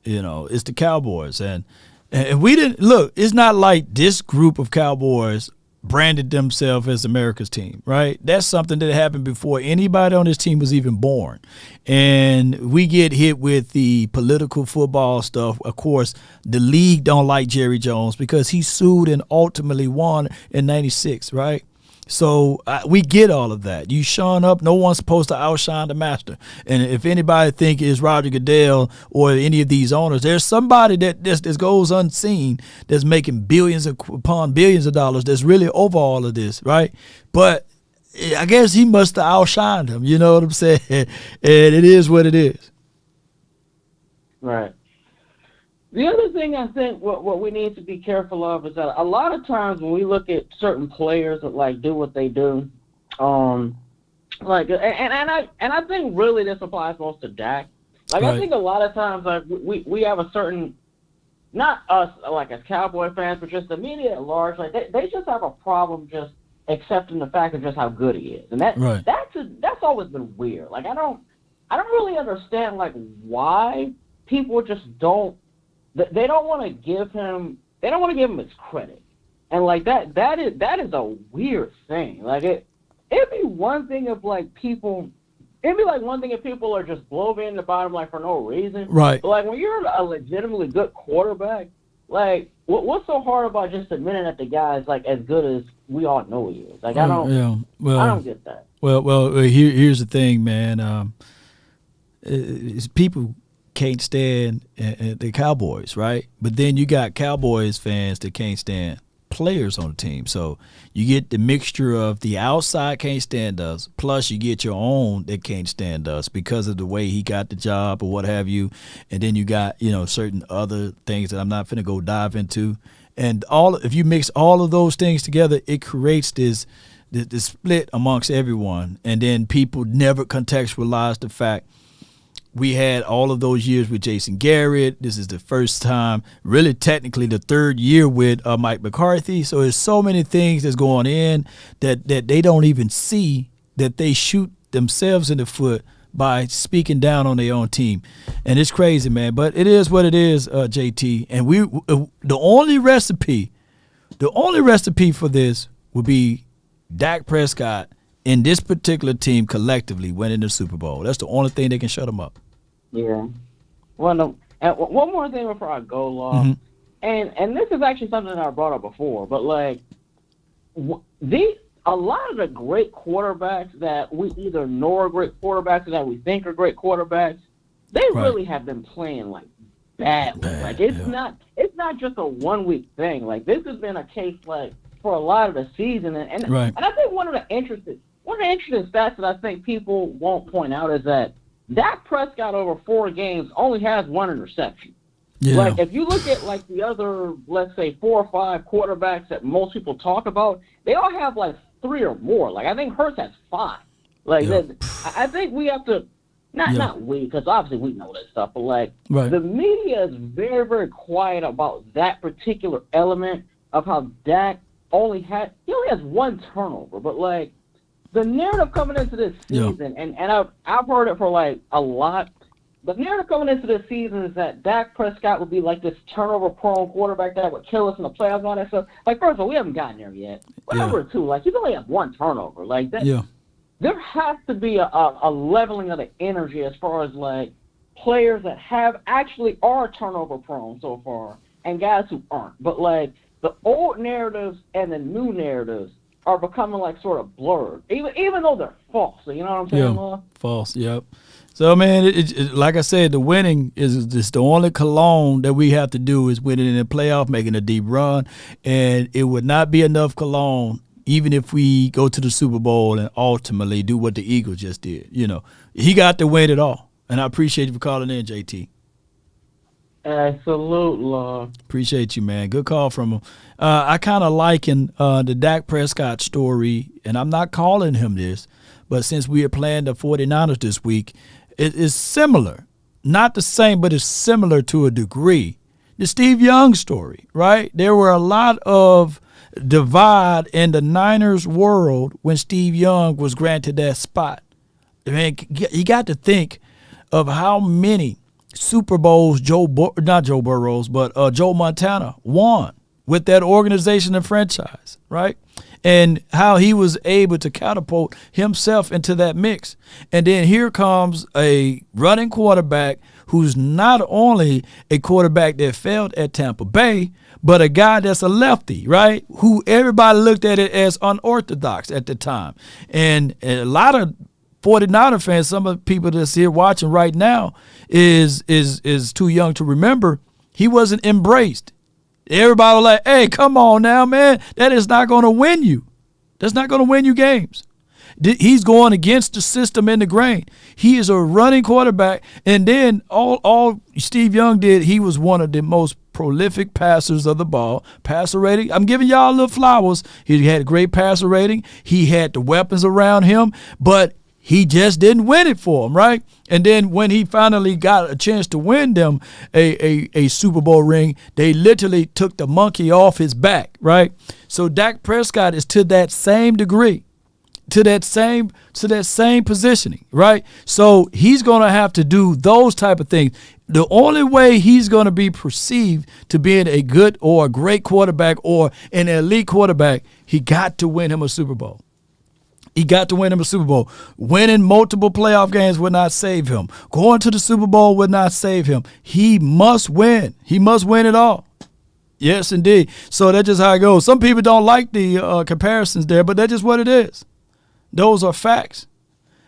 Speaker 1: it's the Cowboys, and we didn't look. It's not like this group of Cowboys branded themselves as America's team, right? That's something that happened before anybody on this team was even born, and we get hit with the political football stuff. Of course, the league don't like Jerry Jones because he sued and ultimately won in '96, right? So we get all of that. You showing up, no one's supposed to outshine the master. And if anybody think it's Roger Goodell or any of these owners, there's somebody that goes unseen that's making billions upon billions of dollars that's really over all of this, right? But I guess he must have outshined him, you know what I'm saying? And it is what it is.
Speaker 15: Right. The other thing I think what we need to be careful of is that a lot of times when we look at certain players that like do what they do, and I think really this applies most to Dak. Like right. I think a lot of times like we have a certain, not us like as Cowboy fans, but just the media at large, like they just have a problem just accepting the fact of just how good he is, and that's always been weird. Like I don't really understand like why people just don't. They don't want to give him his credit, and like that is a weird thing. Like it'd be one thing if like people, it'd be like one thing if people are just blowing the bottom like for no reason.
Speaker 1: Right.
Speaker 15: But like when you're a legitimately good quarterback, like what's so hard about just admitting that the guy is like as good as we all know he is? Like I don't get that.
Speaker 1: Well. Here's the thing, man. People can't stand the Cowboys, right? But then you got Cowboys fans that can't stand players on the team. So you get the mixture of the outside can't stand us, plus you get your own that can't stand us because of the way he got the job or what have you. And then you got, certain other things that I'm not finna go dive into. And if you mix all of those things together, it creates this split amongst everyone. And then people never contextualize the fact we had all of those years with Jason Garrett. This is the first time, really technically the third year with Mike McCarthy. So there's so many things that's going in that they don't even see, that they shoot themselves in the foot by speaking down on their own team. And it's crazy, man. But it is what it is, JT. And the only recipe for this would be Dak Prescott in this particular team collectively winning the Super Bowl. That's the only thing that can shut them up.
Speaker 15: Yeah. Well, no, and one more thing before I go, Law.
Speaker 1: Mm-hmm.
Speaker 15: And this is actually something that I brought up before, but like a lot of the great quarterbacks that we either know are great quarterbacks or that we think are great quarterbacks, they really have been playing like badly. Like it's not just a 1 week thing. Like this has been a case like for a lot of the season, and I think one of the interesting stats that I think people won't point out is that Dak Prescott over 4 games only has 1 interception. Yeah. Like if you look at like the other, let's say 4 or 5 quarterbacks that most people talk about, they all have like 3 or more. Like I think Hurts has 5. Like I think we have to not we, because obviously we know that stuff, but like the media is very, very quiet about that particular element of how Dak only has 1 turnover, but like the narrative coming into this season, and I've heard it for like a lot. The narrative coming into this season is that Dak Prescott would be like this turnover-prone quarterback that would kill us in the playoffs and all that stuff. Like, first of all, we haven't gotten there yet. But number 2, like, he's only have 1 turnover. Like, that, there has to be a leveling of the energy as far as, like, players that are turnover-prone so far and guys who aren't. But, like, the old narratives and the new narratives are becoming, like, sort of blurred, even though they're false. So, you know what I'm saying, Law?
Speaker 1: False, yep. So, man, like I said, the winning is just the only cologne that we have to do is winning in the playoff, making a deep run. And it would not be enough cologne even if we go to the Super Bowl and ultimately do what the Eagles just did. You know, he got to win it all. And I appreciate you for calling in, JT.
Speaker 15: Absolutely.
Speaker 1: Appreciate you, man. Good call from him. I kind of liken the Dak Prescott story, and I'm not calling him this, but since we are playing the 49ers this week, it is similar. Not the same, but it's similar to a degree. The Steve Young story, right? There were a lot of divide in the Niners world when Steve Young was granted that spot. I mean, you got to think of how many Super Bowls Joe Montana won with that organization and franchise, right? And how he was able to catapult himself into that mix. And then here comes a running quarterback who's not only a quarterback that failed at Tampa Bay, but a guy that's a lefty, right? Who everybody looked at it as unorthodox at the time. And a lot of 49er fans, some of the people that's here watching right now is too young to remember. He wasn't embraced. Everybody was like, hey, come on now, man. That is not going to win you. That's not going to win you games. He's going against the system and the grain. He is a running quarterback. And then all Steve Young did, he was one of the most prolific passers of the ball. Passer rating, I'm giving y'all a little flowers. He had a great passer rating. He had the weapons around him, but he just didn't win it for him, right? And then when he finally got a chance to win them a Super Bowl ring, they literally took the monkey off his back, right? So Dak Prescott is to that same degree, to that same positioning, right? So he's going to have to do those type of things. The only way he's going to be perceived to being a good or a great quarterback or an elite quarterback, he got to win him a Super Bowl. He got to win him a Super Bowl. Winning multiple playoff games would not save him. Going to the Super Bowl would not save him. He must win. He must win it all. Yes, indeed. So that's just how it goes. Some people don't like the comparisons there, but that's just what it is. Those are facts.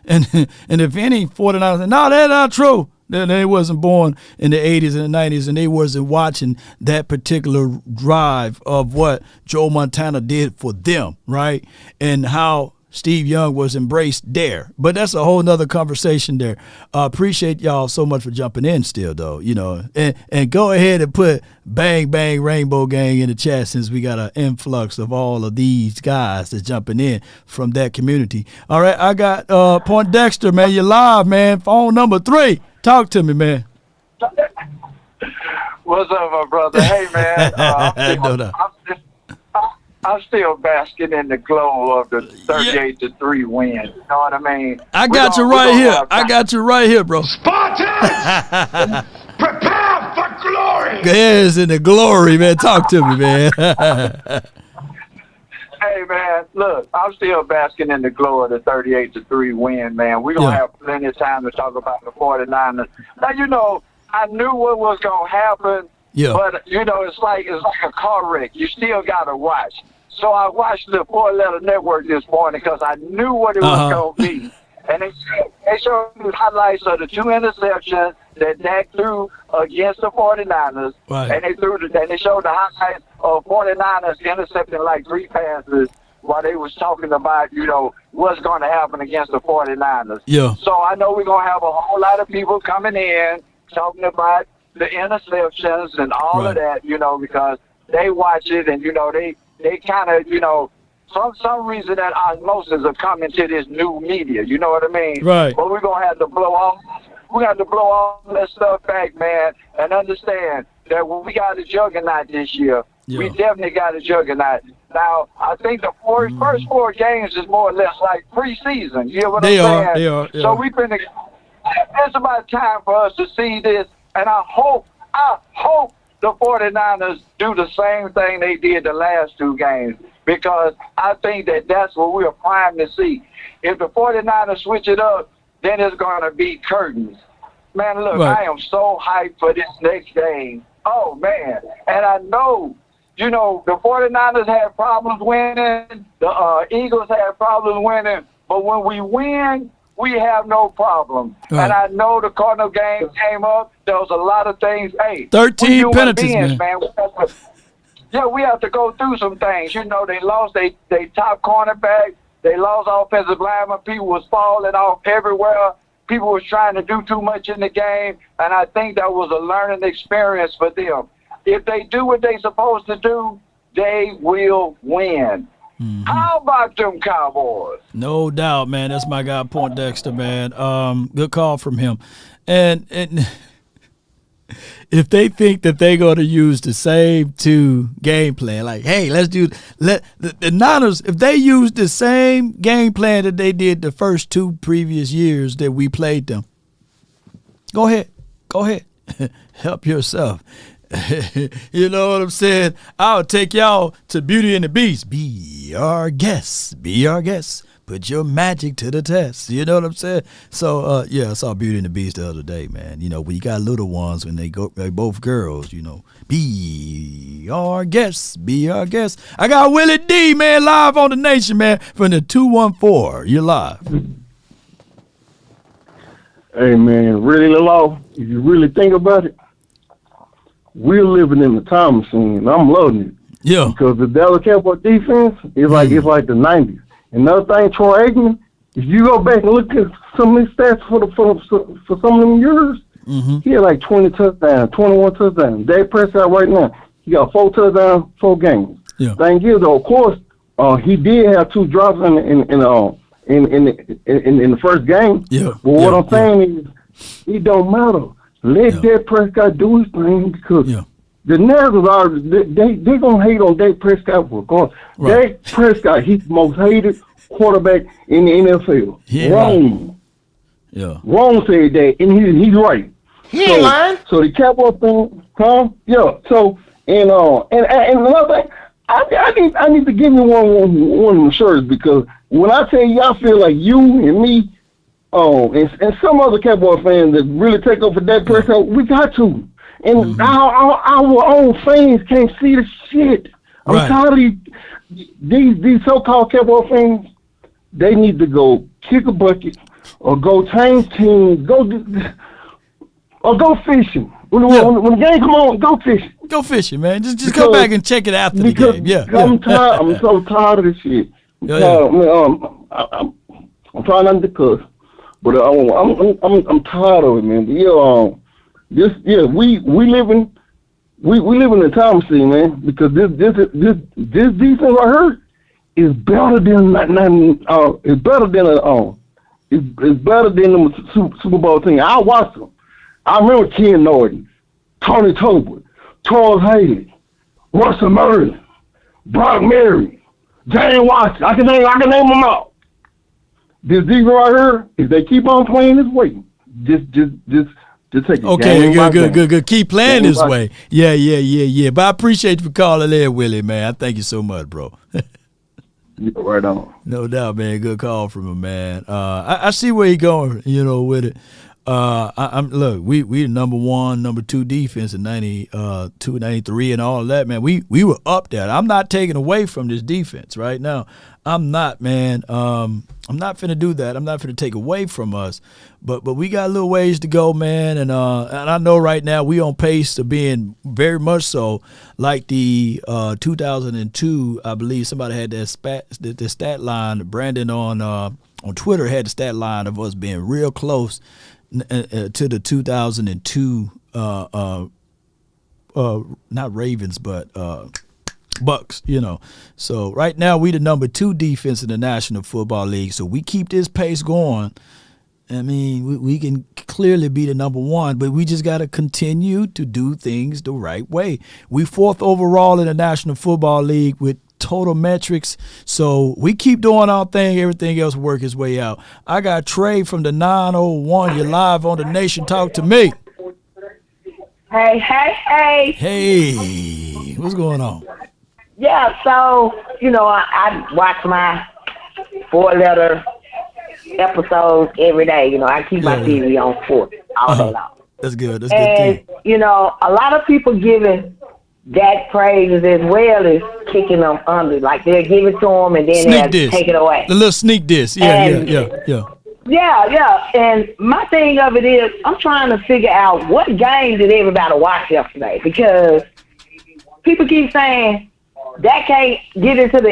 Speaker 1: And if any 49ers say, no, that's not true, then they wasn't born in the 80s and the 90s, and they wasn't watching that particular drive of what Joe Montana did for them, right? And how Steve Young was embraced there. But that's a whole nother conversation there. Appreciate y'all so much for jumping in still, though, and go ahead and put Bang Bang Rainbow Gang in the chat, since we got an influx of all of these guys that's jumping in from that community. All right, I got Point Dexter, man. You're live, man. Phone number 3. Talk to me, man.
Speaker 8: What's up, my brother? Hey, man. I'm still basking in the glow of the 38-3 win. You know what I mean?
Speaker 1: I got you right here, bro.
Speaker 8: Spartans! Prepare for glory!
Speaker 1: Yes, in the glory, man. Talk to me, man.
Speaker 8: Hey, man, look, I'm still basking in the glow of the 38-3 win, man. We're going to have plenty of time to talk about the 49ers. Now, I knew what was going to happen, but, it's like a car wreck. You still got to watch. So I watched the 4-letter network this morning because I knew what it was going to be. And they showed me highlights of the 2 interceptions that Dak threw against the 49ers. Right. And they showed the highlights of 49ers intercepting like 3 passes while they was talking about, what's going to happen against the 49ers. Yeah. So I know we're going to have a whole lot of people coming in talking about the interceptions and all of that, because they watch it and, they kind of, for some reason that osmosis are coming to this new media. You know what I mean? Right. But we're going to have to blow all that stuff back, man, and understand that when we got a juggernaut this year, we definitely got a juggernaut. Now, I think the first 4 games is more or less like preseason. You know what I'm saying? They are. So it's about time for us to see this, and I hope the 49ers do the same thing they did the last 2 games, because I think that's what we're primed to see. If the 49ers switch it up, then it's going to be curtains. Man, look, I am so hyped for this next game. Oh, man. And I know, the 49ers had problems winning. The Eagles had problems winning. But when we win, we have no problem. Right. And I know the Cardinal game came up. There was a lot of things. Hey,
Speaker 1: 13 penalties, man.
Speaker 8: We have to go through some things. They lost their top cornerback. They lost offensive linemen. People was falling off everywhere. People was trying to do too much in the game. And I think that was a learning experience for them. If they do what they're supposed to do, they will win. Mm-hmm. How about them Cowboys?
Speaker 1: No doubt, man. That's my guy, Point Dexter, man. Good call from him. And if they think that they're going to use the same 2 game plan, like, hey, the Niners, if they use the same game plan that they did the first 2 previous years that we played them, go ahead. Help yourself. You know what I'm saying? I'll take y'all to Beauty and the Beast. Be our guest. Put your magic to the test. You know what I'm saying? So, I saw Beauty and the Beast the other day, man. When you got little ones, when they both girls, be our guest. I got Willie D, man, live on the Nation, man, from the 214. You're live.
Speaker 18: Hey, man, really low. If you really think about it, we're living in the time machine, and I'm loving it. Yeah. Because the Dallas Cowboys defense is like the 90s. Another thing, Troy Aikman, if you go back and look at some of these stats for some of them years, he had like 20 touchdowns, 21 touchdowns. Dak Prescott right now, he got 4 touchdowns, 4 games. Yeah. Thing is, though, of course, he did have 2 drops in the first game. Yeah. But what I'm saying is, it don't matter. Let Dak Prescott do his thing, because the narratives are they gonna hate on Dak Prescott regardless. Dak Prescott, he's the most hated quarterback in the NFL. Yeah. Wrong. Yeah. Wrong said that, and he's right. He ain't lying. So the Cowboys thing, Yeah. So and another thing, I need to give you one of them shirts, because when I tell you, I feel like you and me. And some other Cowboy fans that really take over Dak Prescott, we got to. And our own fans can't see the shit. I'm tired of these so-called Cowboy fans. they need to go kick a bucket or go change teams, or go fishing. When the game come on, go fishing.
Speaker 1: Go fishing, man. Just come back and check it after the game. Yeah.
Speaker 18: I'm tired. I'm so tired of this shit. I'm trying not to cuss, but I'm tired of it, man. We live in a time machine, man. Because this defense right here is better than it's better than the Super Bowl team. I watched them. I remember Ken Norton, Tony Tolbert, Charles Haley, Russell Merlin, Brock Mary, James Washington. I can name them all. This defense right here, if they keep on playing this way, just take it.
Speaker 1: Okay, good. Keep playing this way. Yeah. But I appreciate you for calling in, Willie, man. I thank you so much, bro.
Speaker 18: Right on.
Speaker 1: No doubt, man. Good call from him, man. I see where he going, with it. Look, we the number 1, number 2 defense in 92, 93 and all that, man. We were up there. I'm not taking away from this defense right now. I'm not, man. I'm not finna do that. I'm not finna take away from us. But we got a little ways to go, man. And I know right now we on pace to being very much so like the 2002. I believe somebody had the stat line. Brandon on Twitter had the stat line of us being real close to the 2002 not Ravens, but Bucks, So right now we the number 2 defense in the National Football League. So we keep this pace going. I mean, we can clearly be the number 1, but we just got to continue to do things the right way. We 4th overall in the National Football League with total metrics. So we keep doing our thing. Everything else work its way out. I got Trey from the 901. You're live on the Nation. Talk to me.
Speaker 16: Hey.
Speaker 1: Hey, what's going on?
Speaker 16: Yeah, so, I watch my 4-letter episodes every day. I keep my TV on 4 all day long.
Speaker 1: That's good. That's
Speaker 16: good. And, a lot of people giving Dak praises as well as kicking them under. Like, they'll give it to him and then they'll take it away.
Speaker 1: The little sneak diss. Yeah.
Speaker 16: Yeah. And my thing of it is, I'm trying to figure out what game did everybody watch yesterday? Because people keep saying Dak can't get into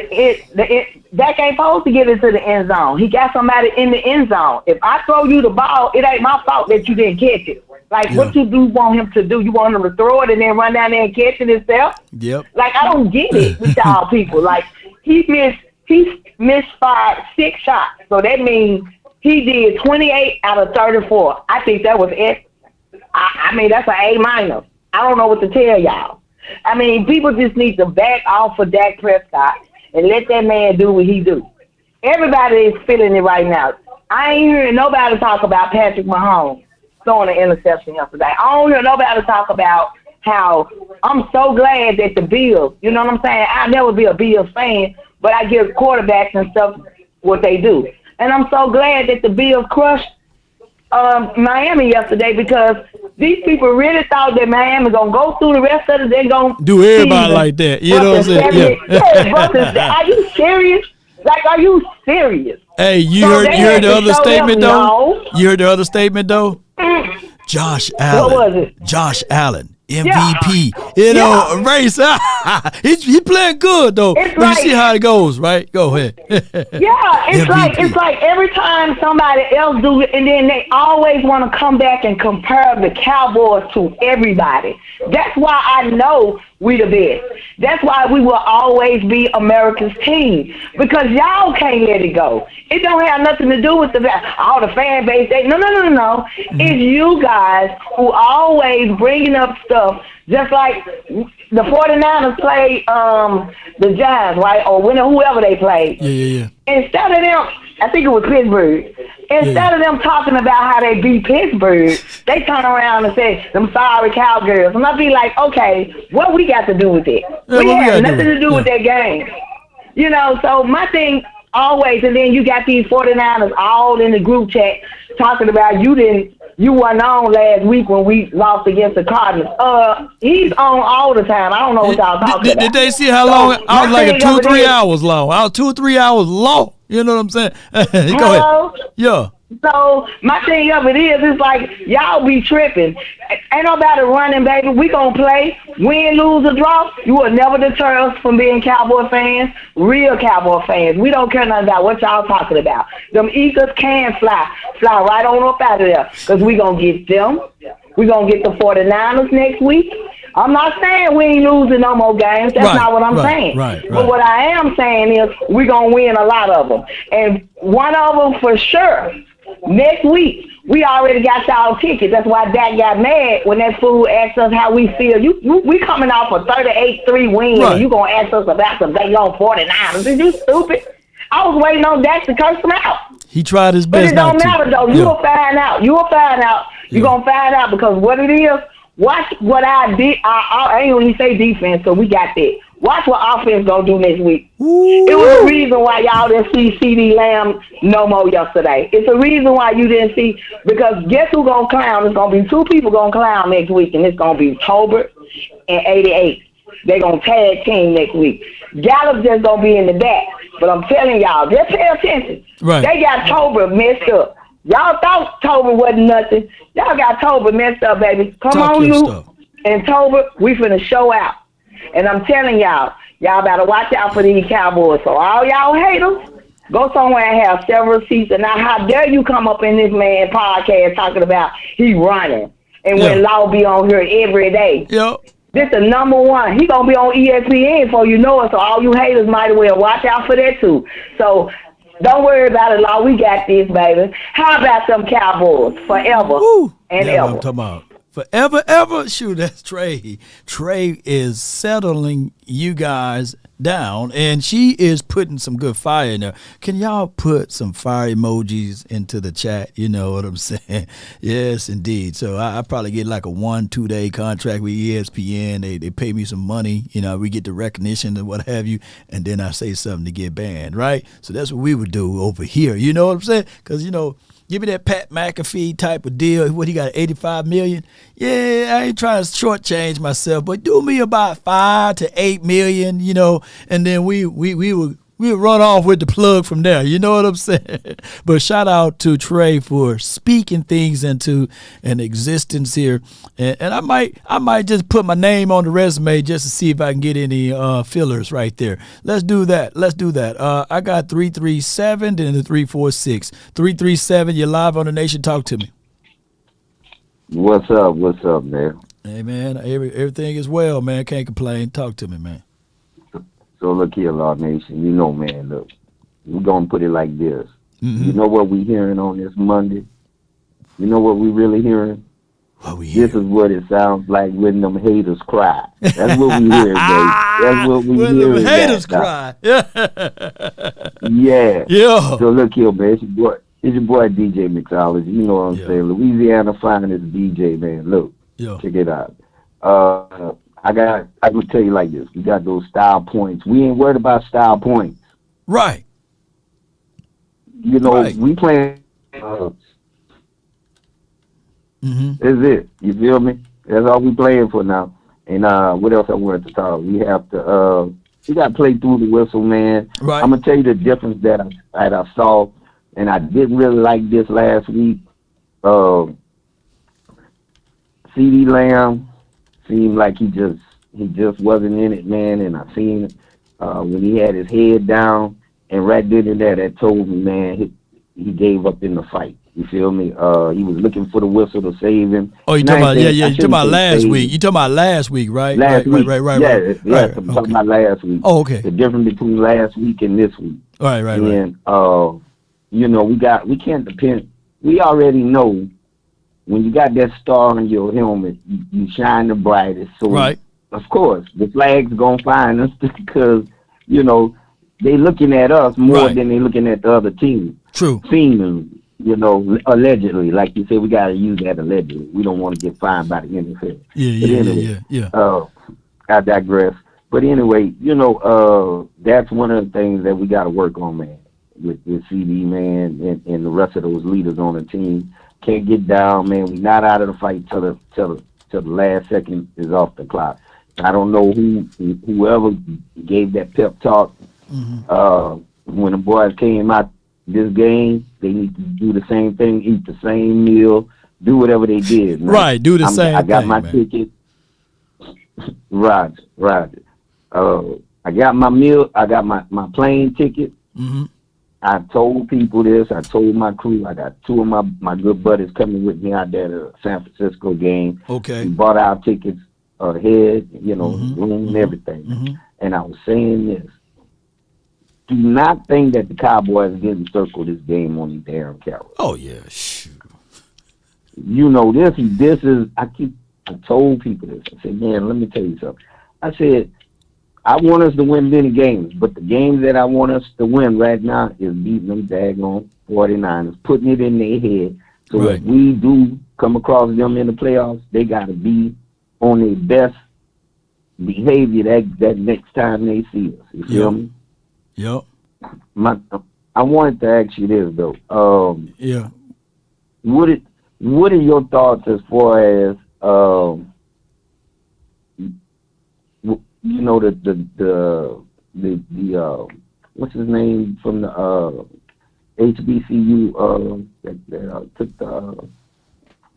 Speaker 16: Dak ain't supposed to get into the end zone. He got somebody in the end zone. If I throw you the ball, it ain't my fault that you didn't catch it. Like, what you do want him to do? You want him to throw it and then run down there and catch it himself?
Speaker 1: Yep.
Speaker 16: Like, I don't get it with y'all people. Like, he misfired 6 shots. So that means he did 28 out of 34. I think that was it. I mean, that's an A-. I don't know what to tell y'all. I mean, people just need to back off of Dak Prescott and let that man do what he do. Everybody is feeling it right now. I ain't hearing nobody talk about Patrick Mahomes throwing an interception yesterday. I don't hear nobody talk about how I'm so glad that the Bills, you know what I'm saying? I'll never be a Bills fan, but I give quarterbacks and stuff what they do. And I'm so glad that the Bills crushed Miami yesterday because these people really thought that Miami going to go through the rest of it. They're going to
Speaker 1: do everybody like that. You know what I'm saying?
Speaker 16: Yeah. Are you serious? Like, are you serious?
Speaker 1: Hey, you heard the other statement, though? No. You heard the other statement, though? Josh Allen.
Speaker 16: What was it?
Speaker 1: Josh Allen, MVP. Yeah. Race. He playing good though. But like, you see how it goes, right? Go ahead.
Speaker 16: It's like every time somebody else do it, and then they always want to come back and compare the Cowboys to everybody. That's why I know we the best. That's why we will always be America's team, because y'all can't let it go. It don't have nothing to do with the fan base. No. Mm-hmm. It's you guys who always bringing up stuff, just like the 49ers played the Giants, right? Or whoever they played.
Speaker 1: Yeah.
Speaker 16: Instead of them, I think it was Pittsburgh. Instead of them talking about how they beat Pittsburgh, they turn around and say, "I'm sorry, Cowgirls." And I'll be like, okay, what we got to do with it? We have nothing to do with that game. So my thing always, and then you got these 49ers all in the group chat talking about you didn't You weren't on last week when we lost against the Cardinals. He's on all the time. I don't know what y'all talking about.
Speaker 1: Did they see how long? I was like 2 or 3 hours long. I was 2 or 3 hours long. You know what I'm saying? Go ahead. Yeah.
Speaker 16: So my thing of it is, it's like y'all be tripping. Ain't nobody running, baby. We gonna play, win, lose, or draw. You will never deter us from being Cowboy fans, real Cowboy fans. We don't care nothing about what y'all talking about. Them Eagles can fly right on up out of there, because we gonna get them. We gonna get the 49ers next week. I'm not saying we ain't losing no more games. That's not what I'm saying. But what I am saying is we gonna win a lot of them, and one of them for sure. Next week, we already got y'all tickets. That's why Dak got mad when that fool asked us how we feel. We coming off a 38-3 win, and you gonna ask us about some day on 49ers. Is you stupid? I was waiting on Dak to curse him out.
Speaker 1: He tried his
Speaker 16: But
Speaker 1: best
Speaker 16: it don't
Speaker 1: not to.
Speaker 16: matter, though. You will find out. You will find out. You're gonna find out, because what it is, watch what I did. I ain't even say defense, so we got that. Watch what offense gonna do next week. Ooh. It was a reason why y'all didn't see CD Lamb no more yesterday. It's a reason why you didn't see, because guess who gonna clown? It's gonna be 2 people gonna clown next week, and it's gonna be Tolbert and 88. They gonna tag team next week. Gallup just gonna be in the back. But I'm telling y'all, just pay attention.
Speaker 1: Right.
Speaker 16: They got Tolbert messed up. Y'all thought Tolbert wasn't nothing. Y'all got Tolbert messed up, baby. Come
Speaker 1: Talk
Speaker 16: on,
Speaker 1: your
Speaker 16: you.
Speaker 1: stuff.
Speaker 16: And Tolbert, we finna show out. And I'm telling y'all better watch out for these Cowboys. So all y'all haters, go somewhere and have several seats. And now, how dare you come up in this man podcast talking about he running, and when Law be on here every day.
Speaker 1: Yep.
Speaker 16: This the number one. He gonna be on ESPN before you know it. So all you haters might as well watch out for that too. So don't worry about it, Law. We got this, baby. How about them Cowboys forever and
Speaker 1: Yeah,
Speaker 16: ever?
Speaker 1: I'm talking about forever, ever. Shoot, that's Trey. Trey is settling you guys down, and she is putting some good fire in there. Can y'all put some fire emojis into the chat? You know what I'm saying? Yes, indeed. So I probably get like a 1-2 day contract with ESPN. They pay me some money. You know, we get the recognition and what have you, and then I say something to get banned, right? So that's what we would do over here. You know what I'm saying? Because, you know, give me that Pat McAfee type of deal. What, he got, $85 million? Yeah, I ain't trying to shortchange myself, but do me about $5 to $8 million, you know, and then we would run off with the plug from there. You know what I'm saying? But shout out to Trey for speaking things into an existence here, and I might just put my name on the resume just to see if I can get any fillers right there. Let's do that. I got 337 and the 346. 337. You're live on the Nation. Talk to me.
Speaker 19: What's up, man?
Speaker 1: Hey, man, everything is well, man. Can't complain. Talk to me, man.
Speaker 19: So look here, Law Nation. You know, man, look, we're going to put it like this.
Speaker 1: Mm-hmm.
Speaker 19: You know what we hearing on this Monday? You know what we really hearing? This is what it sounds like when them haters cry. That's what we hear, baby. That's what we
Speaker 1: when
Speaker 19: hear.
Speaker 1: When them haters cry.
Speaker 19: Yeah.
Speaker 1: Yeah.
Speaker 19: So look here, man. It's your boy DJ Mixology. You know what I'm saying? Louisiana finest DJ, man. Look, check it out. I would tell you like this. We got those style points. We ain't worried about style points.
Speaker 1: Right.
Speaker 19: You know, we playing. That's it. You feel me? That's all we playing for now. And what else I wanted to talk? We have to. We got to play through the whistle, man.
Speaker 1: Right.
Speaker 19: I'm gonna tell you the difference that I saw, and I didn't really like this last week. CD Lamb seemed like he just wasn't in it, man. And I seen it when he had his head down, and right then and there, that told me, man, he gave up in the fight. You feel me? He was looking for the whistle to save him.
Speaker 1: Oh, you talking about you talking about last week? You talking about last week, right?
Speaker 19: Last week,
Speaker 1: right.
Speaker 19: I'm talking about last week.
Speaker 1: Oh, okay.
Speaker 19: The difference between last week and this week.
Speaker 1: Right.
Speaker 19: And you know, we can't depend. We already know when you got that star on your helmet, you shine the brightest. So of course, the flag's gonna find us because you know they looking at us more than they looking at the other team.
Speaker 1: True.
Speaker 19: Seemingly. You know, allegedly, like you said, we got to use that allegedly. We don't want to get fined by the NFL. Yeah. I digress. But anyway, you know, that's one of the things that we got to work on, man, with CD, man, and the rest of those leaders on the team can't get down, man. We're not out of the fight till the last second is off the clock. I don't know whoever gave that pep talk. When the boys came out this game, they need to do the same thing, eat the same meal, do whatever they did. Man.
Speaker 1: Right, do the same thing.
Speaker 19: I got my
Speaker 1: man.
Speaker 19: ticket. Roger. I got my meal. I got my plane ticket. I told people this. I told my crew. I got two of my good buddies coming with me out there to the San Francisco game.
Speaker 1: Okay.
Speaker 19: We bought our tickets ahead, room and everything. And I was saying this. Do not think that the Cowboys didn't circle this game on the damn calendar.
Speaker 1: Oh, yeah. Shoot.
Speaker 19: This is, I told people this. I said, man, let me tell you something. I said, I want us to win many games, but the games that I want us to win right now is beating them daggone 49ers, putting it in their head. So if we do come across them in the playoffs, they got to be on their best behavior that next time they see us. You feel me?
Speaker 1: Yep.
Speaker 19: I wanted to ask you this, though.
Speaker 1: Yeah.
Speaker 19: What are your thoughts as far as the what's his name from the HBCU that took the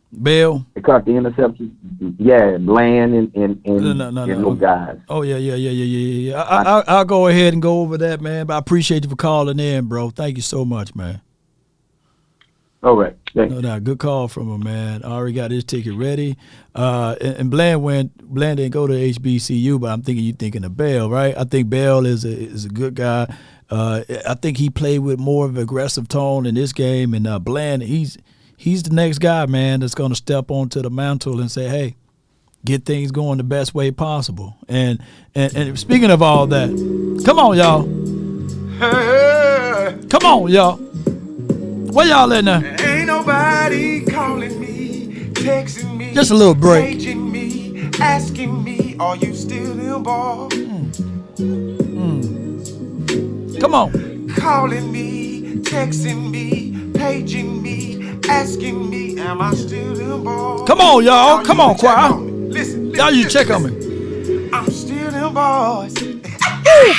Speaker 1: Bell?
Speaker 19: They caught the interception. Yeah, Bland and no guys.
Speaker 1: Oh yeah. I'll go ahead and go over that, man. But I appreciate you for calling in, bro. Thank you so much, man.
Speaker 19: All right. Thanks.
Speaker 1: No doubt. Good call from him, man. I already got his ticket ready. And Bland didn't go to HBCU, but I'm thinking you thinking of Bell, right? I think Bell is a good guy. I think he played with more of an aggressive tone in this game, and Bland, he's the next guy, man, that's going to step onto the mantle and say, hey, get things going the best way possible. And speaking of all that, come on, y'all. Come on, y'all. Where y'all at now?
Speaker 17: Ain't nobody calling me, texting me,
Speaker 1: just a little break.
Speaker 17: Paging me, asking me, are you still in ball?
Speaker 1: Come on.
Speaker 17: Calling me, texting me, paging me, asking me, am I still in ball?
Speaker 1: Come on, y'all. Come on, choir.
Speaker 17: Listen,
Speaker 1: y'all, you check on me.
Speaker 17: I'm still in boys. Hey,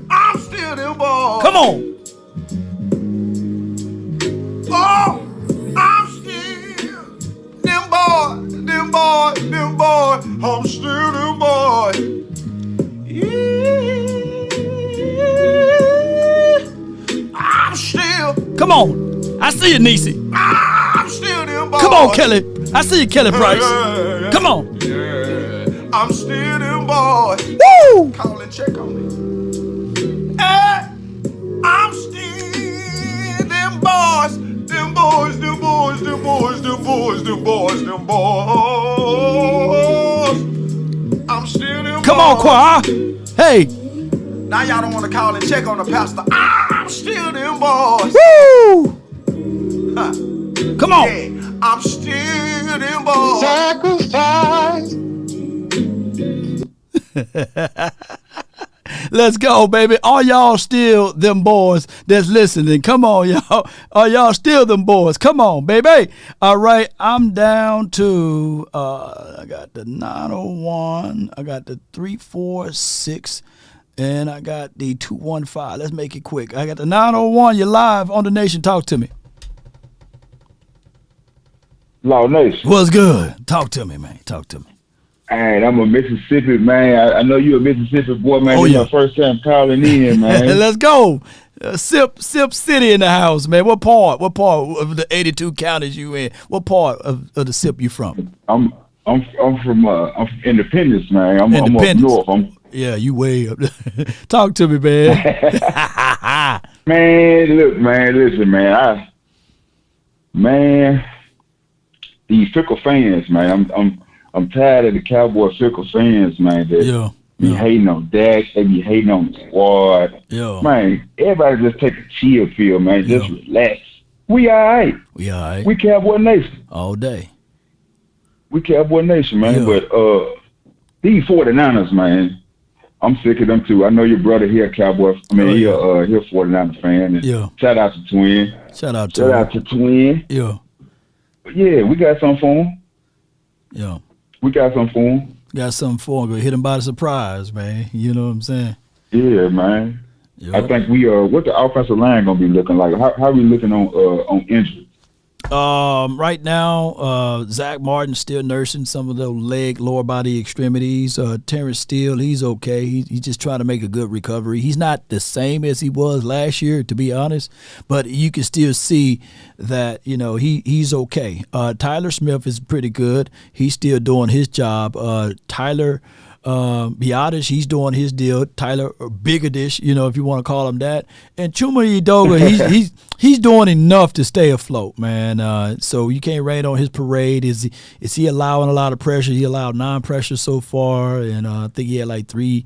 Speaker 17: I'm still in boys.
Speaker 1: Come on.
Speaker 17: Oh, I'm still them boys. I'm still them boys. I'm still.
Speaker 1: Come on. I see you, Niecy.
Speaker 17: I'm still them boys.
Speaker 1: Come on, Kelly. I see you, Kelly Price. Come on.
Speaker 17: Yeah. I'm still them boys.
Speaker 1: Woo!
Speaker 17: Call and check on me. Hey, I'm still them boys. Them boys. I'm still them boys.
Speaker 1: Come on, choir. Hey.
Speaker 17: Now y'all don't want to call and check on the pastor. I'm still them boys.
Speaker 1: Woo!
Speaker 17: Huh.
Speaker 1: Come on.
Speaker 17: Yeah, I'm still them boys. Sacrifice.
Speaker 1: Let's go, baby. Are y'all still them boys that's listening? Come on, y'all. Are y'all still them boys? Come on, baby. All right, I'm down to, I got the 901, I got the 346, and I got the 215. Let's make it quick. I got the 901. You're live on The Nation. Talk to me.
Speaker 20: Law Nation.
Speaker 1: What's good? Talk to me, man. Talk to me.
Speaker 20: Hey, I'm a Mississippi man. I know you're a Mississippi boy, man.
Speaker 1: Oh,
Speaker 20: This
Speaker 1: yeah.
Speaker 20: my first time calling in, man.
Speaker 1: Let's go. Sip City in the house, man. What part? What part of the 82 counties you in? What part of the Sip you from?
Speaker 20: I'm from Independence, man. I'm up north.
Speaker 1: Yeah, you way up. Talk to me, man.
Speaker 20: Man, look, man, listen, man. These fickle fans, man. I'm tired of the Cowboy fickle fans, man. That be hating on Dak, they be hating on the squad.
Speaker 1: Yeah.
Speaker 20: Man, everybody just take a chill pill, man. Just relax. We all right. We Cowboy Nation.
Speaker 1: All day.
Speaker 20: We Cowboy Nation, man. But these 49ers, man, I'm sick of them too. I know your brother here, Cowboy. I mean, he a 49er fan. And shout out to Twin.
Speaker 1: Shout out
Speaker 20: to Twin.
Speaker 1: Yeah.
Speaker 20: Yeah, we got something for him.
Speaker 1: Yeah.
Speaker 20: We got something for him.
Speaker 1: Got something for him. Hit him by the surprise, man. You know what I'm saying?
Speaker 20: Yeah, man.
Speaker 1: Yep.
Speaker 20: I think we what the offensive line gonna be looking like? How we looking on injury?
Speaker 1: Right now, Zach Martin's still nursing some of the lower body extremities. Terrence Steele, he's okay. He's just trying to make a good recovery. He's not the same as he was last year, to be honest, but you can still see that, he's okay. Tyler Smith is pretty good. He's still doing his job. Tyler Biadasz, he's doing his deal. Tyler Bigadish, if you want to call him that. And Chuma Edoga, he's doing enough to stay afloat, man. So you can't rain on his parade. Is he allowing a lot of pressure? He allowed 9 pressures so far, and I think he had like 3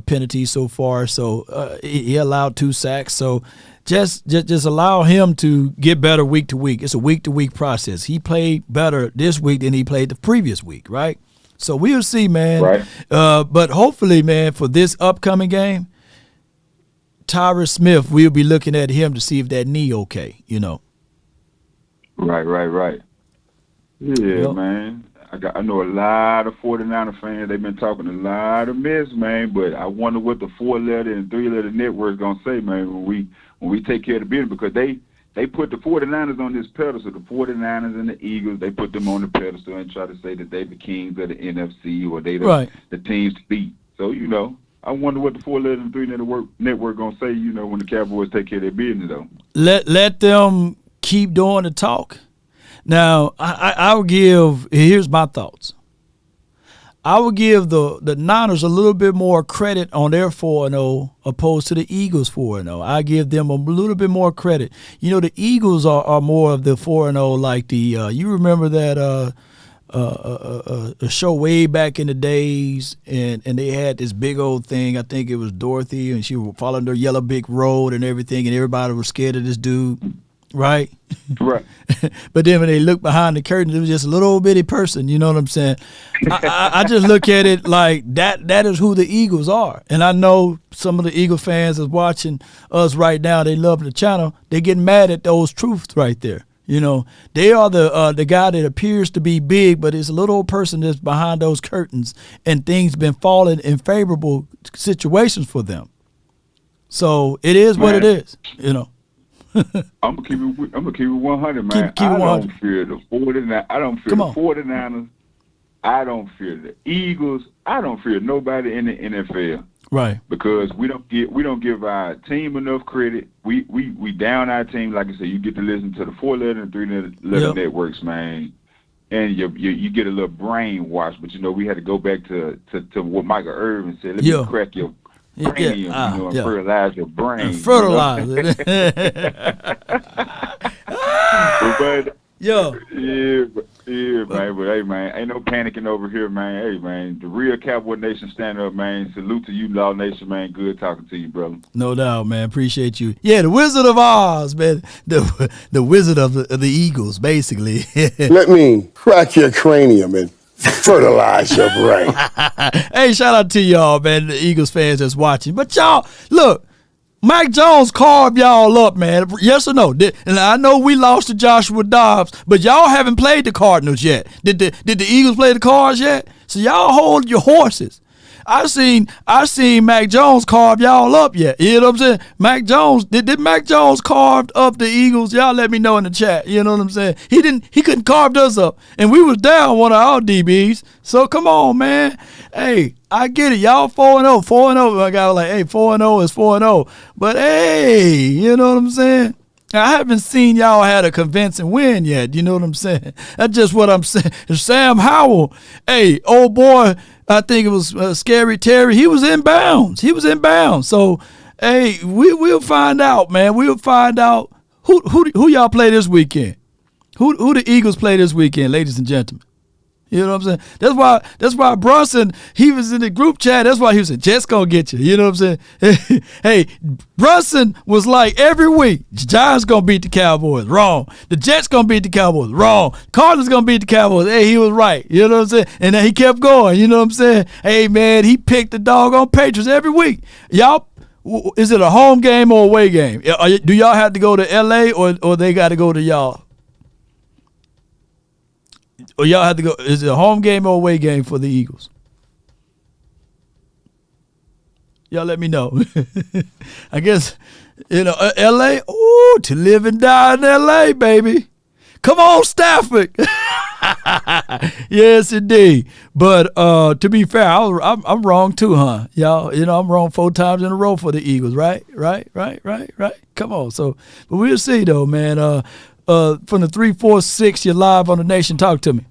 Speaker 1: penalties so far. So he allowed 2 sacks. So just allow him to get better week to week. It's a week to week process. He played better this week than he played the previous week, right? So we'll see, man.
Speaker 20: Right.
Speaker 1: But hopefully, man, for this upcoming game, Tyra Smith, we'll be looking at him to see if that knee okay,
Speaker 20: Right. Yeah, man. I know a lot of 49er fans. They've been talking a lot of mess, man. But I wonder what the 4-letter and 3-letter network's gonna say, man, when we take care of the business, because they put the 49ers on this pedestal. The 49ers and the Eagles, they put them on the pedestal and try to say that they the kings of the NFC or they the teams to beat. So, I wonder what the 4-letter and 3-letter network going to say, when the Cowboys take care of their business, though.
Speaker 1: Let them keep doing the talk. Now, I'll give – here's my thoughts. I would give the Niners a little bit more credit on their 4-0 opposed to the Eagles 4-0. I give them a little bit more credit. The Eagles are more of the 4-0 like the you remember that a show way back in the days, and they had this big old thing. I think it was Dorothy, and she was following their yellow brick road and everything, and everybody was scared of this dude. Right?
Speaker 20: Right.
Speaker 1: But then when they look behind the curtain, it was just a little bitty person, you know what I'm saying? I just look at it like that is who the Eagles are. And I know some of the Eagle fans is watching us right now. They love the channel. They get mad at those truths right there. They are the guy that appears to be big, but it's a little old person that's behind those curtains, and things been falling in favorable situations for them. So it is what it is,
Speaker 20: I'm gonna keep it 100, man.
Speaker 1: Keep
Speaker 20: I
Speaker 1: 100.
Speaker 20: don't fear the 49ers. I don't fear the 49ers. I don't fear the Eagles. I don't fear nobody in the NFL.
Speaker 1: Right.
Speaker 20: Because we don't give our team enough credit. We down our team, like I said. You get to listen to the 4-letter and 3-letter networks, man, and you get a little brainwash. But we had to go back to what Michael Irvin said. Let me crack your cranium, and fertilize your brain.
Speaker 1: Fertilize it.
Speaker 20: But
Speaker 1: yeah,
Speaker 20: man. But hey, man, ain't no panicking over here, man. Hey, man, the real Cowboy Nation stand up, man. Salute to you, Law Nation, man. Good talking to you, brother.
Speaker 1: No doubt, man. Appreciate you. Yeah, the Wizard of Oz, man. The Wizard of the Eagles, basically.
Speaker 3: Let me crack your cranium and fertilize your brain.
Speaker 1: Hey, shout out to y'all, man, the Eagles fans that's watching. But y'all, look, Mac Jones carved y'all up, man. Yes or no? And I know we lost to Joshua Dobbs, but y'all haven't played the Cardinals yet. Did the Eagles play the Cards yet? So y'all hold your horses. I seen Mac Jones carve y'all up yet. You know what I'm saying? Mac Jones, did Mac Jones carved up the Eagles? Y'all let me know in the chat. You know what I'm saying? He couldn't carve us up. And we was down one of our DBs. So come on, man. Hey, I get it. Y'all 4-0. 4-0. I got like, hey, 4-0 is 4-0. But hey, you know what I'm saying? I haven't seen y'all had a convincing win yet. You know what I'm saying? That's just what I'm saying. Sam Howell, hey, old boy, I think it was Scary Terry. He was in bounds. So, hey, we'll find out, man. We'll find out who y'all play this weekend. Who the Eagles play this weekend, ladies and gentlemen. You know what I'm saying? That's why Brunson, he was in the group chat. That's why he was saying, Jets gonna get you. You know what I'm saying? Hey, Brunson was like every week, Giants gonna beat the Cowboys. Wrong. The Jets gonna beat the Cowboys. Wrong. Cardinals gonna beat the Cowboys. Hey, he was right. You know what I'm saying? And then he kept going. You know what I'm saying? Hey, man, he picked the doggone Patriots every week. Y'all, is it a home game or away game? Do y'all have to go to L.A. or they got to go to y'all? Or y'all have to go? Is it a home game or away game for the Eagles? Y'all let me know. I guess, L.A. Ooh, to live and die in L.A., baby. Come on, Stafford. Yes, indeed. But to be fair, I'm wrong too, huh? Y'all, I'm wrong 4 times in a row for the Eagles, right? Right. Come on. So, but we'll see though, man. From the 346, you're live on the Nation. Talk to me.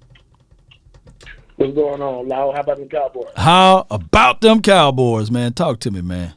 Speaker 9: What's going on, Lau? How about the Cowboys?
Speaker 1: How about them Cowboys, man? Talk to me, man.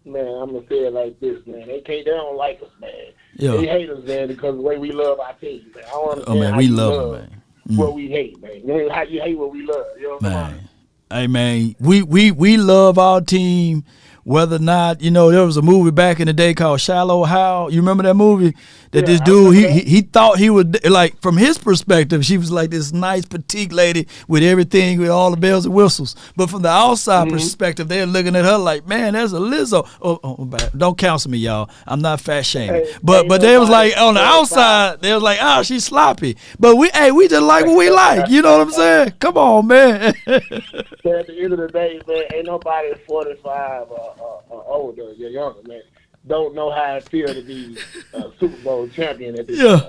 Speaker 9: Man, I'm gonna say it like this, man. They don't like us, man.
Speaker 1: Yeah.
Speaker 9: They hate us, man, because of the way we love our team, man. I don't understand
Speaker 1: man,
Speaker 9: how
Speaker 1: we
Speaker 9: you
Speaker 1: love them, man.
Speaker 9: what we hate, man. You know, how you hate what we love, you know what I'm saying?
Speaker 1: Hey, man, we love our team, whether or not, there was a movie back in the day called Shallow Hal. You remember that movie? That this dude, he thought he would, like, from his perspective, she was like this nice, petite lady with everything, with all the bells and whistles. But from the outside perspective, they're looking at her like, man, there's a Lizzo. Oh, don't counsel me, y'all. I'm not fat shaming. But they was like, on the outside, they was like, oh, she's sloppy. But we just like what we like. You know what I'm saying? Come on, man.
Speaker 9: So at the end of the day, man, ain't nobody 45 or older or younger, man, don't know how it feels to be a Super Bowl champion at this time,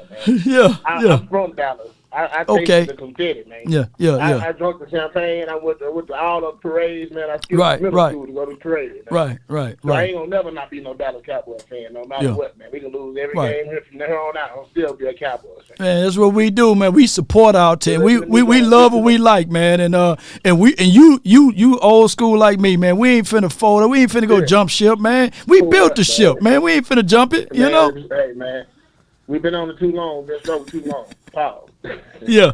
Speaker 9: man. I'm from Dallas. I tasted the confetti, man. I drank the champagne. I went to all the parades, man. I skipped middle school to go to the parade.
Speaker 1: Right.
Speaker 9: So I ain't gonna never not be no Dallas Cowboys fan, no matter what, man. We can lose every game here from there on out. I'll still be a Cowboys fan.
Speaker 1: Man, that's what we do, man. We support our team. We love what we like, man. And you old school like me, man. We ain't finna fold it. We ain't finna go jump ship, man. We built the ship, man. We ain't finna jump it, you know.
Speaker 9: Hey, man. We've been on it too long. Been over too long. Pause.
Speaker 1: Yeah.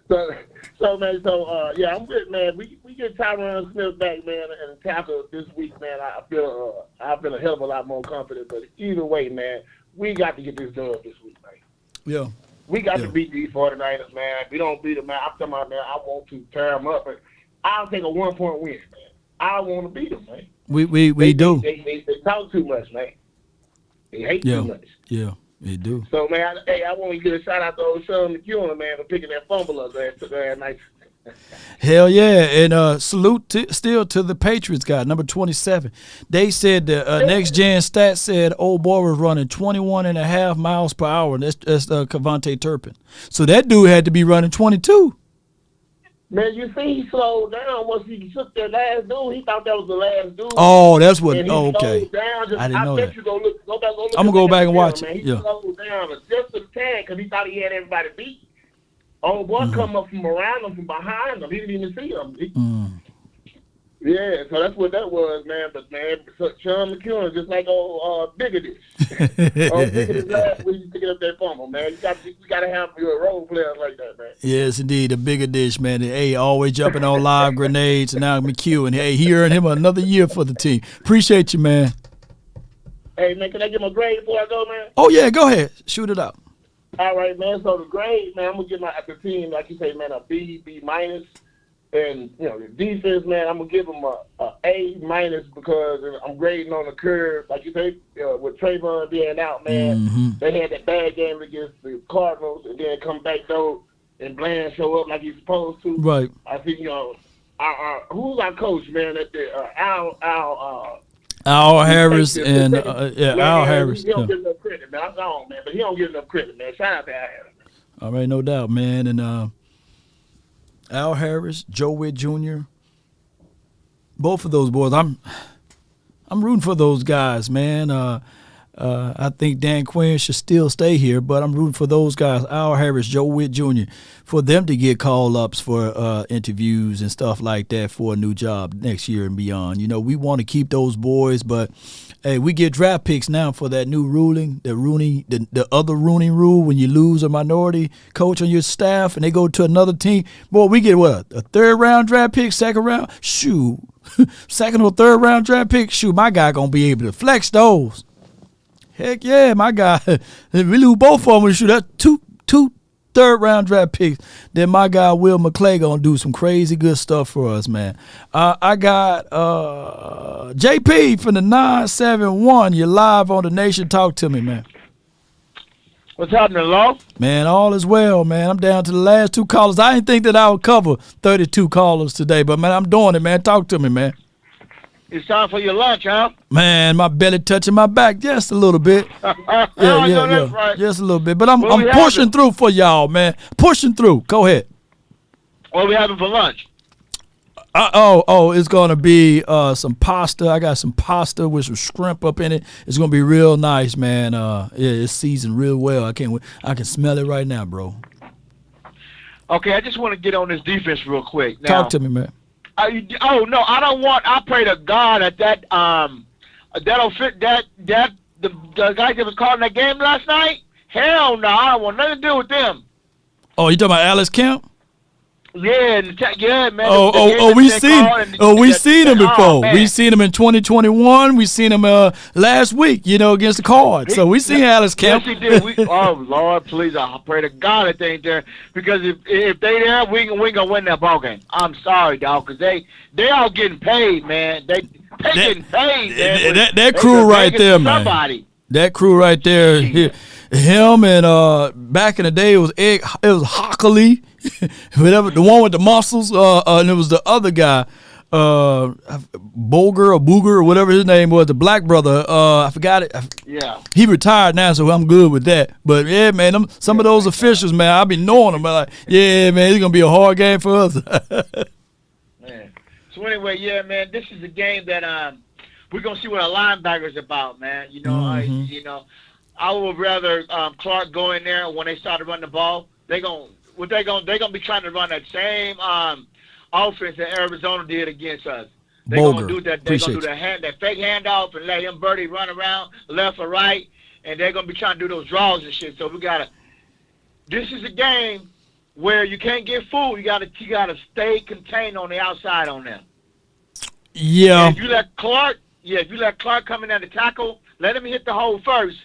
Speaker 9: So man, I'm good, man. We get Tyron Smith back, man, and tackle this week, man. I feel a hell of a lot more confident. But either way, man, we got to get this done this week, man.
Speaker 1: Yeah.
Speaker 9: We got to beat these 49ers, man. If we don't beat them, man, I'm talking about, man, I want to tear them up. But I'll take a 1-point win, man. I want to beat them, man.
Speaker 1: We do.
Speaker 9: They talk too much, man. They hate too much.
Speaker 1: Yeah, they do.
Speaker 9: So, man, I want to give a shout-out to old Sean McCune, man, for picking that fumble up there last night.
Speaker 1: Hell yeah. And salute still to the Patriots guy, number 27. They said the Next Gen Stats said old boy was running 21.5 miles per hour. That's Kavontae Turpin. So that dude had to be running 22.
Speaker 9: Man, you see, he slowed down once he took that last dude. He thought that was the last dude.
Speaker 1: Oh, that's what.
Speaker 9: Oh,
Speaker 1: okay.
Speaker 9: Down.
Speaker 1: I didn't know that.
Speaker 9: You go back,
Speaker 1: I'm gonna go back and watch
Speaker 9: it.
Speaker 1: He
Speaker 9: slowed down just a tad because he thought he had everybody beat. Old boy come up from around him, from behind him. He didn't even see him. Yeah, so that's what that was, man. But man, Sean McCune, just like old Bigger Dish. Bigger Dish last week, you picking up that fumble, man. You got to have your role players like that, man.
Speaker 1: Yes, indeed, a Bigger Dish, man. Hey, always jumping on live grenades, and now McCune. Hey, he earned him another year for the team. Appreciate you, man.
Speaker 9: Hey, man, can I give him a grade before I go, man?
Speaker 1: Oh yeah, go ahead, shoot it out.
Speaker 9: All right, man. So the grade, man, I'm gonna give the team, like you say, man, a B minus. And, the defense, man, I'm going to give them a A minus because I'm grading on the curve. Like you say, with Trayvon being out, man, they had that bad game against the Cardinals and then come back, though, and Bland show up like he's supposed to.
Speaker 1: Right.
Speaker 9: I think, who's our coach, man, at the
Speaker 1: Al Harris and, Al Harris.
Speaker 9: He don't get enough credit, man. I'm gone, man, but he don't get enough credit, man. Shout out to Al Harris.
Speaker 1: All right, no doubt, man. And, Al Harris, Joe Witt Jr., both of those boys. I'm rooting for those guys, man. I think Dan Quinn should still stay here, but I'm rooting for those guys, Al Harris, Joe Witt Jr., for them to get call-ups for interviews and stuff like that for a new job next year and beyond. You know, we want to keep those boys, but hey, we get draft picks now for that new ruling, the other Rooney rule. When you lose a minority coach on your staff and they go to another team, boy, we get what, a third-round draft pick, second round? Shoot, second or third round draft pick? Shoot, my guy gonna be able to flex those. Heck yeah, my guy. If we lose both of them, shoot, that's two third-round draft picks. Then my guy Will McClay gonna do some crazy good stuff for us, man. I got JP from the 971. You're live on the Nation. Talk to me, man.
Speaker 9: What's happening, Law?
Speaker 1: Man, all is well, man. I'm down to the last 2 callers. I didn't think that I would cover 32 callers today, but, man, I'm doing it, man. Talk to me, man.
Speaker 9: It's time for your lunch, huh?
Speaker 1: Man, my belly touching my back just a little bit. Yeah. Right. Just a little bit. But I'm pushing through for y'all, man. Pushing through. Go ahead.
Speaker 9: What are we having for lunch?
Speaker 1: It's going to be some pasta. I got some pasta with some shrimp up in it. It's going to be real nice, man. It's seasoned real well. I can't wait. I can smell it right now, bro.
Speaker 9: Okay, I just want to get on this defense real quick. Now,
Speaker 1: talk to me, man.
Speaker 9: No, I don't want. I pray to God that'll fit the guy that was calling that game last night. Hell no, I don't want nothing to do with them.
Speaker 1: Oh, you talking about Alex Kemp?
Speaker 9: Yeah, man.
Speaker 1: We seen him before. We seen him in 2021. We seen him last week, against the Cards. So we seen Alex Kemp.
Speaker 9: Yes, he did. Oh Lord, please! I pray to God that they ain't there, because if they there, we gonna win that ball game. I'm sorry, dog, because they all getting paid, man. They getting paid. Man,
Speaker 1: that crew right there, man.
Speaker 9: Somebody.
Speaker 1: That crew right there. Him and back in the day it was Hockley, whatever, the one with the muscles, and it was the other guy, Booger or whatever his name was, the black brother. I forgot it.
Speaker 9: Yeah.
Speaker 1: He retired now, so I'm good with that. But yeah, man, some of those officials, man, I be knowing them. Like, yeah, man, it's gonna be a hard game for us.
Speaker 9: Man. So anyway, yeah, man, this is a game that we're gonna see what a linebacker's about, man. I would rather Clark go in there when they start to run the ball. They're gonna be trying to run that same offense that Arizona did against us. They're gonna do that. They're gonna do that fake handoff and let him Birdie run around left or right, and they're gonna be trying to do those draws and shit. So this is a game where you can't get fooled. You gotta stay contained on the outside on them.
Speaker 1: Yeah.
Speaker 9: And if you let Clark come in at the tackle, let him hit the hole first.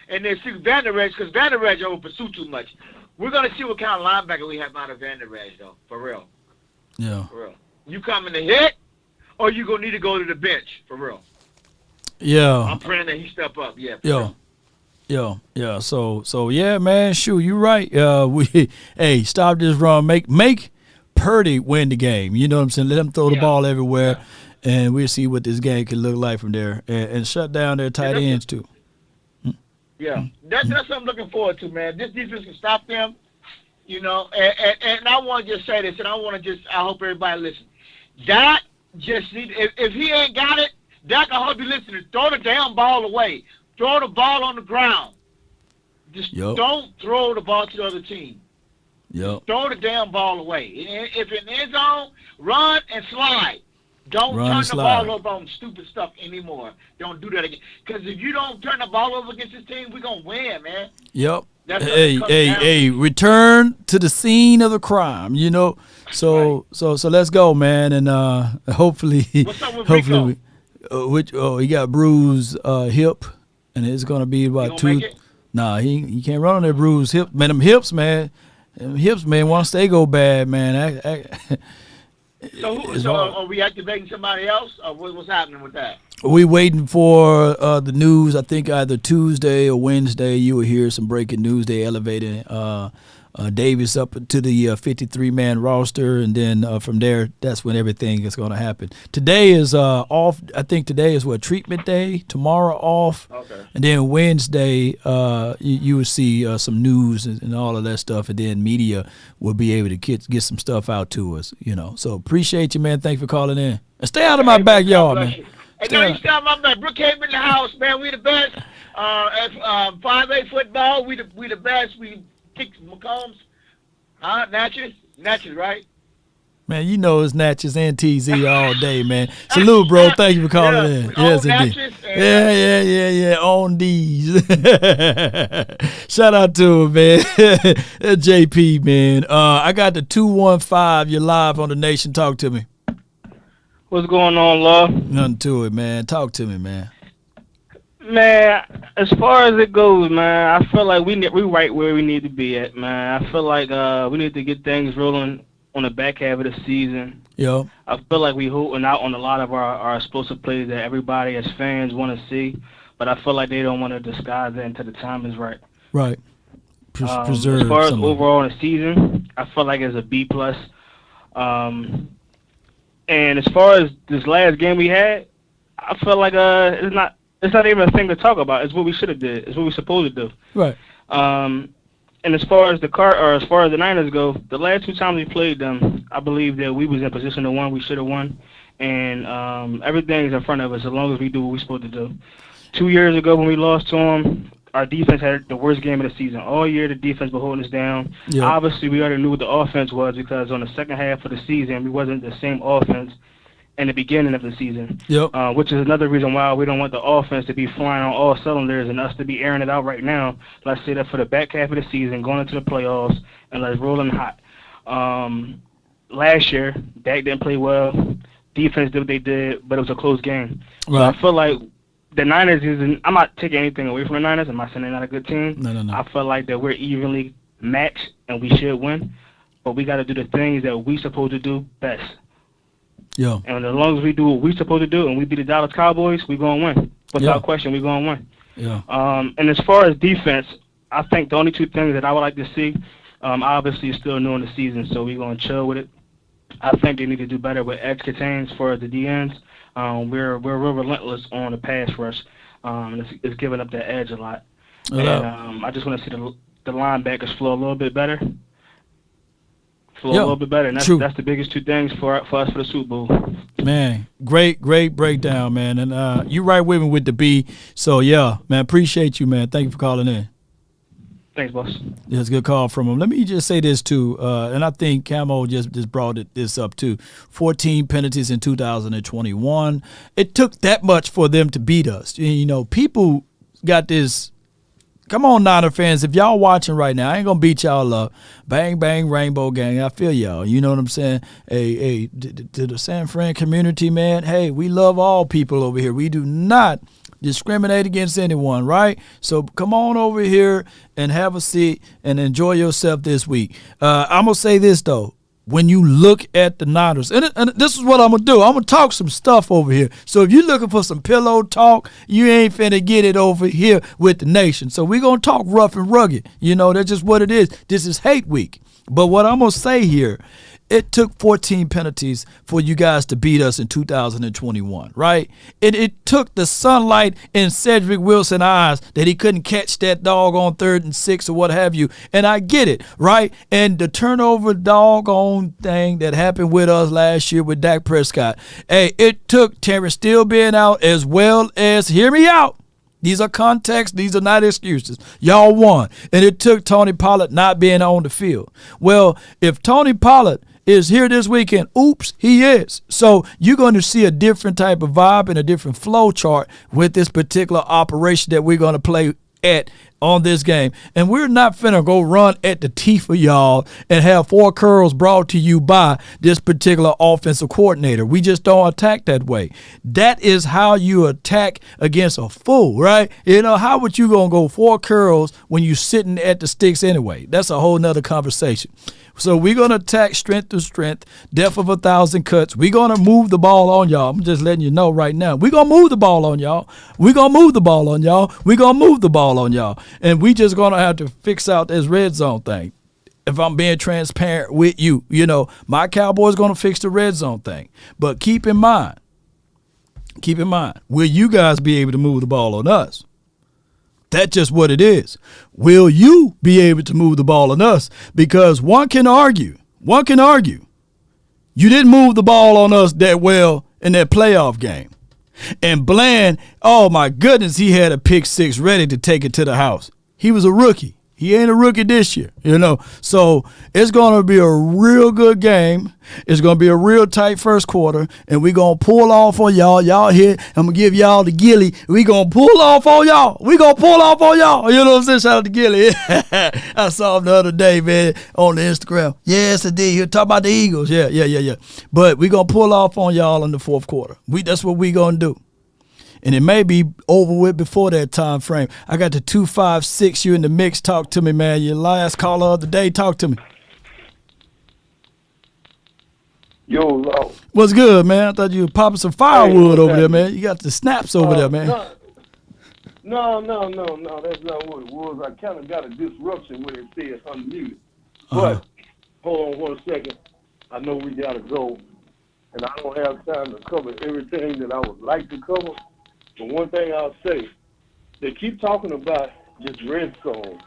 Speaker 9: And then see Van Der Esch, because Van Der Esch will pursue too much. We're going to see what kind of linebacker we have out of Van Der Esch, though, for real.
Speaker 1: Yeah.
Speaker 9: For real. You coming to hit, or you going to need to go to the bench, for real.
Speaker 1: Yeah.
Speaker 9: I'm praying that he step up, yeah.
Speaker 1: Yeah. So yeah, man, shoot, you right. Stop this run. Make Purdy win the game. You know what I'm saying? Let him throw the ball everywhere, and we'll see what this game can look like from there. And shut down their tight ends, too.
Speaker 9: Yeah, that's what I'm looking forward to, man. This defense can stop them, and I want to just say this, and I hope everybody listens. Dak just need, if he ain't got it, Dak, I hope you listening. Throw the damn ball away. Throw the ball on the ground. Just don't throw the ball to the other team.
Speaker 1: Yep.
Speaker 9: Throw the damn ball away. If in the end zone, run and slide. Don't turn the ball over on stupid stuff anymore. Don't do that again. Because if you don't turn the ball over against this team, we're going to win, man.
Speaker 1: Yep. Return to the scene of the crime, So let's go, man. And hopefully.
Speaker 9: What's up with Rico?
Speaker 1: He got bruised hip, and it's going to be about 2. Nah, he can't run on that bruised hip. Man, them hips, man, once they go bad, man,
Speaker 9: So are we activating somebody else, or what's happening with that?
Speaker 1: We waiting for the news. I think either Tuesday or Wednesday you will hear some breaking news. They elevated Davis up to the 53-man roster, and then from there, that's when everything is going to happen. Today is off. I think today is treatment day. Tomorrow off.
Speaker 9: Okay.
Speaker 1: And then Wednesday, you will see some news and all of that stuff, and then media will be able to get some stuff out to us. So appreciate you, man. Thanks for calling in. And stay out of my backyard, man.
Speaker 9: Hey, no, you stay out of my back. Brookhaven in the house, man. We the best.
Speaker 14: As 5A football, we the best. We kick McCombs. Natchez, right?
Speaker 1: Man, you know it's Natchez and TZ all day, man. Salute, bro. Thank you for calling in. Yes, indeed. Yeah. On these. Shout out to him, man. JP, man. I got the 215. You're live on the Nation. Talk to me.
Speaker 21: What's going on, love?
Speaker 1: Nothing to it, man. Talk to me, man.
Speaker 21: Man, as far as it goes, man, I feel like we right where we need to be at, man. I feel like we need to get things rolling on the back half of the season.
Speaker 1: Yeah.
Speaker 21: I feel like we holding out on a lot of our explosive plays that everybody as fans want to see, but I feel like they don't want to disguise it until the time is right.
Speaker 1: Right. Preserve.
Speaker 21: As far as overall in the season, I feel like it's a B+. And as far as this last game we had, I feel like it's not even a thing to talk about. It's what we should have did. It's what we're supposed to do.
Speaker 1: Right.
Speaker 21: And as far as the Niners go, the last two times we played them, I believe that we was in position to win. We should have won, and everything's in front of us as long as we do what we're supposed to do. 2 years ago when we lost to them, our defense had the worst game of the season. All year the defense was holding us down.
Speaker 1: Yeah.
Speaker 21: Obviously we already knew what the offense was because on the second half of the season we wasn't the same offense in the beginning of the season.
Speaker 1: Yep.
Speaker 21: Which is another reason why we don't want the offense to be flying on all cylinders and us to be airing it out right now. Let's say that for the back half of the season, going into the playoffs, and let's roll them hot. Last year, Dak didn't play well. Defense did what they did, but it was a close game.
Speaker 1: Right.
Speaker 21: I feel like the Niners I'm not taking anything away from the Niners. I'm not saying they're not a good team.
Speaker 1: No.
Speaker 21: I feel like that we're evenly matched and we should win, but we got to do the things that we supposed to do best.
Speaker 1: Yeah.
Speaker 21: And as long as we do what we're supposed to do and we beat the Dallas Cowboys, we're going to win. Without question, we're going to win.
Speaker 1: Yeah.
Speaker 21: And as far as defense, I think the only two things that I would like to see, obviously it's still new in the season, so we're going to chill with it. I think they need to do better with edge contains for the DNs. We're real relentless on the pass rush. And it's giving up that edge a lot. And I just want to see the linebackers flow a little bit better. A little bit better, and that's the biggest two things for us for the Super Bowl.
Speaker 1: Man, great breakdown, man, and you right with me with the B. So yeah, man, appreciate you, man. Thank you for calling in.
Speaker 21: Thanks, boss.
Speaker 1: That's a good call from him. Let me just say this too, and I think Camo just brought this up too. 14 penalties in 2021. It took that much for them to beat us. You know, people got this. Come on, Niner fans, if y'all watching right now, I ain't going to beat y'all up. Bang, bang, Rainbow Gang. I feel y'all. You know what I'm saying? Hey, to the San Fran community, man, hey, we love all people over here. We do not discriminate against anyone, right? So come on over here and have a seat and enjoy yourself this week. I'm going to say this, though. When you look at the Niners, and this is what I'm going to do. I'm going to talk some stuff over here. So if you're looking for some pillow talk, you ain't finna get it over here with the Nation. So we're going to talk rough and rugged. You know, that's just what it is. This is hate week. But what I'm going to say here, it took 14 penalties for you guys to beat us in 2021, right? It took the sunlight in Cedric Wilson's eyes that he couldn't catch that dog on 3rd and 6 or what have you. And I get it, right? And the turnover doggone thing that happened with us last year with Dak Prescott. Hey, it took Terrence Steele being out as well as, hear me out, these are context. These are not excuses. Y'all won. And it took Tony Pollard not being on the field. Well, if Tony Pollard is here this weekend, oops, he is. So you're going to see a different type of vibe and a different flow chart with this particular operation that we're going to play at on this game. And we're not finna go run at the teeth of y'all and have 4 curls brought to you by this particular offensive coordinator. We just don't attack that way. That is how you attack against a fool, right? You know, how would you gonna go 4 curls when you sitting at the sticks anyway? That's a whole nother conversation. So we're going to attack strength to strength, depth of 1,000 cuts. We're going to move the ball on y'all. I'm just letting you know right now. We're going to move the ball on y'all. We're going to move the ball on y'all. We're going to move the ball on y'all. And we just going to have to fix out this red zone thing. If I'm being transparent with you, you know, my Cowboys going to fix the red zone thing. But keep in mind, will you guys be able to move the ball on us? That's just what it is. Will you be able to move the ball on us? Because one can argue. You didn't move the ball on us that well in that playoff game. And Bland, oh my goodness, he had a pick six ready to take it to the house. He was a rookie. He ain't a rookie this year, So it's going to be a real good game. It's going to be a real tight first quarter, and we're going to pull off on y'all. Y'all here, I'm going to give y'all the Gilly. We're going to pull off on y'all. We're going to pull off on y'all. You know what I'm saying? Shout out to Gilly. I saw him the other day, man, on the Instagram. Yes, indeed. He'll talk about the Eagles. Yeah. But we're going to pull off on y'all in the fourth quarter. That's what we're going to do. And it may be over with before that time frame. I got the 256. You in the mix. Talk to me, man. Your last caller of the day. Talk to me.
Speaker 9: Yo, Law.
Speaker 1: What's good, man? I thought you were popping some firewood over there, man. You got the snaps over there, man.
Speaker 9: No. That's not what it was. I kind of got a disruption when it says unmuted. But hold on 1 second. I know we got to go. And I don't have time to cover everything that I would like to cover. But one thing I'll say, they keep talking about just red zone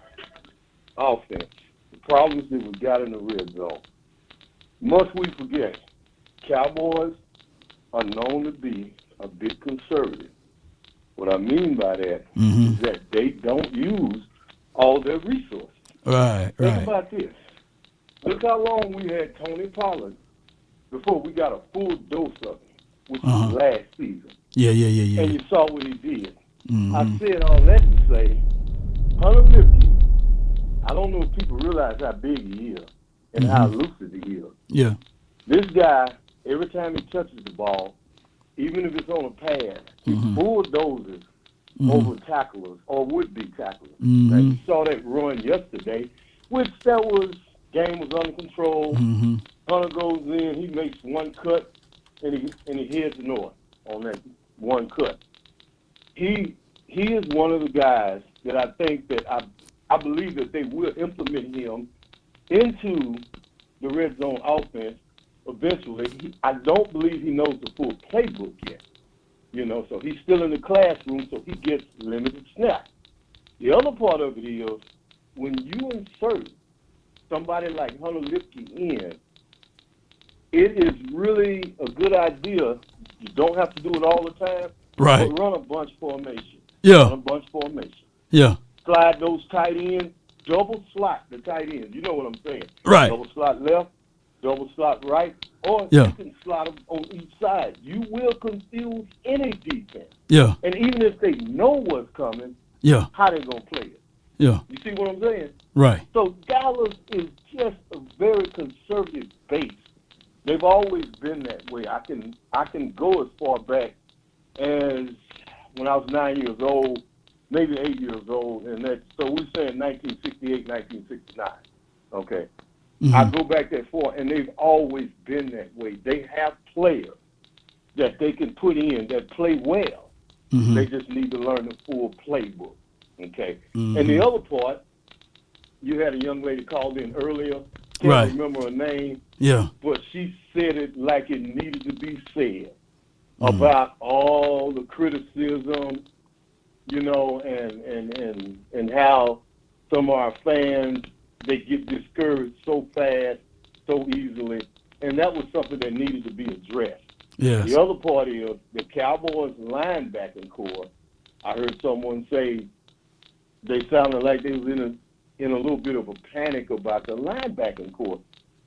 Speaker 9: offense, the problems that we got in the red zone. Must we forget, Cowboys are known to be a bit conservative. What I mean by that is that they don't use all their resources.
Speaker 1: Right.
Speaker 9: Think about this. Look how long we had Tony Pollard before we got a full dose of it, which was last season.
Speaker 1: Yeah.
Speaker 9: And you saw what he did. I said all that to say, Hunter Lipke, I don't know if people realize how big he is and how elusive he is.
Speaker 1: Yeah.
Speaker 9: This guy, every time he touches the ball, even if it's on a pad, he bulldozes over tacklers or would-be tacklers. Now, you saw that run yesterday, which game was under control. Hunter goes in, he makes one cut, and he heads north on that one cut. He is one of the guys that I think that I believe that they will implement him into the red zone offense eventually. I don't believe he knows the full playbook yet. So he's still in the classroom, so he gets limited snaps. The other part of it is when you insert somebody like Hunter Lipke in, it is really a good idea. You don't have to do it all the time.
Speaker 1: Right.
Speaker 9: But run a bunch formation.
Speaker 1: Yeah.
Speaker 9: Run a bunch formation.
Speaker 1: Yeah.
Speaker 9: Slide those tight ends, double slot the tight ends. You know what I'm saying?
Speaker 1: Right.
Speaker 9: Double slot left, double slot right, or you can slot them on each side. You will confuse any defense.
Speaker 1: Yeah.
Speaker 9: And even if they know what's coming, how they going to play it.
Speaker 1: Yeah.
Speaker 9: You see what I'm saying?
Speaker 1: Right.
Speaker 9: So Dallas is just a very conservative base. They've always been that way. I can go as far back as when I was 9 years old, maybe 8 years old, and so we're saying 1968, 1969. Okay. I go back that far, and they've always been that way. They have players that they can put in that play well. They just need to learn the full playbook. Okay. And the other part, you had a young lady called in earlier. Can't remember her name.
Speaker 1: Yeah.
Speaker 9: But she said it like it needed to be said about all the criticism, and how some of our fans, they get discouraged so fast, so easily. And that was something that needed to be addressed.
Speaker 1: Yes.
Speaker 9: The other part is the Cowboys linebacking core. I heard someone say they sounded like they was in a little bit of a panic about the linebacking core.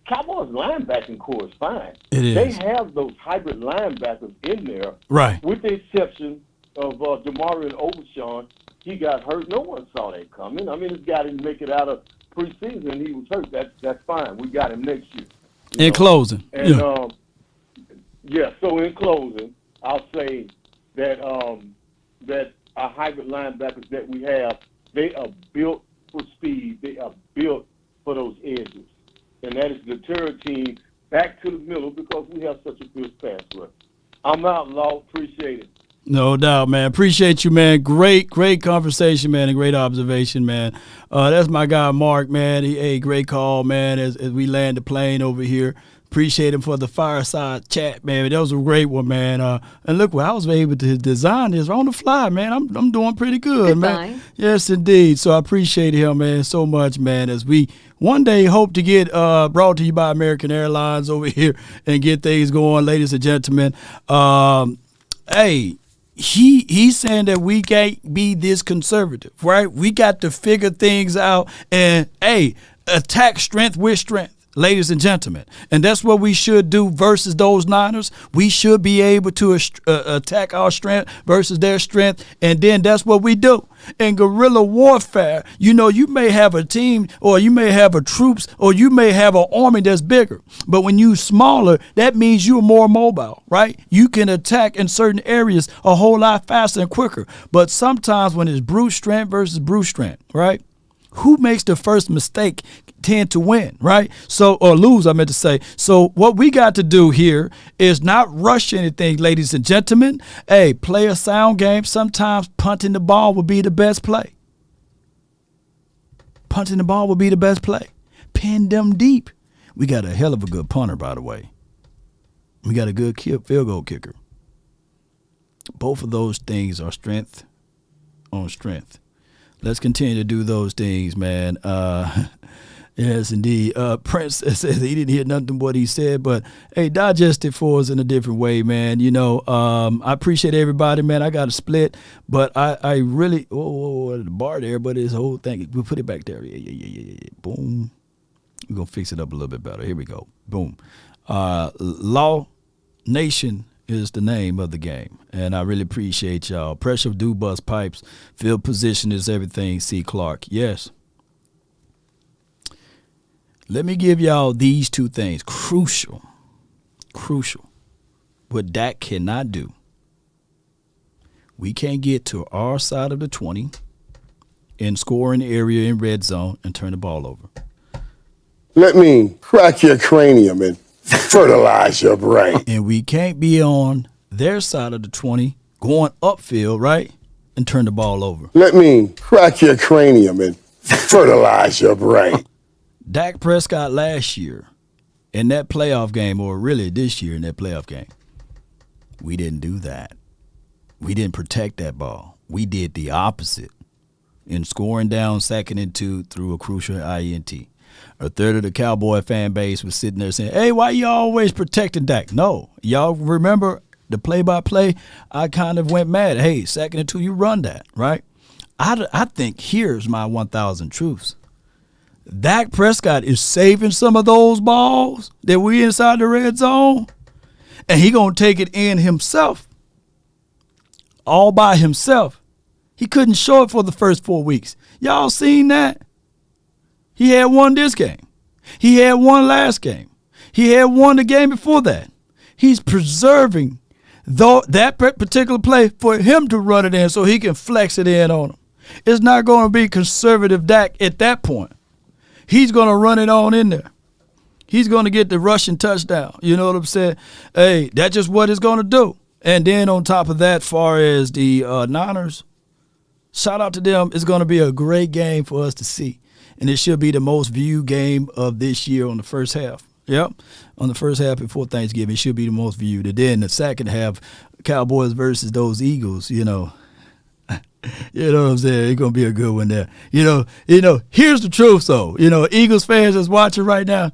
Speaker 9: Cowboys linebacking core is fine.
Speaker 1: It is.
Speaker 9: They have those hybrid linebackers in there.
Speaker 1: Right.
Speaker 9: With the exception of Demarion Overshawn. He got hurt. No one saw that coming. I mean, this guy didn't make it out of preseason. He was hurt. That's fine. We got him next year.
Speaker 1: In closing.
Speaker 9: And, so in closing, I'll say that that our hybrid linebackers that we have, they are built for speed. They are built for those edges. And that is the deter team back to the middle because we have such a good pass rush. I'm out, Law. Appreciate it.
Speaker 1: No doubt, man. Appreciate you, man. Great conversation, man, and great observation, man. That's my guy, Mark, man. Great call, man, as we land the plane over here. Appreciate him for the fireside chat, man. That was a great one, man. And look, I was able to design this on the fly, man. I'm doing pretty good, man. Yes, indeed. So I appreciate him, man, so much, man, as we one day hope to get brought to you by American Airlines over here and get things going, ladies and gentlemen. Hey, he's saying that we can't be this conservative, right? We got to figure things out and, hey, attack strength with strength, ladies and gentlemen. And that's what we should do versus those Niners. We should be able to attack our strength versus their strength, and then that's what we do. In guerrilla warfare, you may have a team, or you may have a troops, or you may have an army that's bigger. But when you're smaller, that means you're more mobile, right? You can attack in certain areas a whole lot faster and quicker. But sometimes when it's brute strength versus brute strength, right? Who makes the first mistake tend to win, right? Or lose, I meant to say. So what we got to do here is not rush anything, ladies and gentlemen. Hey, play a sound game. Sometimes punting the ball will be the best play. Punting the ball will be the best play. Pin them deep. We got a hell of a good punter, by the way. We got a good field goal kicker. Both of those things are strength on strength. Let's continue to do those things, man. Yes, indeed. Prince says he didn't hear nothing what he said, but hey, digest it for us in a different way, man. I appreciate everybody, man. I got a split, but I really the bar there, but his whole thing. We'll put it back there. Yeah. Boom. We're gonna fix it up a little bit better. Here we go. Boom. Law Nation is the name of the game, and I really appreciate y'all. Pressure do bust pipes. Field position is everything. C. Clark. Yes. Let me give y'all these two things. Crucial. What Dak cannot do. We can't get to our side of the 20 and score in the area in red zone and turn the ball over.
Speaker 3: Let me crack your cranium and fertilize your brain.
Speaker 1: And we can't be on their side of the 20 going upfield, right, and turn the ball over.
Speaker 3: Let me crack your cranium and fertilize your brain.
Speaker 1: Dak Prescott last year in that playoff game, or really this year in that playoff game, we didn't do that. We didn't protect that ball. We did the opposite in scoring down 2nd and 2 through a crucial INT. A third of the Cowboy fan base was sitting there saying, hey, why you always protecting Dak? No. Y'all remember the play-by-play? I kind of went mad. Hey, 2nd and 2, you run that, right? I think here's my 1,000 truths. Dak Prescott is saving some of those balls that we inside the red zone, and he going to take it in himself, all by himself. He couldn't show it for the first 4 weeks. Y'all seen that? He had one this game. He had one last game. He had one the game before that. He's preserving that particular play for him to run it in so he can flex it in on him. It's not going to be conservative Dak at that point. He's going to run it on in there. He's going to get the rushing touchdown. You know what I'm saying? Hey, that's just what it's going to do. And then on top of that, far as the Niners, shout out to them. It's going to be a great game for us to see. And it should be the most viewed game of this year on the first half. Yep. On the first half before Thanksgiving, it should be the most viewed. And then the second half, Cowboys versus those Eagles, You know what I'm saying? It's going to be a good one there. Here's the truth, though. Eagles fans that's watching right now,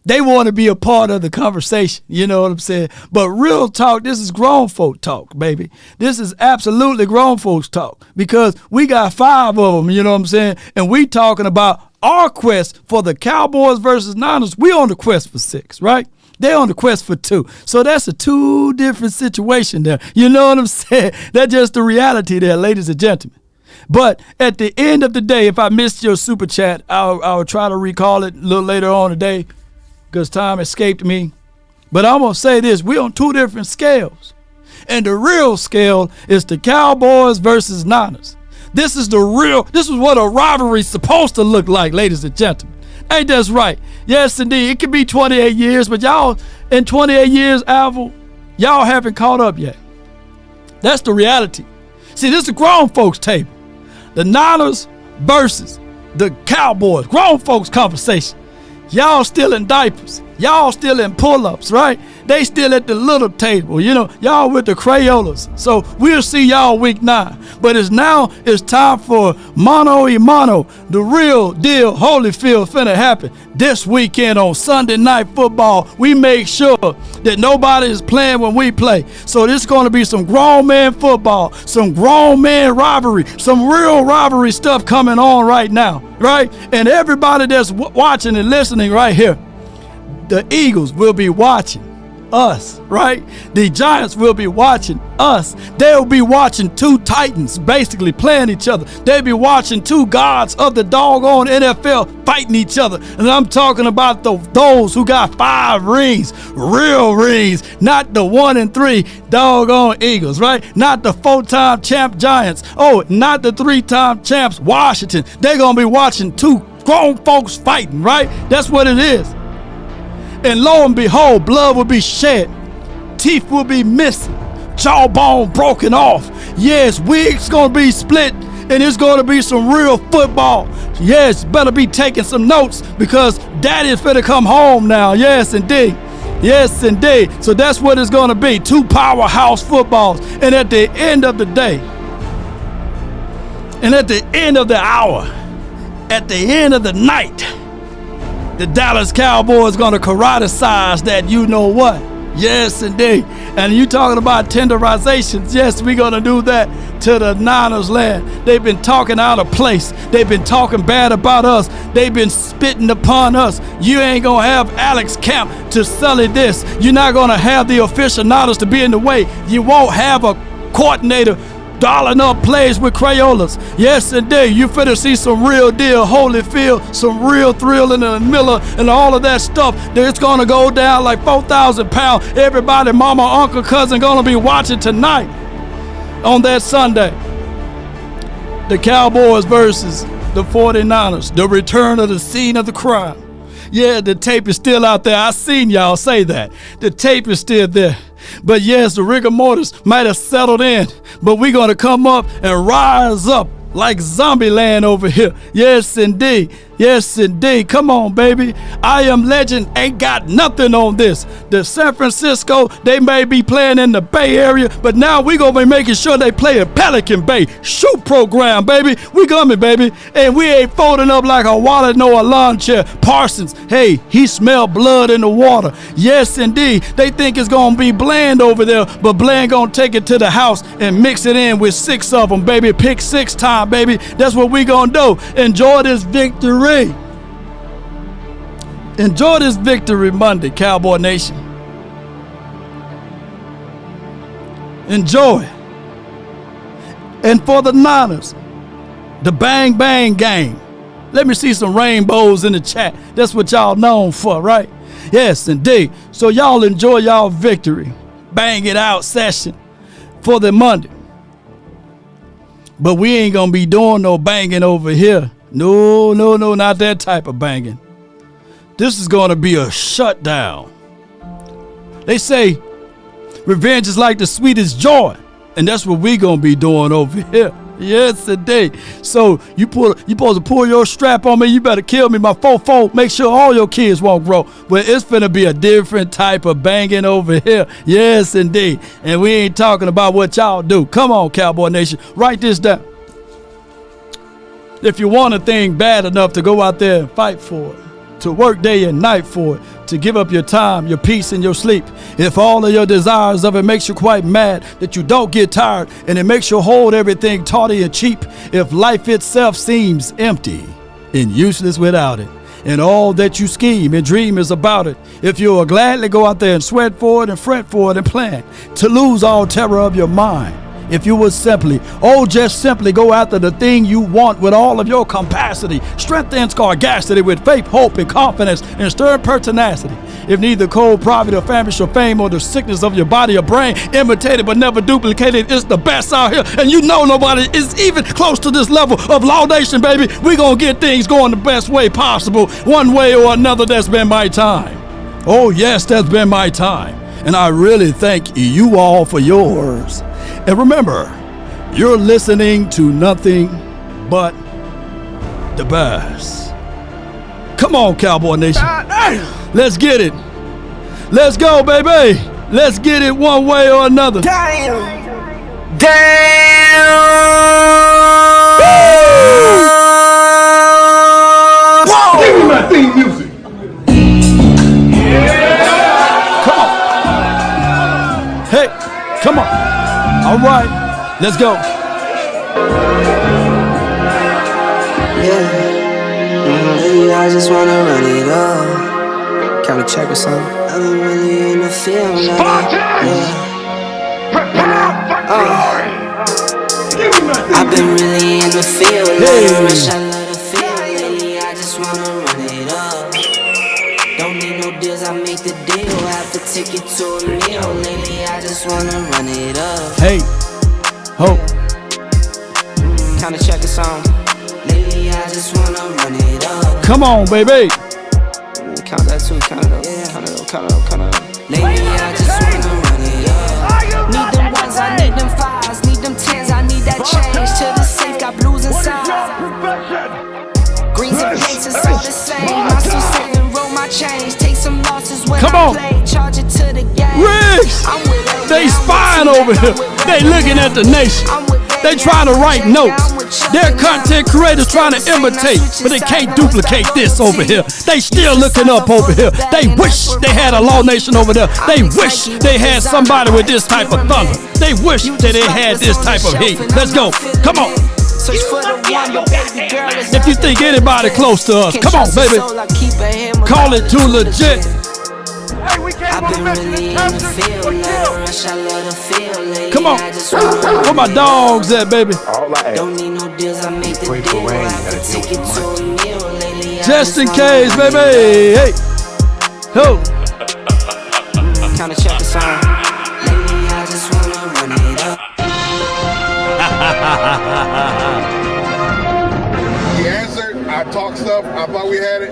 Speaker 1: they want to be a part of the conversation. You know what I'm saying? But real talk, this is grown folk talk, baby. This is absolutely grown folks talk because we got 5 of them, you know what I'm saying? And we talking about our quest for the Cowboys versus Niners. We on the quest for 6, right? They on the quest for 2. So that's a 2 different situation there. You know what I'm saying? That's just the reality there, ladies and gentlemen. But at the end of the day, if I missed your super chat, I'll try to recall it a little later on today because time escaped me. But I'm going to say this. We're on 2 different scales. And the real scale is the Cowboys versus Niners. This is what a rivalry's supposed to look like, ladies and gentlemen. Ain't that right? Yes, indeed. It could be 28 years, but y'all, in 28 years, Alvin, y'all haven't caught up yet. That's the reality. See, this is a grown folks table. The Niners versus the Cowboys. Grown folks conversation. Y'all still in diapers. Y'all still in pull-ups, right? They still at the little table, y'all with the Crayolas. So we'll see y'all week 9. But it's time for mano y mano. The real deal Holyfield finna happen this weekend on Sunday Night Football. We make sure that nobody is playing when we play. So this is going to be some grown man football, some grown man rivalry, some real rivalry stuff coming on right now, right? And everybody that's watching and listening right here, the Eagles will be watching us, right? The Giants will be watching us. They'll be watching two titans basically playing each other. They'll be watching two gods of the doggone NFL fighting each other. And I'm talking about those who got 5 rings, real rings, not the 1 and 3 doggone Eagles, right? Not the 4-time champ Giants. Oh, not the 3-time champs Washington. They're going to be watching two grown folks fighting, right? That's what it is. And lo and behold, blood will be shed, teeth will be missing, jawbone broken off. Yes, wigs gonna be split, and it's gonna be some real football. Yes, better be taking some notes because daddy's finna come home now. Yes, indeed. Yes, indeed. So that's what it's gonna be. 2 powerhouse footballs. And at the end of the day, and at the end of the hour, at the end of the night, the Dallas Cowboys going to karate-size that you-know-what. Yes, indeed. And you talking about tenderizations. Yes, we're going to do that to the Niners land. They've been talking out of place. They've been talking bad about us. They've been spitting upon us. You ain't going to have Alex Camp to sully this. You're not going to have the aficionados to be in the way. You won't have a coordinator dolling up plays with Crayolas. Yes, indeed. You finna see some real deal Holyfield, some real thrilling and Miller and all of that stuff. It's gonna go down like 4,000 pounds. Everybody, mama, uncle, cousin gonna be watching tonight on that Sunday. The Cowboys versus the 49ers. The return of the scene of the crime. Yeah, the tape is still out there. I seen y'all say that. The tape is still there. But yes, the rigor mortis might have settled in, but we're going to come up and rise up like zombie land over here. Yes, indeed. Yes, indeed. Come on, baby. I Am Legend ain't got nothing on this. The San Francisco, they may be playing in the Bay Area, but now we going to be making sure they play at Pelican Bay. Shoot program, baby. We coming, baby. And we ain't folding up like a wallet nor a lawn chair. Parsons, hey, he smelled blood in the water. Yes, indeed. They think it's going to be Bland over there, but Bland going to take it to the house and mix it in with 6 of them, baby. Pick 6 time, baby. That's what we going to do. Enjoy this victory. Enjoy this victory Monday, Cowboy Nation. Enjoy. And for the Niners, the bang bang game. Let me see some rainbows in the chat. That's what y'all known for, right? Yes, indeed. So y'all enjoy y'all victory. Bang it out session for the Monday. But we ain't gonna be doing no banging over here. No, not that type of banging. This is going to be a shutdown. They say revenge is like the sweetest joy, and that's what we going to be doing over here. Yes, indeed. So you supposed to pull your strap on me. You better kill me, my fofo. Make sure all your kids won't grow. But it's finna be a different type of banging over here. Yes, indeed. And we ain't talking about what y'all do. Come on, Cowboy Nation. Write this down. If you want a thing bad enough to go out there and fight for it, to work day and night for it, to give up your time, your peace, and your sleep, if all of your desires of it makes you quite mad, that you don't get tired, and it makes you hold everything tawdry and cheap, if life itself seems empty and useless without it, and all that you scheme and dream is about it, if you will gladly go out there and sweat for it and fret for it and plan to lose all terror of your mind, if you would simply, just simply go after the thing you want with all of your capacity, strength and sagacity, with faith, hope, and confidence, and stern pertinacity. If neither cold, poverty, or famish, or fame, or the sickness of your body or brain, imitated but never duplicated, is the best out here. And you know nobody is even close to this level of laudation, baby. We're going to get things going the best way possible. One way or another, that's been my time. Oh, yes, that's been my time. And I really thank you all for yours. And remember, you're listening to nothing but the best. Come on, Cowboy Nation. Let's get it. Let's go, baby. Let's get it one way or another.
Speaker 17: Damn.
Speaker 3: Whoa! Give me my theme music.
Speaker 1: Come on. Hey, come on. All right, let's go.
Speaker 5: Yeah, I just wanna run it up. Count a check or something. I've been really in the field now. I've been really in the field lately. Rush, I love the field lately. I just wanna run it up. Don't need no deals, I make the deal. Have to take it to a meal lately. I just wanna run it up.
Speaker 1: Hey, ho.
Speaker 5: Kinda check a song. Lately, I just wanna run it up.
Speaker 1: Come on, baby.
Speaker 5: Count that too, count it up, count it up, count it up, count it up. Lately, I just wanna run it up. Need them ones, I need them fives, need them tens, I need that change. To the safe, got blues inside. Greens and pinks, it's all the same. I still sit and roll my change. Take some losses when
Speaker 1: Come
Speaker 5: I
Speaker 1: on.
Speaker 5: play. Charge it to the game.
Speaker 1: Riggs, they spying over here. They looking at the nation. They trying to write notes. Their content creators trying to imitate, but they can't duplicate this over here. They still looking up over here. They wish they had a Law Nation over there. They wish they had somebody with this type of thunder. They wish that they had this type of heat. Let's go. Come on. If you think anybody close to us, come on, baby. Call it too legit.
Speaker 5: I've been really in the field, rush, I love the field lately.
Speaker 1: Come on. Where my dogs at, baby?
Speaker 5: Don't need no deals, I make the deal. I have to take it to a meal lately.
Speaker 1: Just in case, baby. Hey. Ho.
Speaker 5: Kinda check the song. Lately, I just wanna run it up.
Speaker 22: He answered. I talked stuff. I thought we had it.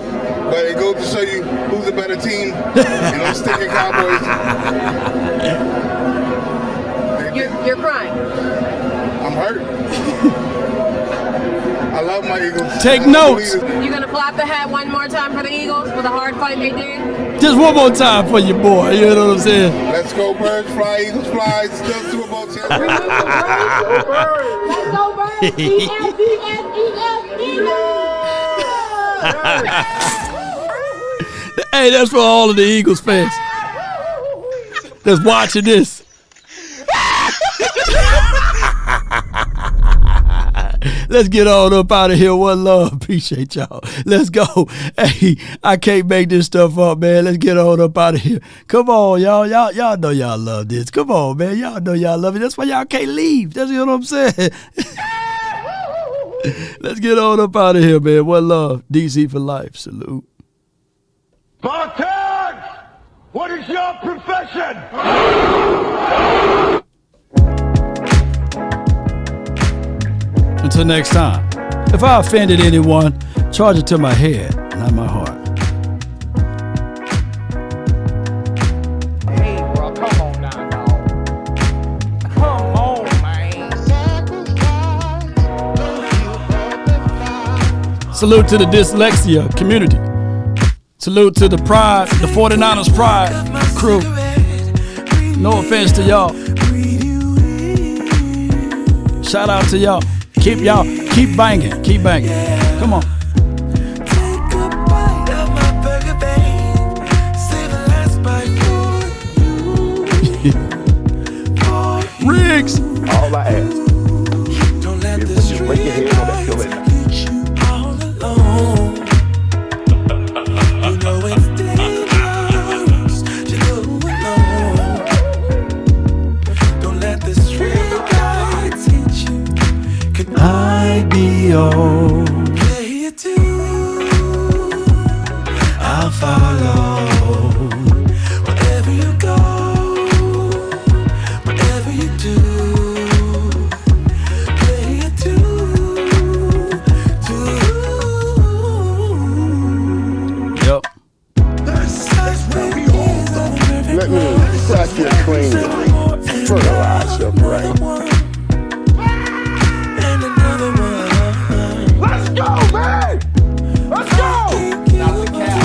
Speaker 22: But it goes to show you who's a better team. And I'm sticking Cowboys.
Speaker 23: You're crying.
Speaker 22: I'm hurt. I love my Eagles.
Speaker 1: Take notes.
Speaker 23: You gonna clap the hat one more time for the Eagles for the hard fight they did?
Speaker 1: Just one more time for you, boy. You know what I'm saying?
Speaker 22: Let's go Birds, fly, Eagles fly. Still Super Bowl champions.
Speaker 23: Let's go Birds.
Speaker 1: Hey, that's for all of the Eagles fans that's watching this. Let's get on up out of here. One love. Appreciate y'all. Let's go. Hey, I can't make this stuff up, man. Let's get on up out of here. Come on, y'all. Y'all know y'all love this. Come on, man. Y'all know y'all love it. That's why y'all can't leave. That's what I'm saying. Let's get on up out of here, man. One love. DC for life. Salute.
Speaker 17: Spartans! What is your profession?
Speaker 1: Until next time, if I offended anyone, charge it to my head, not my heart.
Speaker 17: Hey, bro, come on now, dog. Come on, man.
Speaker 1: Salute to the dyslexia community. Salute to the Pride, the 49ers Pride crew. No offense to y'all. Shout out to y'all. Keep banging. Keep banging. Come on. Riggs.
Speaker 22: All I ask is when you lay your head on that pillow at night.
Speaker 1: I be your
Speaker 17: Play it too. I'll follow. Wherever you go, whatever you do, play it too.
Speaker 1: Yep.
Speaker 3: Let me crack your cranium, fertilize your brain.
Speaker 17: Let's go, man! Let's go! Not the cap.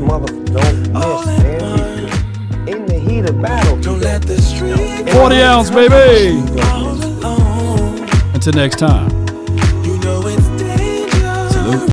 Speaker 13: mother don't miss, man. In the heat of battle. Don't let the street
Speaker 1: 40 ounce, baby. Until next time.